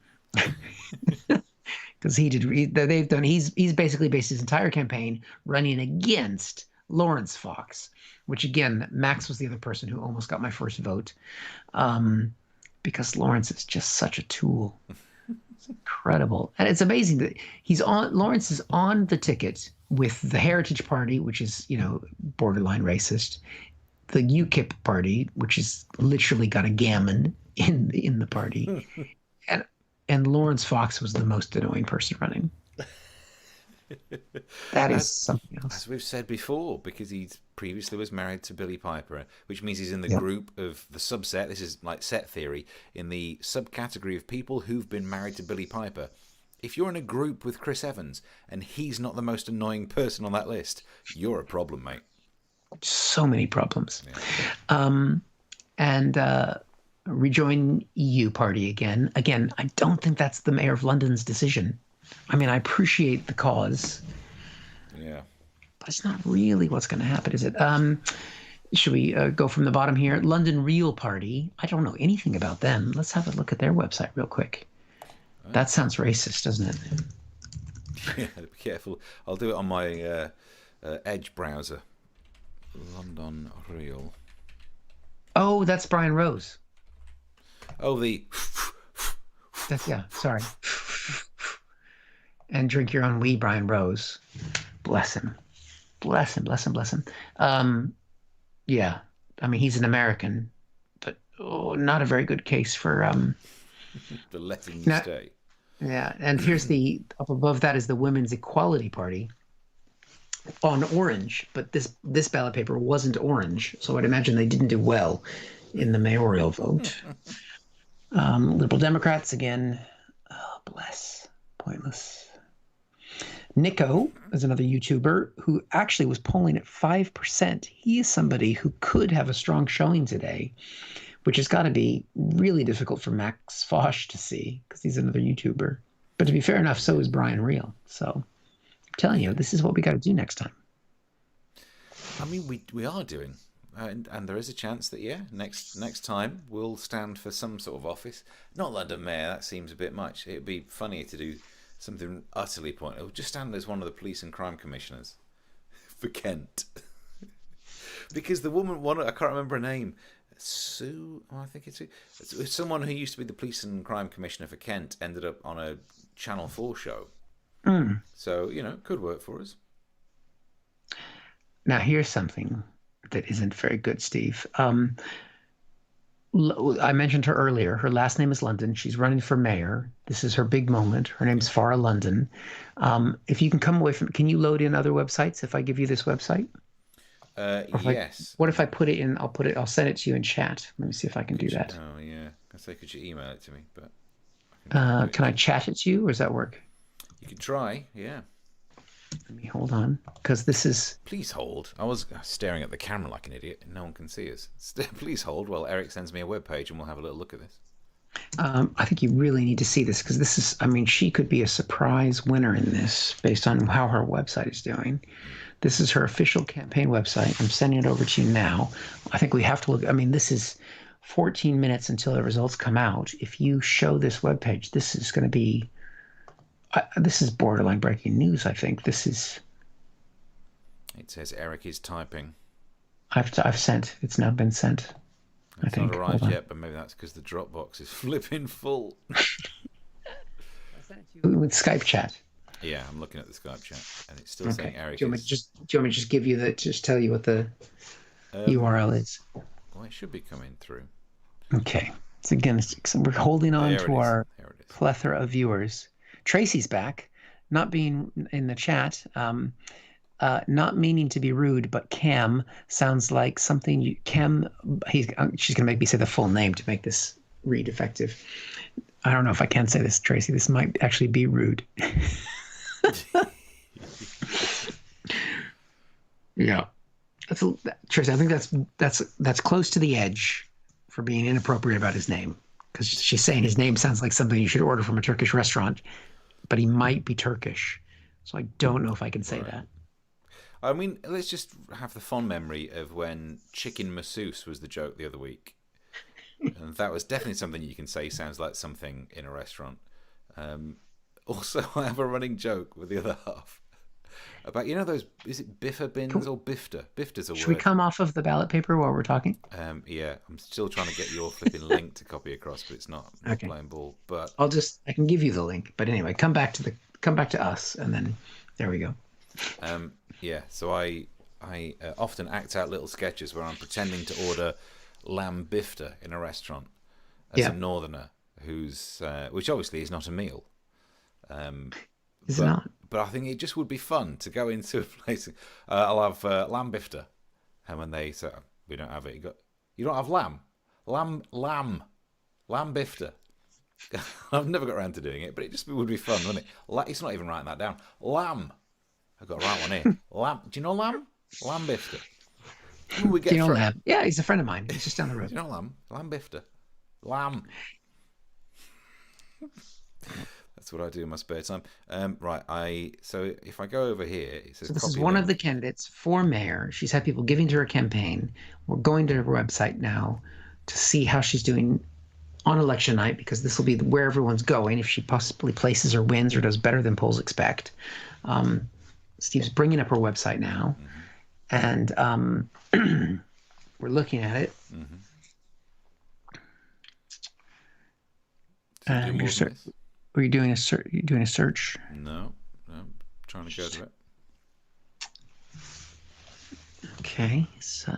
Speaker 2: Because because they've done. He's basically based his entire campaign running against Lawrence Fox, which again, Max was the other person who almost got my first vote, because Lawrence is just such a tool. It's incredible, and it's amazing that Lawrence is on the ticket with the Heritage Party, which is borderline racist, the UKIP party, which is literally got a gammon in the party, and Lawrence Fox was the most annoying person running. That is something else.
Speaker 1: As we've said before, because he previously was married to Billie Piper, which means he's in the group of the subset. This is like set theory, in the subcategory of people who've been married to Billie Piper. If you're in a group with Chris Evans and he's not the most annoying person on that list, you're a problem, mate.
Speaker 2: So many problems. And rejoin EU party again. Again, I don't think that's the Mayor of London's decision. I mean, I appreciate the cause.
Speaker 1: Yeah.
Speaker 2: But it's not really what's going to happen, is it? Should we go from the bottom here? London Real Party. I don't know anything about them. Let's have a look at their website real quick. That sounds racist, doesn't it?
Speaker 1: Yeah, be careful. I'll do it on my Edge browser. London Real.
Speaker 2: Oh, that's Brian Rose.
Speaker 1: Oh,
Speaker 2: Sorry. And drink your own wee, Brian Rose. Bless him. Bless him, bless him, bless him. Yeah, I mean, he's an American, but not a very good case for...
Speaker 1: for letting you stay.
Speaker 2: Yeah, and here's up above that is the Women's Equality Party on orange, but this ballot paper wasn't orange, so I'd imagine they didn't do well in the mayoral vote. Liberal Democrats again. Oh, bless. Pointless. Nico is another YouTuber who actually was polling at 5%. He is somebody who could have a strong showing today, which has got to be really difficult for Max Fosh to see because he's another YouTuber. But to be fair enough, so is Brian Real. So I'm telling you, this is what we got to do next time.
Speaker 1: I mean, we are doing, and there is a chance that next time we'll stand for some sort of office. Not London Mayor, that seems a bit much. It'd be funnier to do something utterly pointless. We'll just stand as one of the police and crime commissioners for Kent, because the woman, I can't remember her name. Sue, I think it's Sue. It's someone who used to be the police and crime commissioner for Kent, ended up on a Channel 4 show. So, could work for us.
Speaker 2: Now, here's something that isn't very good, Steve. I mentioned her earlier. Her last name is London. She's running for mayor. This is her big moment. Her name's Farah London. If you can come away from... Can you load in other websites if I give you this website?
Speaker 1: Yes.
Speaker 2: What if I put it in? I'll send it to you in chat. Let me see if I can do that.
Speaker 1: Oh yeah. I say, could you email it to me? But
Speaker 2: can I chat it to you, or does that work?
Speaker 1: You can try. Yeah.
Speaker 2: Let me hold on, because this is...
Speaker 1: Please hold. I was staring at the camera like an idiot, and no one can see us. Please hold while Eric sends me a webpage, and we'll have a little look at this.
Speaker 2: I think you really need to see this, because this is... I mean, she could be a surprise winner in this, based on how her website is doing. This is her official campaign website. I'm sending it over to you now. I think we have to look... I mean, this is 14 minutes until the results come out. If you show this webpage, this is going to be... this is borderline breaking news, I think. This is...
Speaker 1: It says Eric is typing.
Speaker 2: I've sent. It's now been sent. I think.
Speaker 1: Not arrived yet, but maybe that's because the Dropbox is flipping full.
Speaker 2: I sent it to you with Skype chat.
Speaker 1: Yeah, I'm looking at the Skype chat, and it's still saying Eric.
Speaker 2: Do you want me to just give you just tell you what the URL is?
Speaker 1: Well, it should be coming through.
Speaker 2: Okay. So again, we're holding on to our plethora of viewers. Tracy's back, not being in the chat, not meaning to be rude, but Cam sounds like something she's going to make me say the full name to make this read effective. I don't know if I can say this, Tracy. This might actually be rude. Yeah. Tracy, I think that's close to the edge for being inappropriate about his name, because she's saying his name sounds like something you should order from a Turkish restaurant, but he might be Turkish. So I don't know if I can say that.
Speaker 1: I mean, let's just have the fond memory of when chicken masseuse was the joke the other week. And that was definitely something you can say sounds like something in a restaurant. Also, I have a running joke with the other half about, those, is it biffer bins or bifter? Bifter's a word.
Speaker 2: Should we come off of the ballot paper while we're talking?
Speaker 1: Yeah, I'm still trying to get your flipping link to copy across, but it's not
Speaker 2: Okay.
Speaker 1: playing ball. But
Speaker 2: I can give you the link. But anyway, come back to us, and then there we go.
Speaker 1: Yeah, so I often act out little sketches where I'm pretending to order lamb bifter in a restaurant as a northerner who's which obviously is not a meal.
Speaker 2: Is it not?
Speaker 1: But I think it just would be fun to go into a place. I'll have lamb bifter, and when they say we don't have it, you don't have lamb bifter. I've never got around to doing it, but it just would be fun, wouldn't it? It's not even writing that down. Lamb. I've got a right one here. Lamb. Do you know lamb? Lamb bifter.
Speaker 2: Do you know Lamb? Yeah, he's a friend of mine. He's just down the road.
Speaker 1: Do you know lamb? Lamb bifter. Lamb. That's what I do in my spare time. Right. So if I go over here, it says.
Speaker 2: So this is one of the candidates for mayor. She's had people giving to her campaign. We're going to her website now to see how she's doing on election night, because this will be where everyone's going if she possibly places or wins or does better than polls expect. Steve's bringing up her website now, and we're looking at it. And were you doing a search? You doing a search?
Speaker 1: No, I'm trying to go to it.
Speaker 2: Okay, so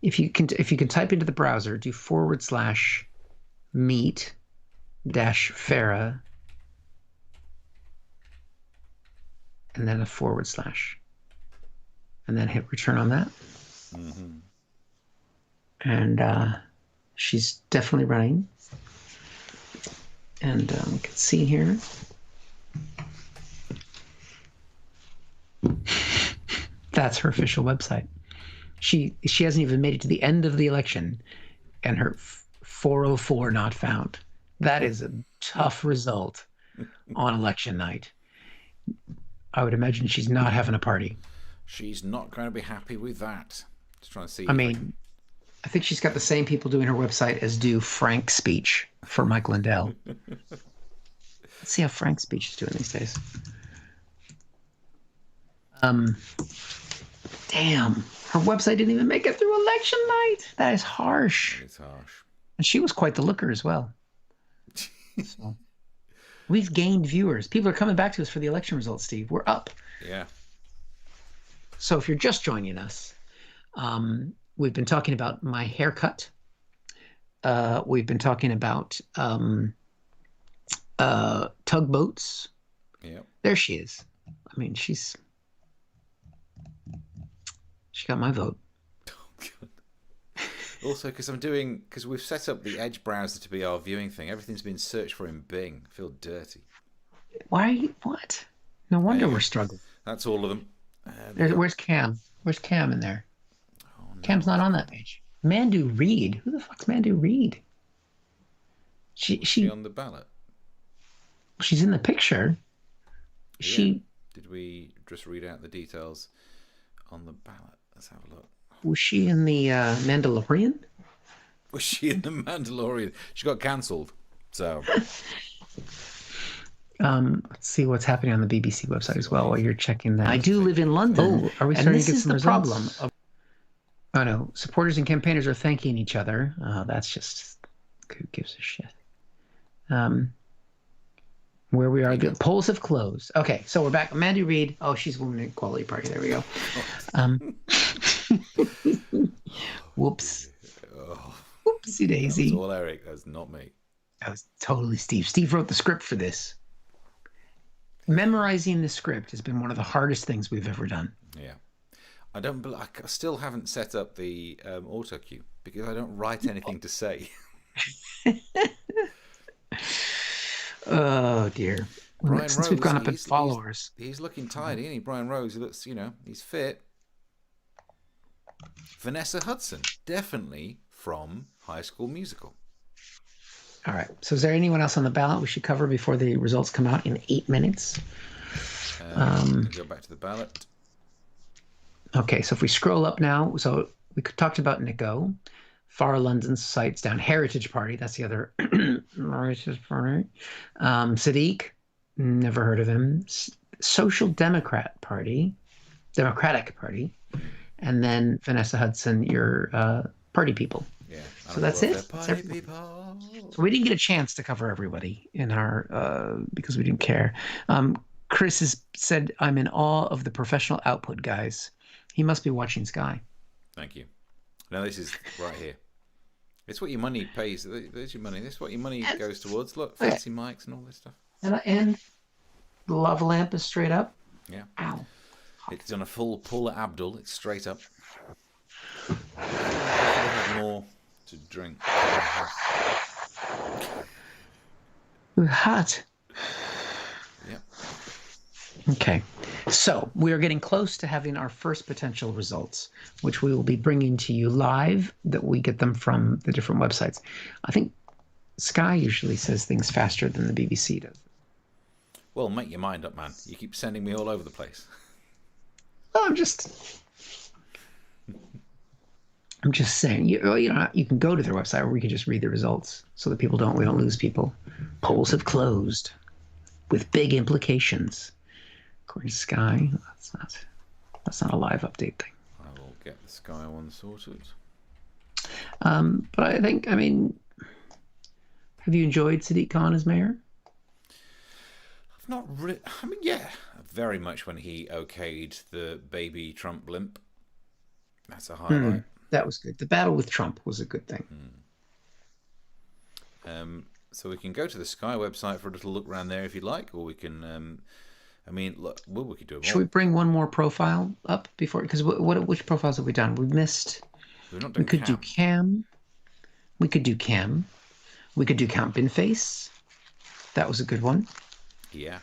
Speaker 2: if you can type into the browser, do /meet-farah and then a / and then hit return on that. And she's definitely running. And we can see here. That's her official website. She hasn't even made it to the end of the election, and her 404 not found. That is a tough result on election night. I would imagine she's not having a party.
Speaker 1: She's not going to be happy with that. Just trying to see.
Speaker 2: I think she's got the same people doing her website as do Frank's speech for Mike Lindell. Let's see how Frank's speech is doing these days. Damn, her website didn't even make it through election night. That is harsh.
Speaker 1: It's harsh.
Speaker 2: And she was quite the looker as well. So, we've gained viewers. People are coming back to us for the election results, Steve. We're up.
Speaker 1: Yeah.
Speaker 2: So if you're just joining us, we've been talking about my haircut. We've been talking about tugboats.
Speaker 1: Yeah.
Speaker 2: There she is. She got my vote.
Speaker 1: Also, because we've set up the Edge browser to be our viewing thing, everything's been searched for in Bing. I feel dirty.
Speaker 2: Why? What? No wonder we're struggling.
Speaker 1: That's all of them.
Speaker 2: Where's Cam? Where's Cam in there?
Speaker 1: Oh, no.
Speaker 2: Cam's not on that page. Mandu Reed. Who the fuck's Mandu Reed? She
Speaker 1: on the ballot.
Speaker 2: She's in the picture.
Speaker 1: Yeah. Did we just read out the details on the ballot? Let's have a look.
Speaker 2: Was she in the Mandalorian?
Speaker 1: Was she in the Mandalorian? She got cancelled. So
Speaker 2: let's see what's happening on the BBC website as well while you're checking that. I do live in London. Oh, are we starting to get some results? Problem. Oh no, supporters and campaigners are thanking each other. That's just, who gives a shit? Where we are, the polls have closed. Okay, so we're back. Mandy Reid. Oh, she's Women Equality Party. There we go. Whoops. Whoopsie daisy.
Speaker 1: That was all Eric. That's not me.
Speaker 2: That was totally Steve. Steve wrote the script for this. Memorizing the script has been one of the hardest things we've ever done.
Speaker 1: Yeah. I still haven't set up the auto cue because I don't write anything to say.
Speaker 2: Oh dear.
Speaker 1: Brian
Speaker 2: Since
Speaker 1: Rose,
Speaker 2: we've gone up in followers.
Speaker 1: He's looking tired, isn't he? Brian Rose, he looks, he's fit. Vanessa Hudson, definitely from High School Musical.
Speaker 2: All right. So is there anyone else on the ballot we should cover before the results come out in 8 minutes?
Speaker 1: Go back to the ballot.
Speaker 2: Okay. So if we scroll up now, so we talked about Nico. Far London sites down. Heritage Party, that's the other. Heritage Party. Sadiq, never heard of him. Social Democratic Party. And then Vanessa Hudson, your party people.
Speaker 1: Yeah.
Speaker 2: So that's it. So we didn't get a chance to cover everybody in our because we didn't care. Chris has said, I'm in awe of the professional output, guys. He must be watching Sky.
Speaker 1: Thank you. No, this is right here. It's what your money pays. There's your money. This is what your money goes towards. Look, fancy mics and all this stuff.
Speaker 2: And the lava lamp is straight up.
Speaker 1: Yeah.
Speaker 2: Ow.
Speaker 1: It's done a full pull at Abdul. It's straight up. Have more to drink.
Speaker 2: Hot.
Speaker 1: Yep.
Speaker 2: Okay. So we are getting close to having our first potential results, which we will be bringing to you live, that we get them from the different websites. I think Sky usually says things faster than the BBC does.
Speaker 1: Well, make your mind up, man. You keep sending me all over the place.
Speaker 2: Oh, I'm just saying. You know, you can go to their website, or we can just read the results so that we don't lose people. Polls have closed with big implications. According to Sky, that's not a live update thing.
Speaker 1: I will get the Sky one sorted.
Speaker 2: But I think, have you enjoyed Sadiq Khan as mayor?
Speaker 1: I've not really. Yeah, very much when he okayed the baby Trump blimp. That's a highlight.
Speaker 2: That was good. The battle with Trump was a good thing.
Speaker 1: So we can go to the Sky website for a little look around there if you like, or we can. Look, we could do it.
Speaker 2: Should we bring one more profile up before? Because which profiles have we done? We missed.
Speaker 1: We've not
Speaker 2: We
Speaker 1: done
Speaker 2: could do Cam. We could do Cam. We could do Count Binface. That was a good one.
Speaker 1: Yeah.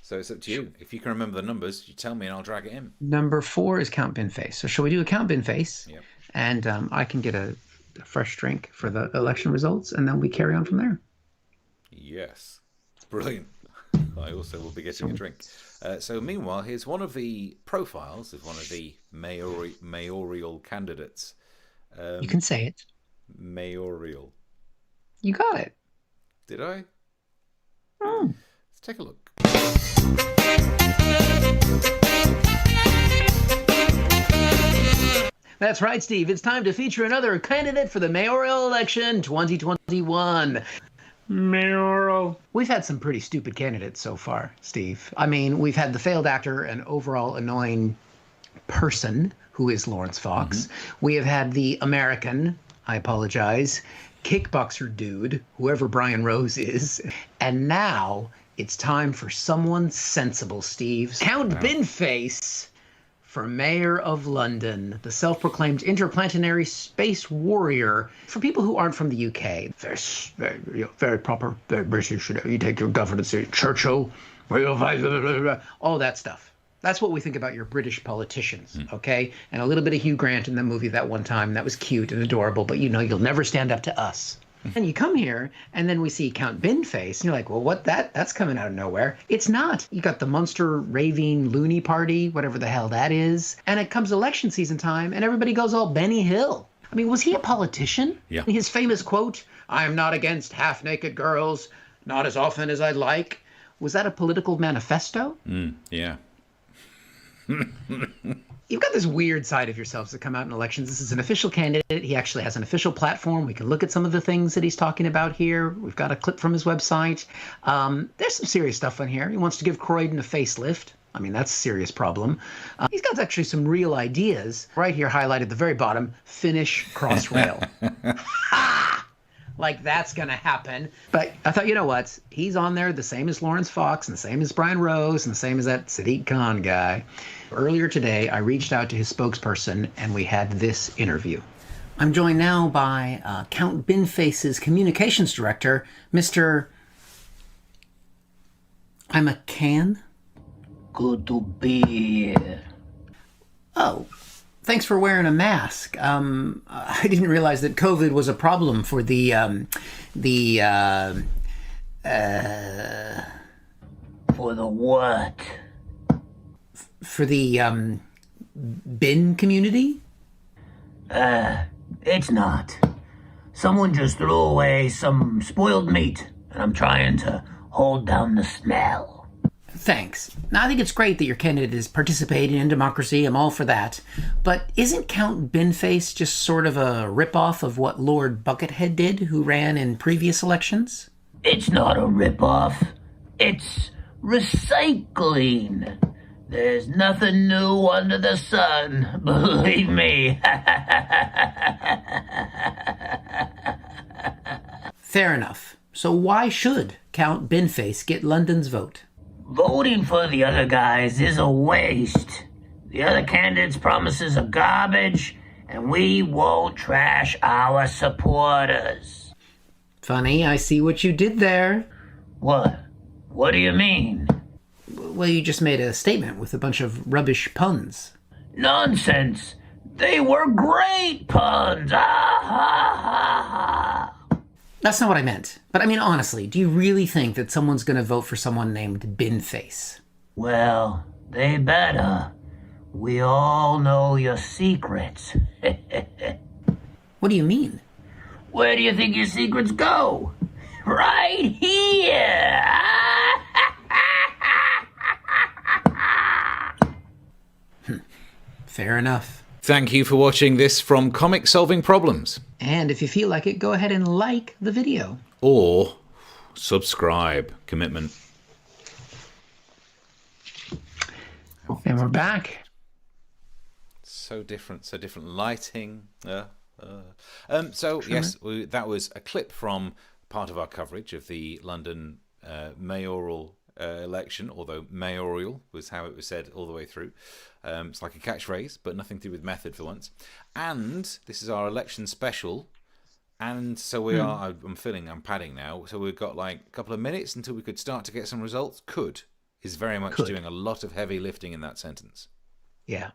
Speaker 1: So it's up to you. If you can remember the numbers, you tell me and I'll drag it in.
Speaker 2: Number 4 is Count Binface. So shall we do a Count Binface?
Speaker 1: Yep.
Speaker 2: And I can get a fresh drink for the election results, and then we carry on from there.
Speaker 1: Yes. Brilliant. I also will be getting a drink. So meanwhile, here's one of the profiles of one of the mayoral candidates.
Speaker 2: You can say it.
Speaker 1: Mayoral.
Speaker 2: You got it.
Speaker 1: Did I?
Speaker 2: Oh.
Speaker 1: Let's take a look.
Speaker 2: That's right, Steve. It's time to feature another candidate for the mayoral election 2021. Mayoral. We've had some pretty stupid candidates so far, Steve. We've had the failed actor and overall annoying person who is Lawrence Fox. We have had the American, I apologize, kickboxer dude, whoever Brian Rose is. And now it's time for someone sensible, Steve. Count Binface for Mayor of London, the self-proclaimed interplanetary space warrior. For people who aren't from the UK, very proper, very British. You take your governance, Churchill, all that stuff. That's what we think about your British politicians, okay? And a little bit of Hugh Grant in the movie that one time. That was cute and adorable, but you'll never stand up to us. And you come here, and then we see Count Binface, and you're like, well, what? That's coming out of nowhere. It's not. You got the Munster raving loony party, whatever the hell that is. And it comes election season time, and everybody goes all Benny Hill. Was he a politician?
Speaker 1: Yeah.
Speaker 2: His famous quote, I am not against half-naked girls, not as often as I'd like. Was that a political manifesto?
Speaker 1: Yeah.
Speaker 2: You've got this weird side of yourselves that come out in elections. This is an official candidate. He actually has an official platform. We can look at some of the things that he's talking about here. We've got a clip from his website. There's some serious stuff on here. He wants to give Croydon a facelift. That's a serious problem. He's got actually some real ideas. Right here, highlighted at the very bottom, finish Crossrail. Like that's going to happen. But I thought, you know what? He's on there the same as Lawrence Fox and the same as Brian Rose and the same as that Sadiq Khan guy. Earlier today, I reached out to his spokesperson and we had this interview. I'm joined now by Count Binface's communications director, Mr. I'm a can. Good to be here. Oh. Thanks for wearing a mask. I didn't realize that COVID was a problem for the for the what? For the bin community?
Speaker 8: It's not. Someone just threw away some spoiled meat, and I'm trying to hold down the smell.
Speaker 2: Thanks. Now, I think it's great that your candidate is participating in democracy. I'm all for that. But isn't Count Binface just sort of a ripoff of what Lord Buckethead did, who ran in previous elections?
Speaker 8: It's not a ripoff. It's recycling. There's nothing new under the sun, believe me.
Speaker 2: Fair enough. So why should Count Binface get London's vote?
Speaker 8: Voting for the other guys is a waste. The other candidates' promises are garbage, and we won't trash our supporters.
Speaker 2: Funny, I see what you did there.
Speaker 8: What? What do you mean?
Speaker 2: Well, you just made a statement with a bunch of rubbish puns.
Speaker 8: Nonsense! They were great puns! Ah, ha, ha, ha.
Speaker 2: That's not what I meant. But I mean, honestly, do you really think that someone's going to vote for someone named Binface?
Speaker 8: Well, they better. We all know your secrets.
Speaker 2: What do you mean?
Speaker 8: Where do you think your secrets go? Right here!
Speaker 2: Fair enough.
Speaker 1: Thank you for watching this from Comic Solving Problems.
Speaker 2: And if you feel like it, go ahead and like the video.
Speaker 1: Or subscribe. Commitment.
Speaker 2: And we're back.
Speaker 1: So different lighting. Yes, that was a clip from part of our coverage of the London mayoral election, although mayoral was how it was said all the way through. It's like a catchphrase, but nothing to do with method for once. And this is our election special. And so we are, I'm padding now. So we've got like a couple of minutes until we could start to get some results. Is very much doing a lot of heavy lifting in that sentence.
Speaker 2: Yeah.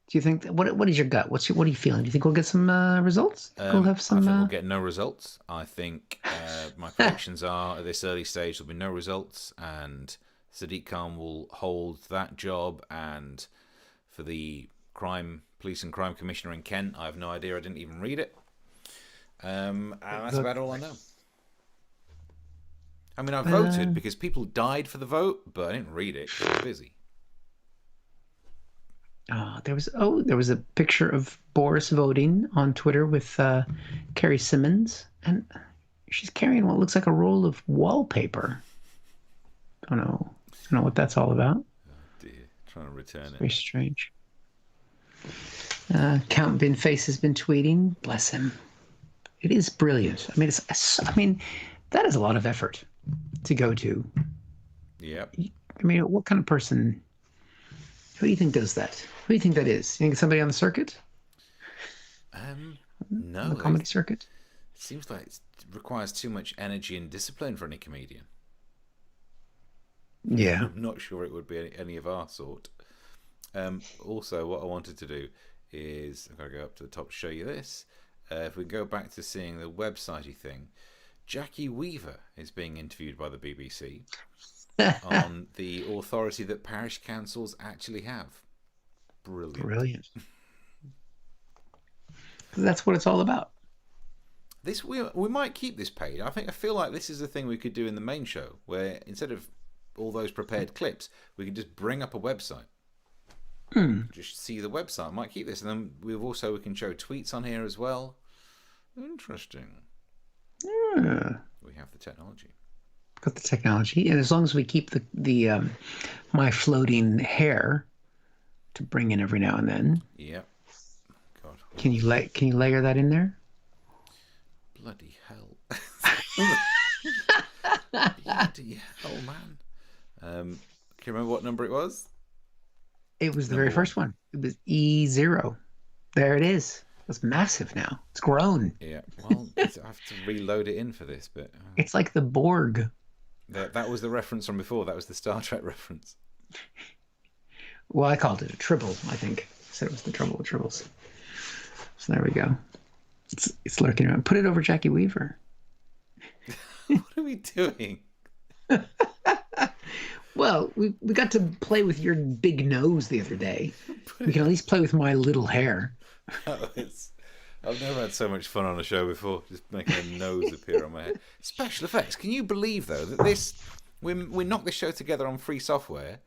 Speaker 2: Do you think, what is your gut? What are you feeling? Do you think we'll get some results? We'll have some.
Speaker 1: I think we'll get no results. I think my predictions are at this early stage there'll be no results, and Sadiq Khan will hold that job. And for the police and crime commissioner in Kent, I have no idea. I didn't even read it. And that's about all I know. I mean, I voted because people died for the vote, but I didn't read it because I was busy.
Speaker 2: There was a picture of Boris voting on Twitter with Carrie Simmons, and she's carrying what looks like a roll of wallpaper. I don't know what that's all about.
Speaker 1: Oh dear, trying to return it.
Speaker 2: Very strange. Count Binface has been tweeting. Bless him. It is brilliant. I mean, that is a lot of effort to go to.
Speaker 1: Yep.
Speaker 2: I mean, what kind of person? Who do you think does that? Who do you think that is? You think it's somebody on the circuit?
Speaker 1: No.
Speaker 2: The comedy circuit?
Speaker 1: It seems like it requires too much energy and discipline for any comedian.
Speaker 2: Yeah.
Speaker 1: I'm not sure it would be any of our sort. Also, what I wanted to do is, I've got to go up to the top to show you this. If we go back to seeing the websitey thing, Jackie Weaver is being interviewed by the BBC on the authority that parish councils actually have. Brilliant.
Speaker 2: That's what it's all about.
Speaker 1: This we might keep this page. I feel like this is a thing we could do in the main show, where instead of all those prepared clips, we could just bring up a website. Just see the website. I might keep this, and then we can show tweets on here as well. Interesting.
Speaker 2: Yeah.
Speaker 1: We have the technology.
Speaker 2: Got the technology, and as long as we keep the my floating hair to bring in every now and then.
Speaker 1: Yep. God.
Speaker 2: Can you layer that in there?
Speaker 1: Bloody hell. Bloody hell, man. Can you remember what number it was?
Speaker 2: It was the very first one. It was E0. There it is. It's massive now. It's grown.
Speaker 1: Yeah. Well, I have to reload it in for this, but
Speaker 2: it's like the Borg.
Speaker 1: That was the reference from before. That was the Star Trek reference.
Speaker 2: Well, I called it a tribble, I think. I said it was the trouble with tribbles. So there we go. It's lurking around. Put it over Jackie Weaver.
Speaker 1: What are we doing?
Speaker 2: Well, we got to play with your big nose the other day. We can at least play with my little hair.
Speaker 1: I've never had so much fun on a show before, just making a nose appear on my head. Special effects. Can you believe, though, that we knocked this show together on free software,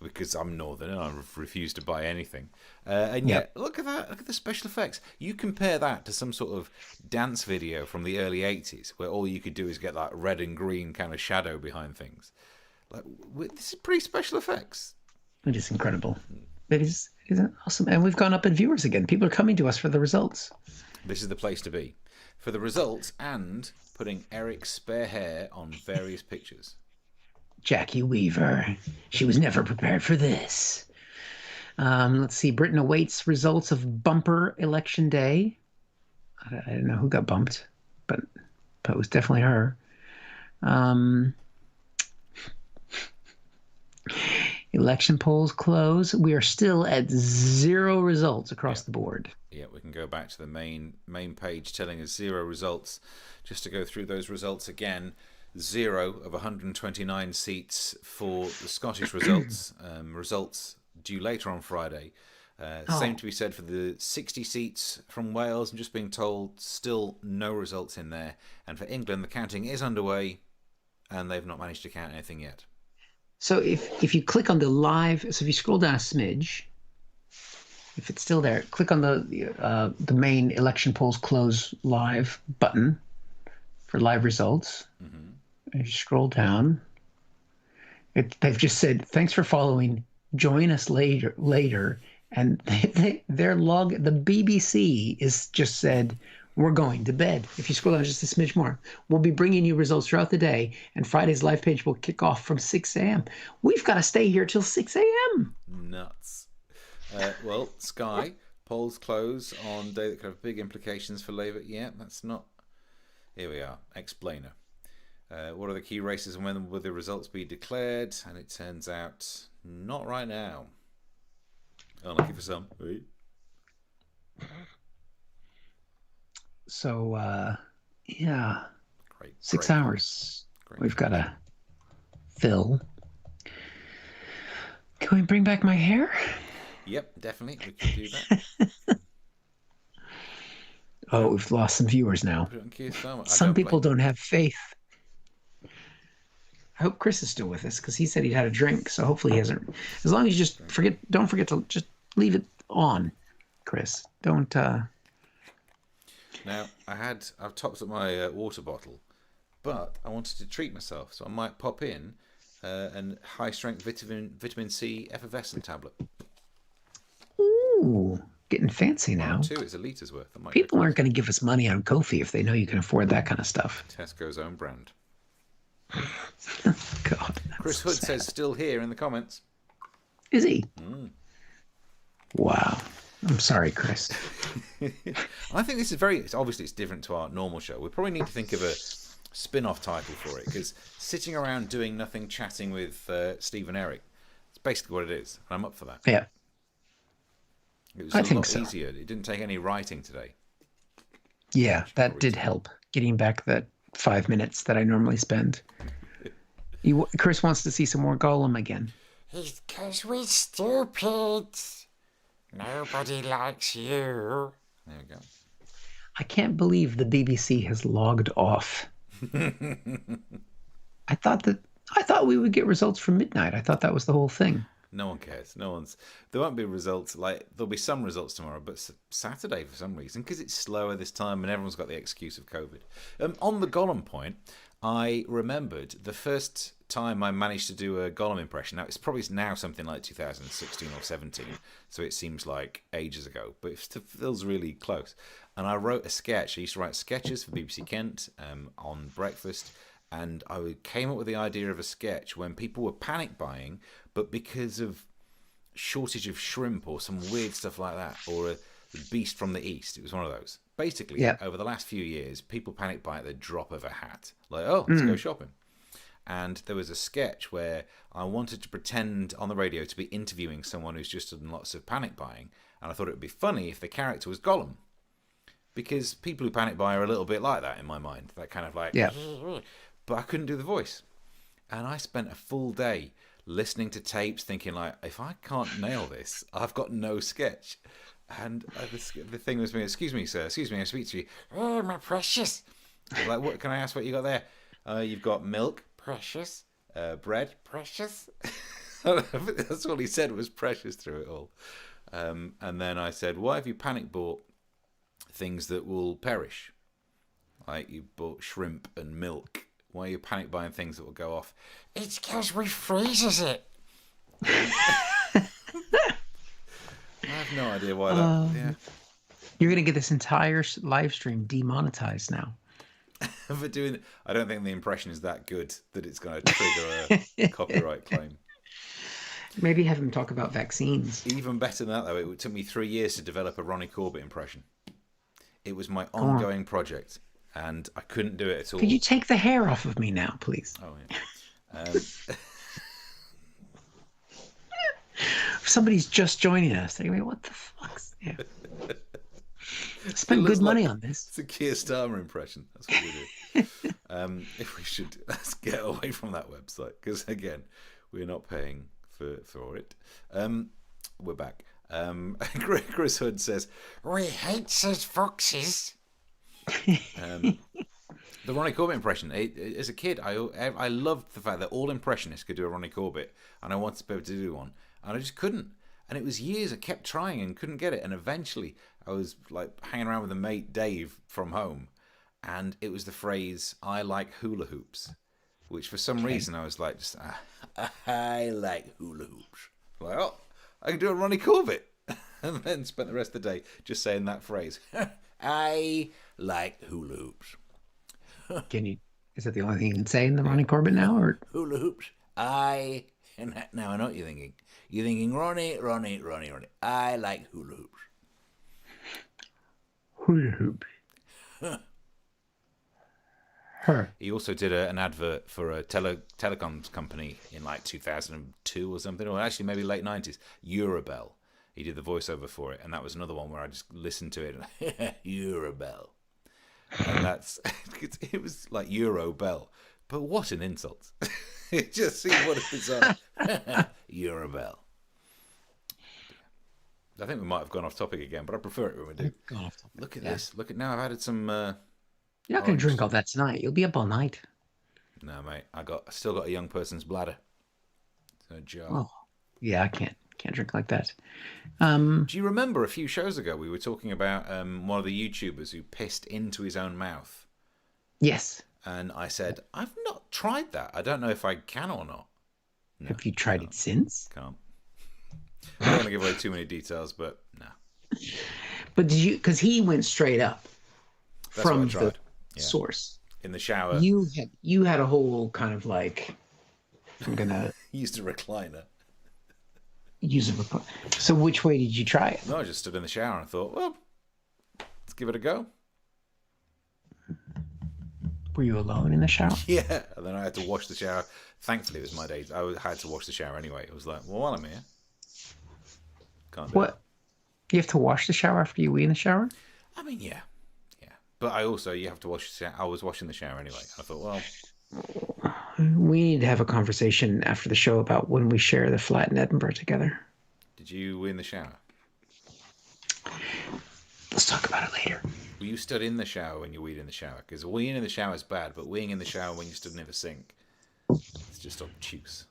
Speaker 1: because I'm Northern and I refuse to buy anything. And yet, look at that. Look at the special effects. You compare that to some sort of dance video from the early 80s, where all you could do is get that red and green kind of shadow behind things. Like, this is pretty special effects.
Speaker 2: It is incredible. It is awesome. And we've gone up in viewers again. People are coming to us for the results.
Speaker 1: This is the place to be. For the results and putting Eric's spare hair on various pictures.
Speaker 2: Jackie Weaver. She was never prepared for this. Let's see. Britain awaits results of bumper election day. I don't know who got bumped, but it was definitely her. Election polls close. We are still at 0 results across the board.
Speaker 1: Yeah, we can go back to the main page telling us 0 results. Just to go through those results again. 0 of 129 seats for the Scottish results. Results due later on Friday. Same to be said for the 60 seats from Wales. I'm just being told still no results in there. And for England, the counting is underway, and they've not managed to count anything yet.
Speaker 2: So if you click on the live, so if you scroll down a smidge, if it's still there, click on the main election polls close live button for live results. Mm-hmm. If you scroll down, they've just said, thanks for following. Join us later. And their log, the BBC is just said, we're going to bed. If you scroll down just a smidge more, we'll be bringing you results throughout the day, and Friday's live page will kick off from 6 a.m. We've got to stay here till 6 a.m.
Speaker 1: Nuts. Well, Sky, polls close on day that could have big implications for Labour. Yeah, that's not... Here we are. Explainer. What are the key races and when will the results be declared? And it turns out not right now. Unlucky for some. Right?
Speaker 2: So, yeah.
Speaker 1: Great.
Speaker 2: 6 hours. We've got to fill. Can we bring back my hair?
Speaker 1: Yep, definitely. We can do that.
Speaker 2: Oh, we've lost some viewers now. Some people don't have faith. I hope Chris is still with us because he said he'd had a drink, so hopefully he hasn't. As long as you just don't forget to just leave it on, Chris. Don't.
Speaker 1: Now I've topped up my water bottle, but I wanted to treat myself, so I might pop in an high-strength vitamin C effervescent tablet.
Speaker 2: Ooh, getting fancy now.
Speaker 1: Too, it's a litres worth.
Speaker 2: People aren't going to give us money on Ko-fi if they know you can afford that kind of stuff.
Speaker 1: Tesco's own brand.
Speaker 2: God.
Speaker 1: Chris Hood says still here in the comments.
Speaker 2: Is he? Wow. I'm sorry, Chris.
Speaker 1: I think this is obviously it's different to our normal show. We probably need to think of a spin-off title for it, because sitting around doing nothing, chatting with Steve and Eric, it's basically what it is. And I'm up for that.
Speaker 2: Yeah.
Speaker 1: It was a lot easier. It didn't take any writing today.
Speaker 2: Yeah, that did help. Getting back that 5 minutes that I normally spend. Chris wants to see some more Gollum again.
Speaker 3: It's because we're stupid. Nobody likes you.
Speaker 1: There we go.
Speaker 2: I can't believe the BBC has logged off. I thought we would get results from midnight. I thought that was the whole thing.
Speaker 1: No one cares. There won't be results. There'll be some results tomorrow, but Saturday for some reason, because it's slower this time and everyone's got the excuse of COVID. On the Gollum point, I remembered the first time I managed to do a Gollum impression. Now, it's probably now something like 2016 or 17, so it seems like ages ago, but it feels really close. And I wrote a sketch. I used to write sketches for BBC Kent on breakfast, and I came up with the idea of a sketch when people were panic buying, but because of shortage of shrimp or some weird stuff like that, or a beast from the east. It was one of those. Basically, over the last few years, people panic buy at the drop of a hat. Like, oh, let's go shopping. And there was a sketch where I wanted to pretend on the radio to be interviewing someone who's just done lots of panic buying, and I thought it would be funny if the character was Gollum. Because people who panic buy are a little bit like that in my mind. That kind of like, but I couldn't do the voice. And I spent a full day listening to tapes thinking like, if I can't nail this, I've got no sketch. And the thing was, excuse me, sir, excuse me, I speak to you.
Speaker 3: Oh, my precious.
Speaker 1: I was like, what? Can I ask what you got there? You've got milk,
Speaker 3: Precious.
Speaker 1: bread.
Speaker 3: Precious.
Speaker 1: That's all he said was precious through it all. And then I said, why have you panic bought things that will perish? Like you bought shrimp and milk. Why are you panic buying things that will go off?
Speaker 3: It's because we freezes it.
Speaker 1: I have no idea why that. Yeah.
Speaker 2: You're going to get this entire live stream demonetized now.
Speaker 1: For doing, I don't think the impression is that good that it's going to trigger a copyright claim.
Speaker 2: Maybe have him talk about vaccines.
Speaker 1: Even better than that, though, it took me 3 years to develop a Ronnie Corbett impression. It was my ongoing project, and I couldn't do it at all.
Speaker 2: Could you take the hair off of me now, please?
Speaker 1: Oh, yeah.
Speaker 2: If somebody's just joining us, they're going to be, what the fuck? Yeah. Spend
Speaker 1: It
Speaker 2: good
Speaker 1: looks
Speaker 2: money
Speaker 1: like-
Speaker 2: on this.
Speaker 1: It's a Keir Starmer impression. That's what we do. If we should, let's get away from that website, because, again, we're not paying for it. We're back. Chris Hood says,
Speaker 3: We hates his foxes.
Speaker 1: the Ronnie Corbett impression. As a kid, I loved the fact that all impressionists could do a Ronnie Corbett, and I wanted to be able to do one, and I just couldn't. And it was years I kept trying and couldn't get it, and eventually I was like hanging around with a mate Dave from home, and it was the phrase "I like hula hoops," which for some reason I was like, just I like hula hoops. Like, oh, I can do a Ronnie Corbett, and then spent the rest of the day just saying that phrase. I like hula hoops.
Speaker 2: Is that the only thing you can say in the Ronnie Corbett now? Or
Speaker 1: Hula hoops. And now I know what you're thinking. You're thinking Ronnie. I like hula hoops.
Speaker 2: hula hoop? Her.
Speaker 1: He also did an advert for a telecoms company in like 2002 or something, or actually maybe late 90s. Eurobell. He did the voiceover for it, and that was another one where I just listened to it. And Eurobell. And it was like Eurobell. But what an insult. It just seemed what a bizarre. Eurobell. I think we might have gone off topic again, but I prefer it when we do.
Speaker 2: Gone off topic.
Speaker 1: Look at this. Look at now. I've added some.
Speaker 2: You're not going to drink all that tonight. You'll be up all night.
Speaker 1: No, mate. I still got a young person's bladder. It's a jar.
Speaker 2: Oh, yeah. I can't drink like that.
Speaker 1: Do you remember a few shows ago we were talking about one of the YouTubers who pissed into his own mouth?
Speaker 2: Yes.
Speaker 1: And I said, I've not tried that. I don't know if I can or not. No,
Speaker 2: Have you tried it since?
Speaker 1: can't. I don't want to give away too many details, but no.
Speaker 2: But did you? Because he went straight up
Speaker 1: That's what I
Speaker 2: from
Speaker 1: tried.
Speaker 2: the
Speaker 1: Yeah.
Speaker 2: source.
Speaker 1: In the shower,
Speaker 2: You had a whole kind of like, I'm gonna
Speaker 1: used a recliner.
Speaker 2: use a. So which way did you try it?
Speaker 1: No, I just stood in the shower and thought, well, let's give it a go.
Speaker 2: Were you alone in the shower?
Speaker 1: Yeah, and then I had to wash the shower. Thankfully, it was my day. I had to wash the shower anyway. It was like, well, while I'm here, can't do it.
Speaker 2: What? You have to wash the shower after you wee in the shower?
Speaker 1: I mean, yeah. But you have to wash the shower. I was washing the shower anyway. I thought, well,
Speaker 2: We need to have a conversation after the show about when we share the flat in Edinburgh together.
Speaker 1: did you wee in the shower?
Speaker 2: Let's talk about it later.
Speaker 1: Were you stood in the shower when you weed in the shower? Because weeing in the shower is bad, but weeing in the shower when you stood near the sink, it's just obtuse.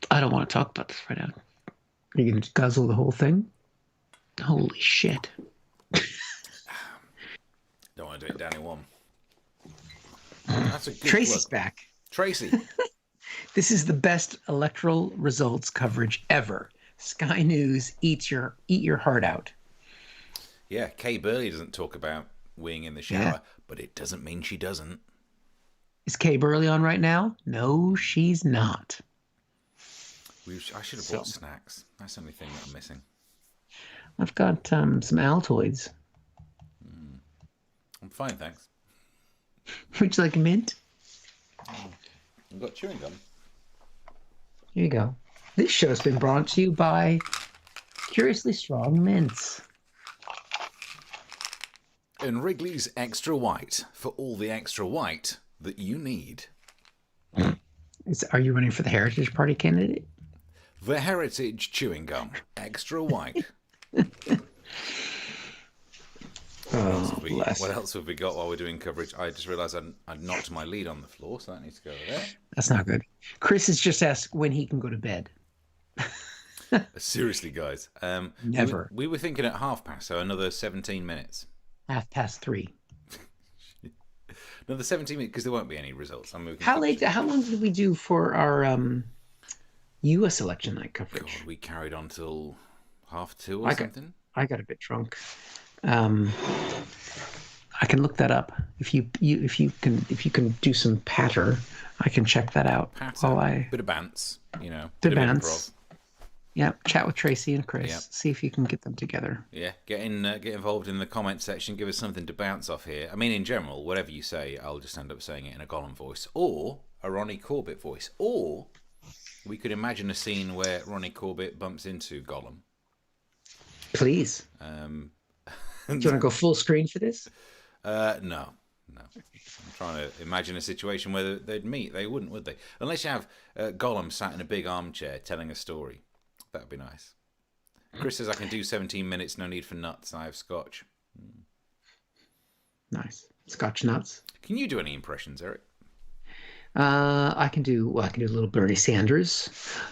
Speaker 2: I don't want to talk about this right now. Are you going to guzzle the whole thing? Holy shit.
Speaker 1: Don't want to do it down in one. That's a good
Speaker 2: Tracy's
Speaker 1: plug.
Speaker 2: back.
Speaker 1: Tracy.
Speaker 2: This is the best electoral results coverage ever. Sky News eat your heart out.
Speaker 1: Yeah, Kay Burley doesn't talk about weeing in the shower, but it doesn't mean she doesn't.
Speaker 2: Is Kay Burley on right now? No, she's not.
Speaker 1: I should have bought snacks. That's the only thing that I'm missing.
Speaker 2: I've got some Altoids.
Speaker 1: I'm fine, thanks.
Speaker 2: Would you like a mint?
Speaker 1: I've got chewing gum.
Speaker 2: Here you go. This show's been brought to you by Curiously Strong Mints.
Speaker 1: And Wrigley's Extra White for all the extra white that you need.
Speaker 2: Are you running for the Heritage Party candidate?
Speaker 1: The Heritage Chewing Gum, extra white. What else have we got while we're doing coverage? I just realised I knocked my lead on the floor, so that needs to go there.
Speaker 2: That's not good. Chris has just asked when he can go to bed.
Speaker 1: Seriously, guys.
Speaker 2: Never.
Speaker 1: We were thinking at past, so another 17 minutes.
Speaker 2: 3:30.
Speaker 1: Another 17 minutes, because there won't be any results.
Speaker 2: How long did we do for our U.S. election night coverage?
Speaker 1: God, we carried on till 2:30 or something.
Speaker 2: I got a bit drunk. I can look that up. If you can do some patter, I can check that out.
Speaker 1: Bit of bants, Bit
Speaker 2: of
Speaker 1: improv.
Speaker 2: bants. Yeah, chat with Tracy and Chris.
Speaker 1: Yep.
Speaker 2: See if you can get them together.
Speaker 1: Yeah, get involved in the comment section. Give us something to bounce off here. I mean, in general, whatever you say, I'll just end up saying it in a Gollum voice or a Ronnie Corbett voice, or we could imagine a scene where Ronnie Corbett bumps into Gollum.
Speaker 2: Please. Do you want to go full screen for this?
Speaker 1: No. I'm trying to imagine a situation where they'd meet. They wouldn't, would they? Unless you have Gollum sat in a big armchair telling a story. That'd be nice. Chris says I can do 17 minutes, no need for nuts. I have scotch.
Speaker 2: Nice. Scotch nuts.
Speaker 1: Can you do any impressions, Eric?
Speaker 2: I can do a little Bernie Sanders.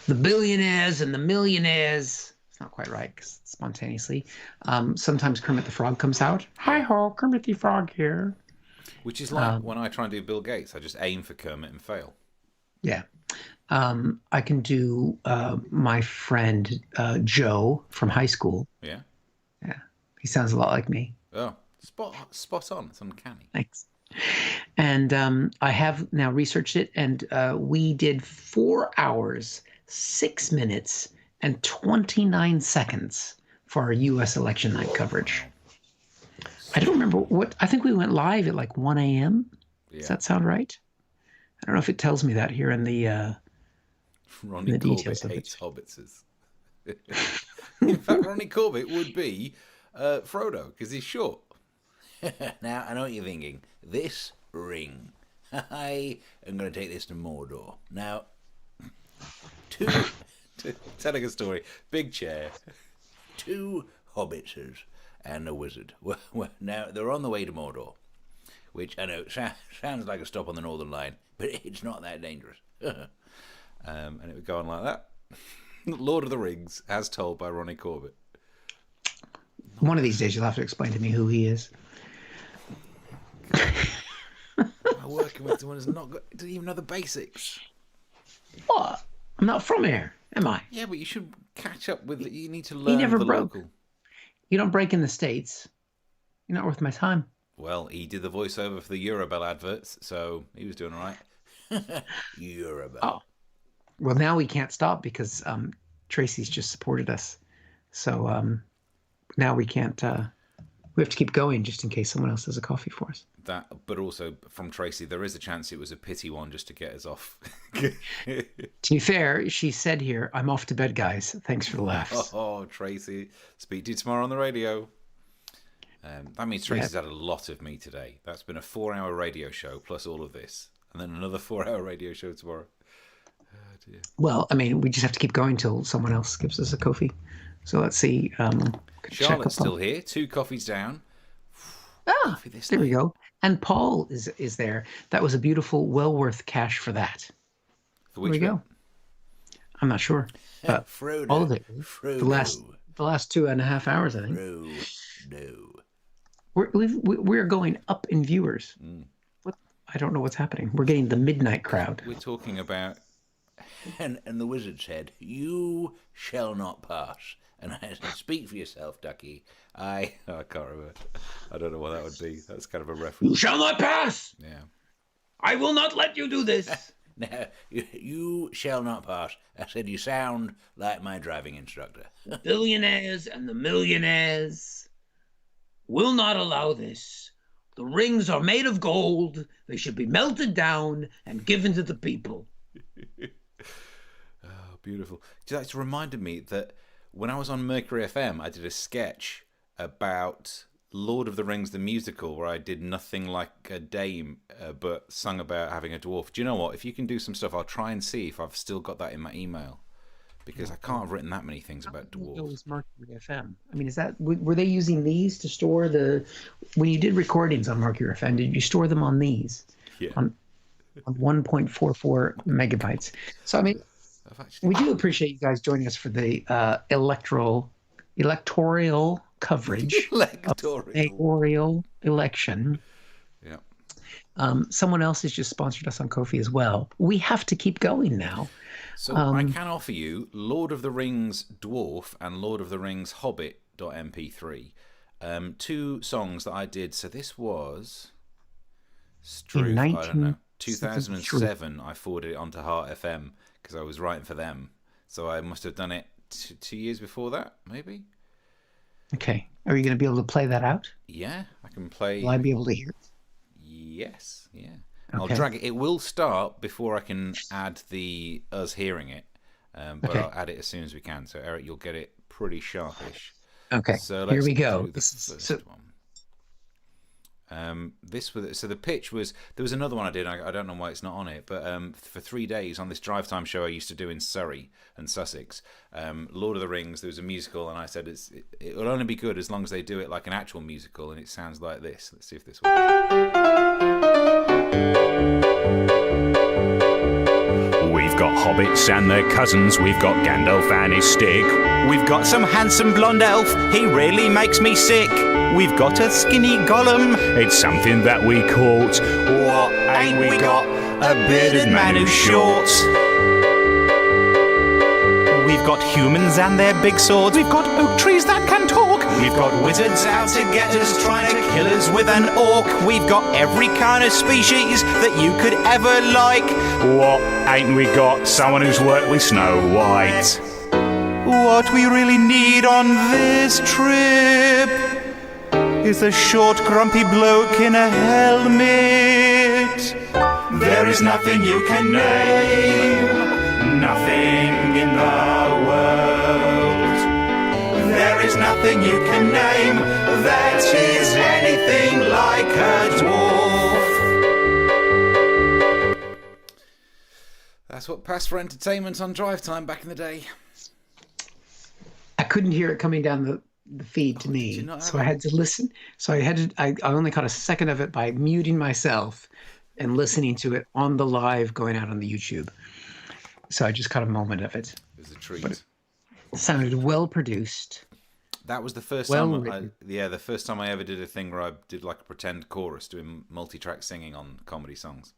Speaker 2: The billionaires and the millionaires. It's not quite right, 'cause spontaneously. Sometimes Kermit the Frog comes out. Hi-ho, Kermit the Frog here.
Speaker 1: Which is like when I try and do Bill Gates, I just aim for Kermit and fail.
Speaker 2: Yeah. I can do my friend Joe from high school.
Speaker 1: Yeah?
Speaker 2: Yeah. He sounds a lot like me.
Speaker 1: Oh, spot on. It's uncanny.
Speaker 2: Thanks. And I have now researched it, and we did 4 hours, 6 minutes, and 29 seconds for our U.S. election night coverage. I don't remember I think we went live at like 1 a.m. Yeah. Does that sound right? I don't know if it tells me that here in the
Speaker 1: Ronnie Corbett hates hobbitses. In fact, Ronnie Corbett would be Frodo, because he's short. Now, I know what you're thinking. This ring. I am going to take this to Mordor. Now, telling a story. Big chair. 2 hobbitses and a wizard. Well, now, they're on the way to Mordor, which I know sounds like a stop on the Northern Line, but it's not that dangerous. And it would go on like that. Lord of the Rings, as told by Ronnie Corbett.
Speaker 2: One of these days you'll have to explain to me who he is.
Speaker 1: I'm working with someone who's doesn't even know the basics.
Speaker 2: What? I'm not from here, am I?
Speaker 1: Yeah, but you should catch up with it. You need to learn
Speaker 2: never
Speaker 1: the
Speaker 2: broke.
Speaker 1: local.
Speaker 2: You don't break in the States. You're not worth my time.
Speaker 1: Well, he did the voiceover for the Eurobell adverts, so he was doing all right. Eurobell.
Speaker 2: Oh. Well, now we can't stop because Tracy's just supported us. So now we can't. We have to keep going just in case someone else does a coffee for us.
Speaker 1: That, but also from Tracy, there is a chance it was a pity one just to get us off. To
Speaker 2: be fair, she said here, "I'm off to bed, guys. Thanks for the laughs."
Speaker 1: Oh, Tracy, speak to you tomorrow on the radio. That means Tracy's had a lot of me today. That's been a 4-hour radio show plus all of this, and then another 4-hour radio show tomorrow. Oh, dear.
Speaker 2: Well, I mean, we just have to keep going till someone else gives us a coffee. So let's see.
Speaker 1: Charlotte's still here. 2 coffees down.
Speaker 2: There we go. And Paul is there. That was a beautiful, well worth cash for that.
Speaker 1: For which
Speaker 2: there we go. I'm not sure, but
Speaker 1: Frodo,
Speaker 2: all of it.
Speaker 1: Frodo.
Speaker 2: The last 2.5 hours, I think.
Speaker 1: Frodo.
Speaker 2: We're going up in viewers. What? I don't know what's happening. We're getting the midnight crowd.
Speaker 1: We're talking about, and the wizard said, "You shall not pass." And I said, "Speak for yourself, Ducky." I can't remember. I don't know what that would be. That's kind of a reference.
Speaker 2: You shall not pass.
Speaker 1: Yeah.
Speaker 2: I will not let you do this.
Speaker 1: No, you shall not pass. I said, you sound like my driving instructor.
Speaker 2: The billionaires and the millionaires will not allow this. The rings are made of gold. They should be melted down and given to the people.
Speaker 1: Oh, beautiful. That's reminded me that when I was on Mercury FM, I did a sketch about Lord of the Rings, the musical, where I did nothing like a dame, but sung about having a dwarf. Do you know what? If you can do some stuff, I'll try and see if I've still got that in my email. because I can't have written that many things about
Speaker 2: It
Speaker 1: dwarves.
Speaker 2: was Mercury FM. I mean, is that were they using these to store when you did recordings on Mercury FM? Did you store them on these?
Speaker 1: Yeah.
Speaker 2: On 1.44 megabytes. So I mean, we do appreciate you guys joining us for the electoral coverage of the mayoral election.
Speaker 1: Yeah.
Speaker 2: Someone else has just sponsored us on Ko-fi as well. We have to keep going now.
Speaker 1: So I can offer you Lord of the Rings Dwarf and Lord of the Rings Hobbit.mp3. 2 songs that I did. So this was
Speaker 2: in
Speaker 1: I don't know, 2007. I forwarded it onto Heart FM because I was writing for them. So I must have done it 2 years before that, maybe.
Speaker 2: Okay. Are you going to be able to play that out?
Speaker 1: Yeah, I can play.
Speaker 2: Will I be able to hear it?
Speaker 1: Yes, yeah.
Speaker 2: Okay.
Speaker 1: I'll drag it. It will start before I can add us hearing it, but
Speaker 2: Okay.
Speaker 1: I'll add it as soon as we can. So Eric, you'll get it pretty sharpish.
Speaker 2: Okay.
Speaker 1: So
Speaker 2: Here
Speaker 1: let's
Speaker 2: we go.
Speaker 1: do the first one. This was so the pitch was there was another one I did. I don't know why it's not on it, but for 3 days on this drive time show I used to do in Surrey and Sussex, Lord of the Rings. There was a musical, and I said it will only be good as long as they do it like an actual musical, and it sounds like this. Let's see if this works.
Speaker 9: We've got hobbits and their cousins, we've got Gandalf and his stick. We've got some handsome blonde elf, he really makes me sick. We've got a skinny Gollum, it's something that we caught. What ain't we got? A bearded man who's short. We've got humans and their big swords, we've got oak trees that can talk. We've got wizards out to get us, trying to kill us with an orc. We've got every kind of species that you could ever like. What ain't we got? Someone who's worked with Snow White. What we really need on this trip is a short, grumpy bloke in a helmet. There is nothing you can name, nothing in the world. There is nothing you can name that is anything like a dwarf.
Speaker 1: That's what passed for entertainment on drive time back in the day.
Speaker 2: I couldn't hear it coming down the feed to me, so I had to listen. So I only caught a second of it by muting myself and listening to it on the live going out on the YouTube. So I just caught a moment of it.
Speaker 1: It was a treat.
Speaker 2: But it sounded well produced.
Speaker 1: That was the first
Speaker 2: Well
Speaker 1: time. The first time I ever did a thing where I did like a pretend chorus, doing multi-track singing on comedy songs.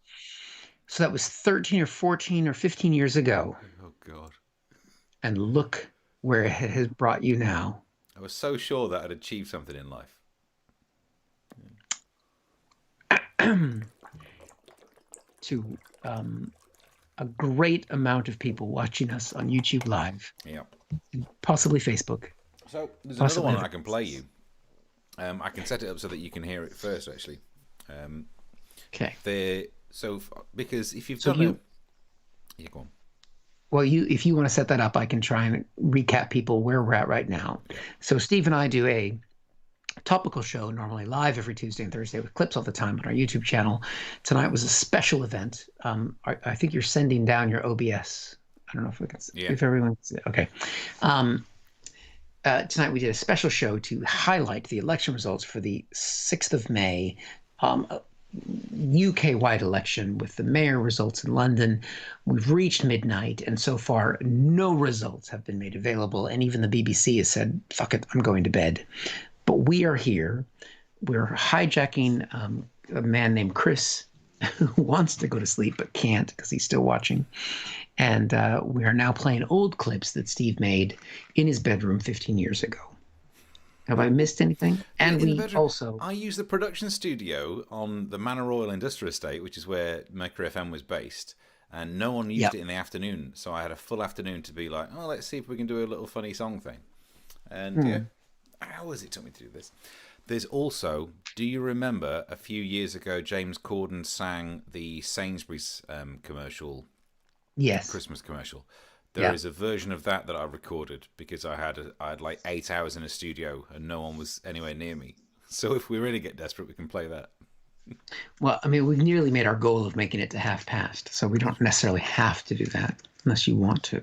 Speaker 2: So that was 13 or 14 or 15 years ago.
Speaker 1: Oh God!
Speaker 2: And look where it has brought you now.
Speaker 1: I was so sure that I'd achieved something in life.
Speaker 2: To a great amount of people watching us on YouTube Live.
Speaker 1: Yeah.
Speaker 2: And possibly Facebook.
Speaker 1: So there's another one I can play you. I can set it up so that you can hear it first, actually.
Speaker 2: Okay.
Speaker 1: Because if you've
Speaker 2: So
Speaker 1: done yeah, go on.
Speaker 2: Well, if you want to set that up, I can try and recap people where we're at right now. So Steve and I do a topical show normally live every Tuesday and Thursday with clips all the time on our YouTube channel. Tonight was a special event. I think you're sending down your OBS. I don't know if we can. If everyone can see it. Okay. Tonight we did a special show to highlight the election results for the 6th of May. UK-wide election with the mayor results in London. We've reached midnight, and so far no results have been made available, and even the BBC has said, fuck it, I'm going to bed. But we are here. We're hijacking a man named Chris who wants to go to sleep but can't because he's still watching. And we are now playing old clips that Steve made in his bedroom 15 years ago. Have I missed anything? And
Speaker 1: I use the production studio on the Manor Royal Industrial Estate, which is where Mercury FM was based, and no one used it in the afternoon. So I had a full afternoon to be like, oh, let's see if we can do a little funny song thing. And hours it took me to do this. There's also, do you remember a few years ago, James Corden sang the Sainsbury's commercial?
Speaker 2: Yes.
Speaker 1: Christmas commercial. There is a version of that I recorded because I had like 8 hours in a studio and no one was anywhere near me. So if we really get desperate, we can play that.
Speaker 2: Well, I mean, we've nearly made our goal of making it to half past, so we don't necessarily have to do that unless you want to.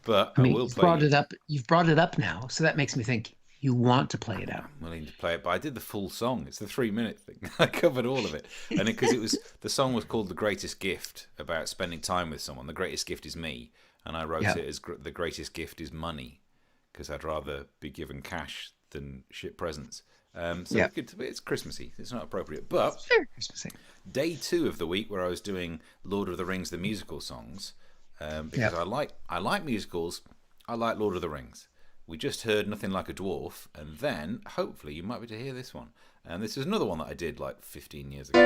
Speaker 1: But
Speaker 2: I mean,
Speaker 1: will
Speaker 2: you've
Speaker 1: play
Speaker 2: brought
Speaker 1: you.
Speaker 2: it up. You've brought it up now, so that makes me think you want to play it out.
Speaker 1: I'm willing to play it, but I did the full song. It's the 3-minute thing. I covered all of it, and because the song was called "The Greatest Gift," about spending time with someone. The greatest gift is me, and I wrote it as "The greatest gift is money," because I'd rather be given cash than shit presents. It's Christmassy. It's not appropriate, but
Speaker 2: It's very Christmassy.
Speaker 1: Day 2 of the week, where I was doing Lord of the Rings the musical songs, because I like musicals. I like Lord of the Rings. We just heard Nothing Like a Dwarf, and then, hopefully, you might be able to hear this one. And this is another one that I did like 15 years ago.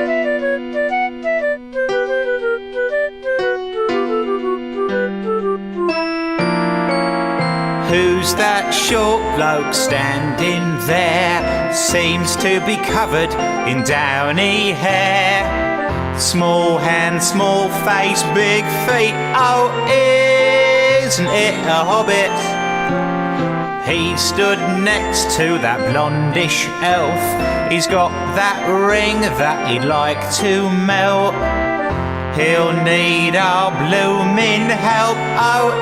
Speaker 9: Who's that short bloke standing there? Seems to be covered in downy hair. Small hands, small face, big feet. Oh, isn't it a hobbit? He stood next to that blondish elf. He's got that ring that he'd like to melt. He'll need our bloomin' help. Oh,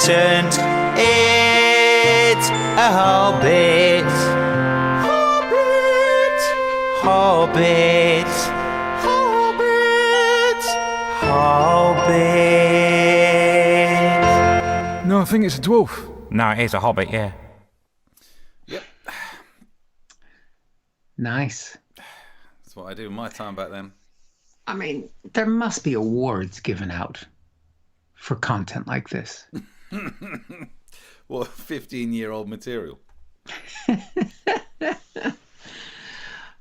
Speaker 9: isn't it a hobbit? Hobbit, hobbit, hobbit, hobbit.
Speaker 5: No, I think it's a dwarf.
Speaker 9: No, it is a hobbit, yeah.
Speaker 1: Yep.
Speaker 2: Nice.
Speaker 1: That's what I do in my time back then.
Speaker 2: I mean, there must be awards given out for content like this.
Speaker 1: What, 15-year-old material?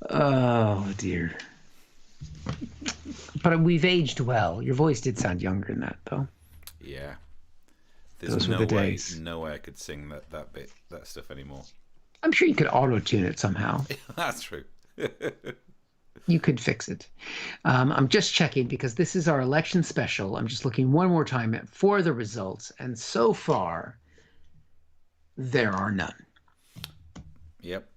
Speaker 2: Oh, dear. But we've aged well. Your voice did sound younger than that, though.
Speaker 1: Yeah.
Speaker 2: Those were the days.
Speaker 1: No way I could sing that stuff anymore.
Speaker 2: I'm sure you could auto-tune it somehow.
Speaker 1: That's true.
Speaker 2: You could fix it. I'm just checking because this is our election special. I'm just looking one more time for the results. And so far, there are none.
Speaker 1: Yep.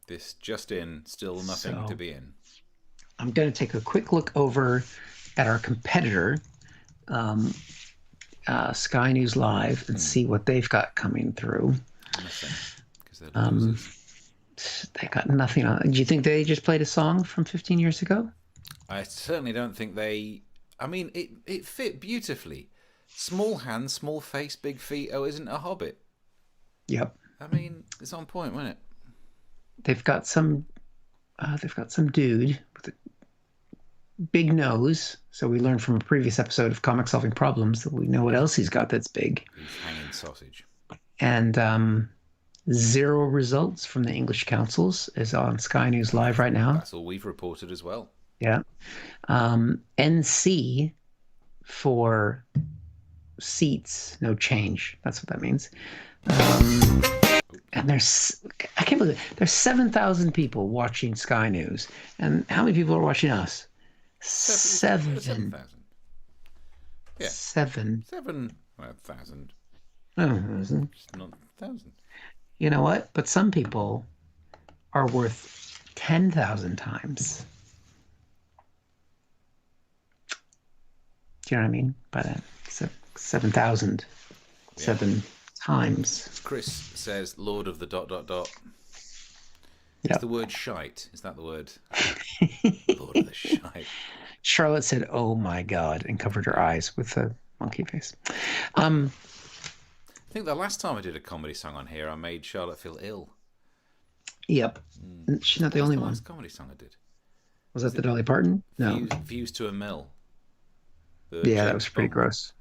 Speaker 1: This just in, still nothing to be in.
Speaker 2: I'm going to take a quick look over at our competitor, Sky News Live, and see what they've got coming through.
Speaker 1: Nothing. Because they're losers.
Speaker 2: They got nothing on. Do you think they just played a song from 15 years ago?
Speaker 1: I certainly don't think they... I mean, it fit beautifully. Small hands, small face, big feet. Oh, isn't a hobbit?
Speaker 2: Yep.
Speaker 1: I mean, it's on point, wasn't it?
Speaker 2: They've got some dude with a big nose. So we learned from a previous episode of Comic Solving Problems that we know what else he's got that's big.
Speaker 1: He's hanging sausage.
Speaker 2: And 0 results from the English councils is on Sky News Live right now.
Speaker 1: That's all we've reported as well.
Speaker 2: Yeah. NC for seats, no change. That's what that means. And I can't believe it. There's 7,000 people watching Sky News. And how many people are watching us? 7,000.
Speaker 1: Yeah.
Speaker 2: 7,000.
Speaker 1: 7,000.
Speaker 2: Oh,
Speaker 1: It's not 1,000.
Speaker 2: you know what? But some people are worth 10,000 times. Do you know what I mean by that? 7,000.
Speaker 1: Yeah.
Speaker 2: 7 times.
Speaker 1: Chris says, Lord of the ...
Speaker 2: Yeah.
Speaker 1: Is the word shite? Is that the word? Lord of the shite.
Speaker 2: Charlotte said, "Oh my God," and covered her eyes with a monkey face.
Speaker 1: I think the last time I did a comedy song on here, I made Charlotte feel ill.
Speaker 2: Yep. She's not the only one.
Speaker 1: Last comedy song I did.
Speaker 2: Was that the Dolly Parton? No.
Speaker 1: Views to a Mill.
Speaker 2: Yeah, that was pretty gross.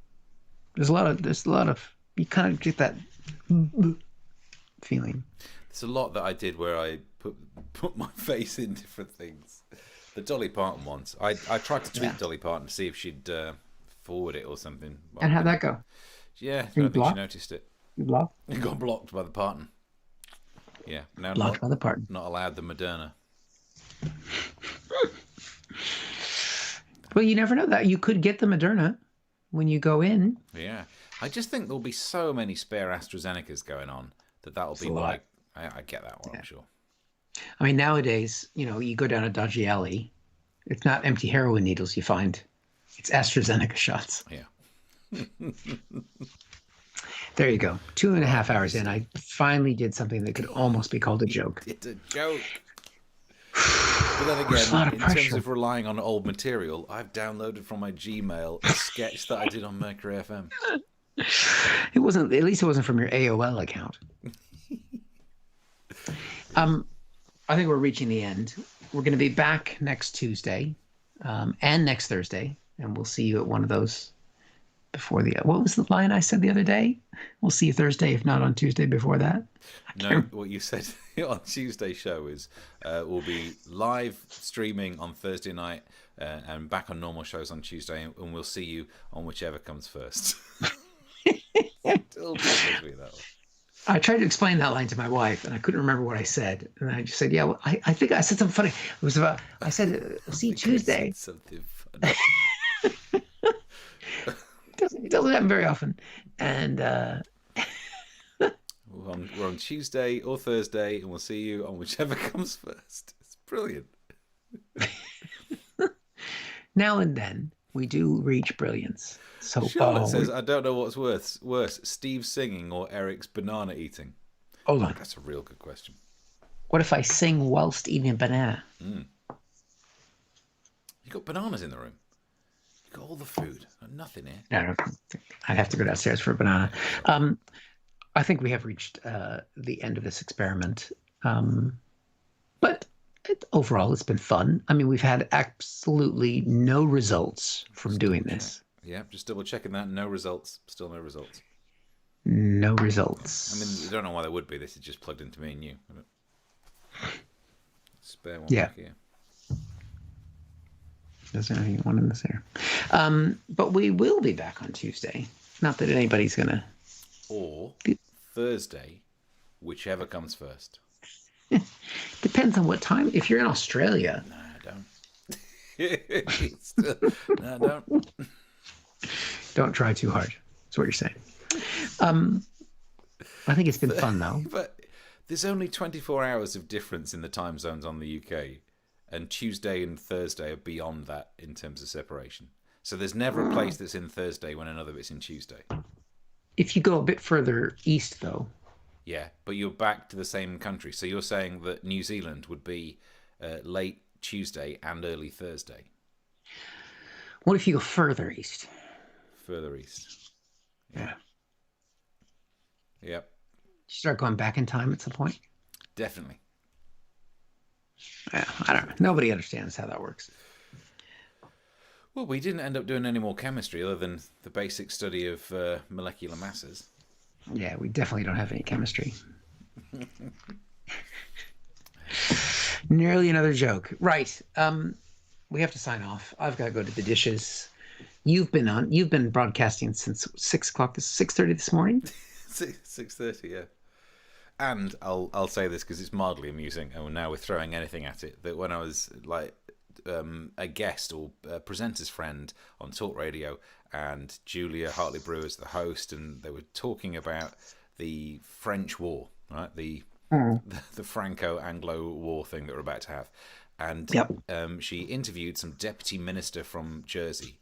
Speaker 2: There's a lot of you kind of get that feeling.
Speaker 1: There's a lot that I did where I put my face in different things. The Dolly Parton ones. I tried to tweet Dolly Parton to see if she'd forward it or something.
Speaker 2: And how'd that go?
Speaker 1: Yeah, I don't think she noticed it.
Speaker 2: You blocked?
Speaker 1: It got blocked by the Parton. Yeah, now
Speaker 2: Blocked by the Parton.
Speaker 1: Not allowed the Moderna.
Speaker 2: Well, you never know that. You could get the Moderna when you go in.
Speaker 1: Yeah. I just think there'll be so many spare AstraZenecas going on that'll be like... I get that one, I'm sure.
Speaker 2: I mean, nowadays, you go down a dodgy alley. It's not empty heroin needles you find. It's AstraZeneca shots.
Speaker 1: Yeah.
Speaker 2: There you go. 2.5 hours in, I finally did something that could almost be called a joke.
Speaker 1: It's a joke. But then again, in terms of relying on old material, I've downloaded from my Gmail a sketch that I did on Mercury FM.
Speaker 2: It wasn't. At least it wasn't from your AOL account. I think we're reaching the end. We're going to be back next Tuesday, and next Thursday, and we'll see you at one of those before the. What was the line I said the other day? We'll see you Thursday, if not on Tuesday before that.
Speaker 1: No, what you said on Tuesday's show is we'll be live streaming on Thursday night and back on normal shows on Tuesday, and we'll see you on whichever comes first. Still me that one.
Speaker 2: I tried to explain that line to my wife, and I couldn't remember what I said. And I just said, "Yeah, well, I think I said something funny. It was about. I said, see you Tuesday."
Speaker 1: Something funny.
Speaker 2: It doesn't happen very often, and
Speaker 1: we're on Tuesday or Thursday, and we'll see you on whichever comes first. It's brilliant.
Speaker 2: Now and then we do reach brilliance. So
Speaker 1: Charlotte says, I don't know what's worse, Steve singing or Eric's banana eating.
Speaker 2: Hold on.
Speaker 1: That's a real good question.
Speaker 2: What if I sing whilst eating a banana?
Speaker 1: You got bananas in the room. You got all the food. Got nothing here.
Speaker 2: No, I'd have to go downstairs for a banana. I think we have reached the end of this experiment. But overall, it's been fun. I mean, we've had absolutely no results from doing this.
Speaker 1: Yeah, just double checking that. No results. Still no results.
Speaker 2: No results.
Speaker 1: I mean, you don't know why there would be. This is just plugged into me and you. Spare one
Speaker 2: yeah.
Speaker 1: back here.
Speaker 2: There's only one in this here. But we will be back on Tuesday. Not that anybody's going to.
Speaker 1: Or Thursday, whichever comes first.
Speaker 2: Depends on what time. If you're in Australia.
Speaker 1: No, I don't. No, don't.
Speaker 2: Don't try too hard. That's what you're saying. I think it's been fun, though.
Speaker 1: But there's only 24 hours of difference in the time zones on the UK. And Tuesday and Thursday are beyond that in terms of separation. So there's never a place that's in Thursday when another bit's in Tuesday.
Speaker 2: If you go a bit further east, though.
Speaker 1: Yeah, but you're back to the same country. So you're saying that New Zealand would be late Tuesday and early Thursday.
Speaker 2: What if you go further east?
Speaker 1: Further east.
Speaker 2: Yeah.
Speaker 1: Yep.
Speaker 2: Start going back in time at some point?
Speaker 1: Definitely.
Speaker 2: Yeah, I don't know. Nobody understands how that works.
Speaker 1: Well, we didn't end up doing any more chemistry other than the basic study of molecular masses.
Speaker 2: Yeah, we definitely don't have any chemistry. Nearly another joke. Right. We have to sign off. I've got to go to the dishes. You've been broadcasting since 6 o'clock, 6:30 this morning?
Speaker 1: 6:30, yeah. And I'll say this because it's mildly amusing, and now we're throwing anything at it, that when I was like a guest or a presenter's friend on Talk Radio, and Julia Hartley-Brewer's the host, and they were talking about the French War, right? The Franco-Anglo War thing that we're about to have. And she interviewed some deputy minister from Jersey,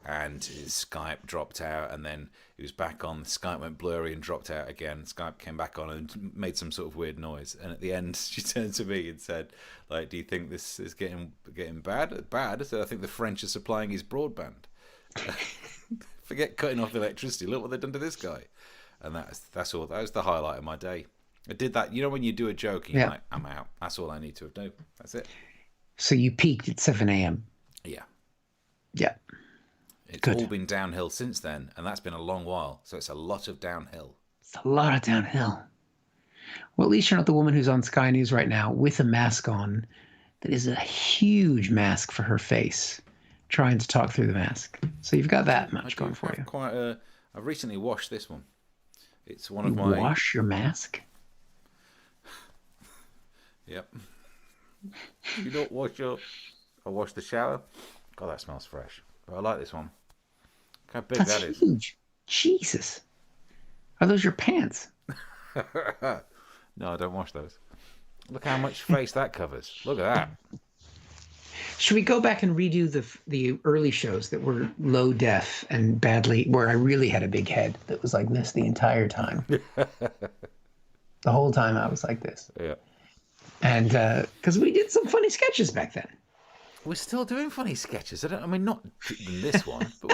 Speaker 1: and his Skype dropped out, and then he was back on. The Skype went blurry and dropped out again. Skype came back on and made some sort of weird noise. And at the end, she turned to me and said, "Like, do you think this is getting bad?" Bad. I said, "I think the French are supplying his broadband. Forget cutting off the electricity. Look what they've done to this guy." And that's all. That was the highlight of my day. I did that. You know when you do a joke, and you're like, "I'm out. That's all I need to have done. That's it."
Speaker 2: So you peaked at 7 a.m.
Speaker 1: Yeah.
Speaker 2: Yeah.
Speaker 1: It's all been downhill since then, and that's been a long while. So it's a lot of downhill.
Speaker 2: It's a lot of downhill. Well, at least you're not the woman who's on Sky News right now with a mask on that is a huge mask for her face, trying to talk through the mask. So you've got that much going for you.
Speaker 1: I've recently washed this one. It's one of my...
Speaker 2: Wash your mask?
Speaker 1: Yep. You don't wash your... I wash the shower. God, that smells fresh. But I like this one. Look how big that is.
Speaker 2: Huge. Jesus. Are those your pants?
Speaker 1: No, I don't wash those. Look how much face that covers. Look at that.
Speaker 2: Should we go back and redo the early shows that were low def and badly, where I really had a big head that was like this the entire time? The whole time I was like this.
Speaker 1: Yeah.
Speaker 2: And because we did some funny sketches back then.
Speaker 1: We're still doing funny sketches. I mean, not in this one, but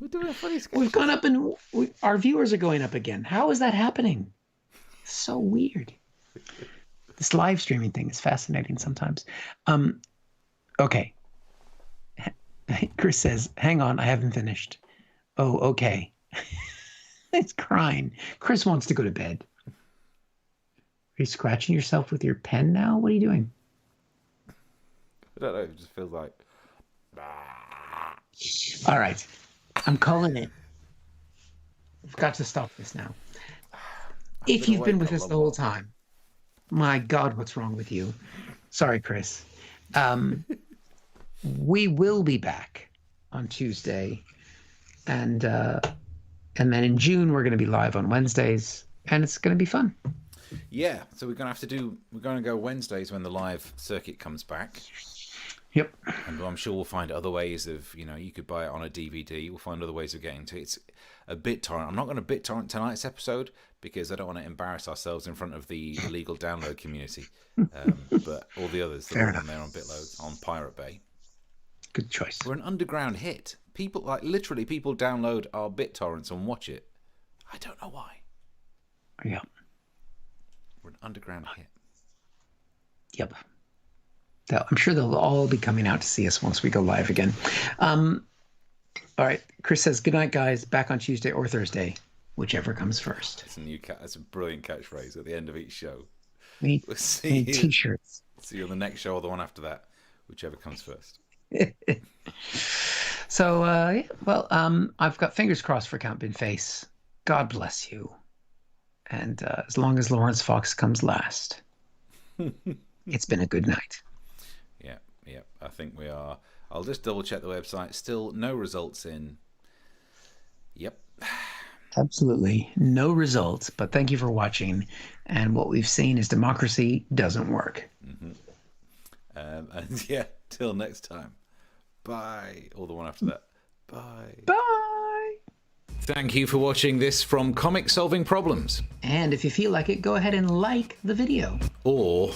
Speaker 1: we're doing funny sketches.
Speaker 2: We've gone up and our viewers are going up again. How is that happening? It's so weird. This live streaming thing is fascinating sometimes. Okay. Chris says, hang on, I haven't finished. Oh, okay. It's crying. Chris wants to go to bed. Are you scratching yourself with your pen now? What are you doing?
Speaker 1: I don't know. It just feels like...
Speaker 2: All right. I'm calling it. We've got to stop this now. If you've been with us the whole time, my God, what's wrong with you? Sorry, Chris. We will be back on Tuesday, and then in June we're going to be live on Wednesdays, and it's going to be fun.
Speaker 1: Yeah, so we're going to go Wednesdays when the live circuit comes back.
Speaker 2: Yep.
Speaker 1: And I'm sure we'll find other ways of, you could buy it on a DVD. We'll find other ways of getting to it. It's a BitTorrent. I'm not going to BitTorrent tonight's episode because I don't want to embarrass ourselves in front of the illegal download community. But all the others, they're on there on BitLoad, on Pirate Bay.
Speaker 2: Good choice.
Speaker 1: We're an underground hit. People, literally, people download our BitTorrents and watch it. I don't know why.
Speaker 2: Yeah.
Speaker 1: We're an underground hit.
Speaker 2: Yep. I'm sure they'll all be coming out to see us once we go live again. All right. Chris says, good night, guys. Back on Tuesday or Thursday, whichever comes first.
Speaker 1: That's a brilliant catchphrase at the end of each show.
Speaker 2: We need T-shirts.
Speaker 1: See you on the next show or the one after that, whichever comes first.
Speaker 2: So, I've got fingers crossed for Count Bin Face. God bless you. And as long as Lawrence Fox comes last, it's been a good night.
Speaker 1: Yeah, I think we are. I'll just double check the website. Still no results in. Yep.
Speaker 2: Absolutely no results, but thank you for watching. And what we've seen is democracy doesn't work.
Speaker 1: Mm-hmm. And yeah, till next time. Bye. Or the one after that. Bye.
Speaker 2: Bye.
Speaker 1: Thank you for watching this from Comic Solving Problems.
Speaker 2: And if you feel like it, go ahead and like the video.
Speaker 1: Or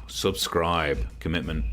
Speaker 1: subscribe. Commitment.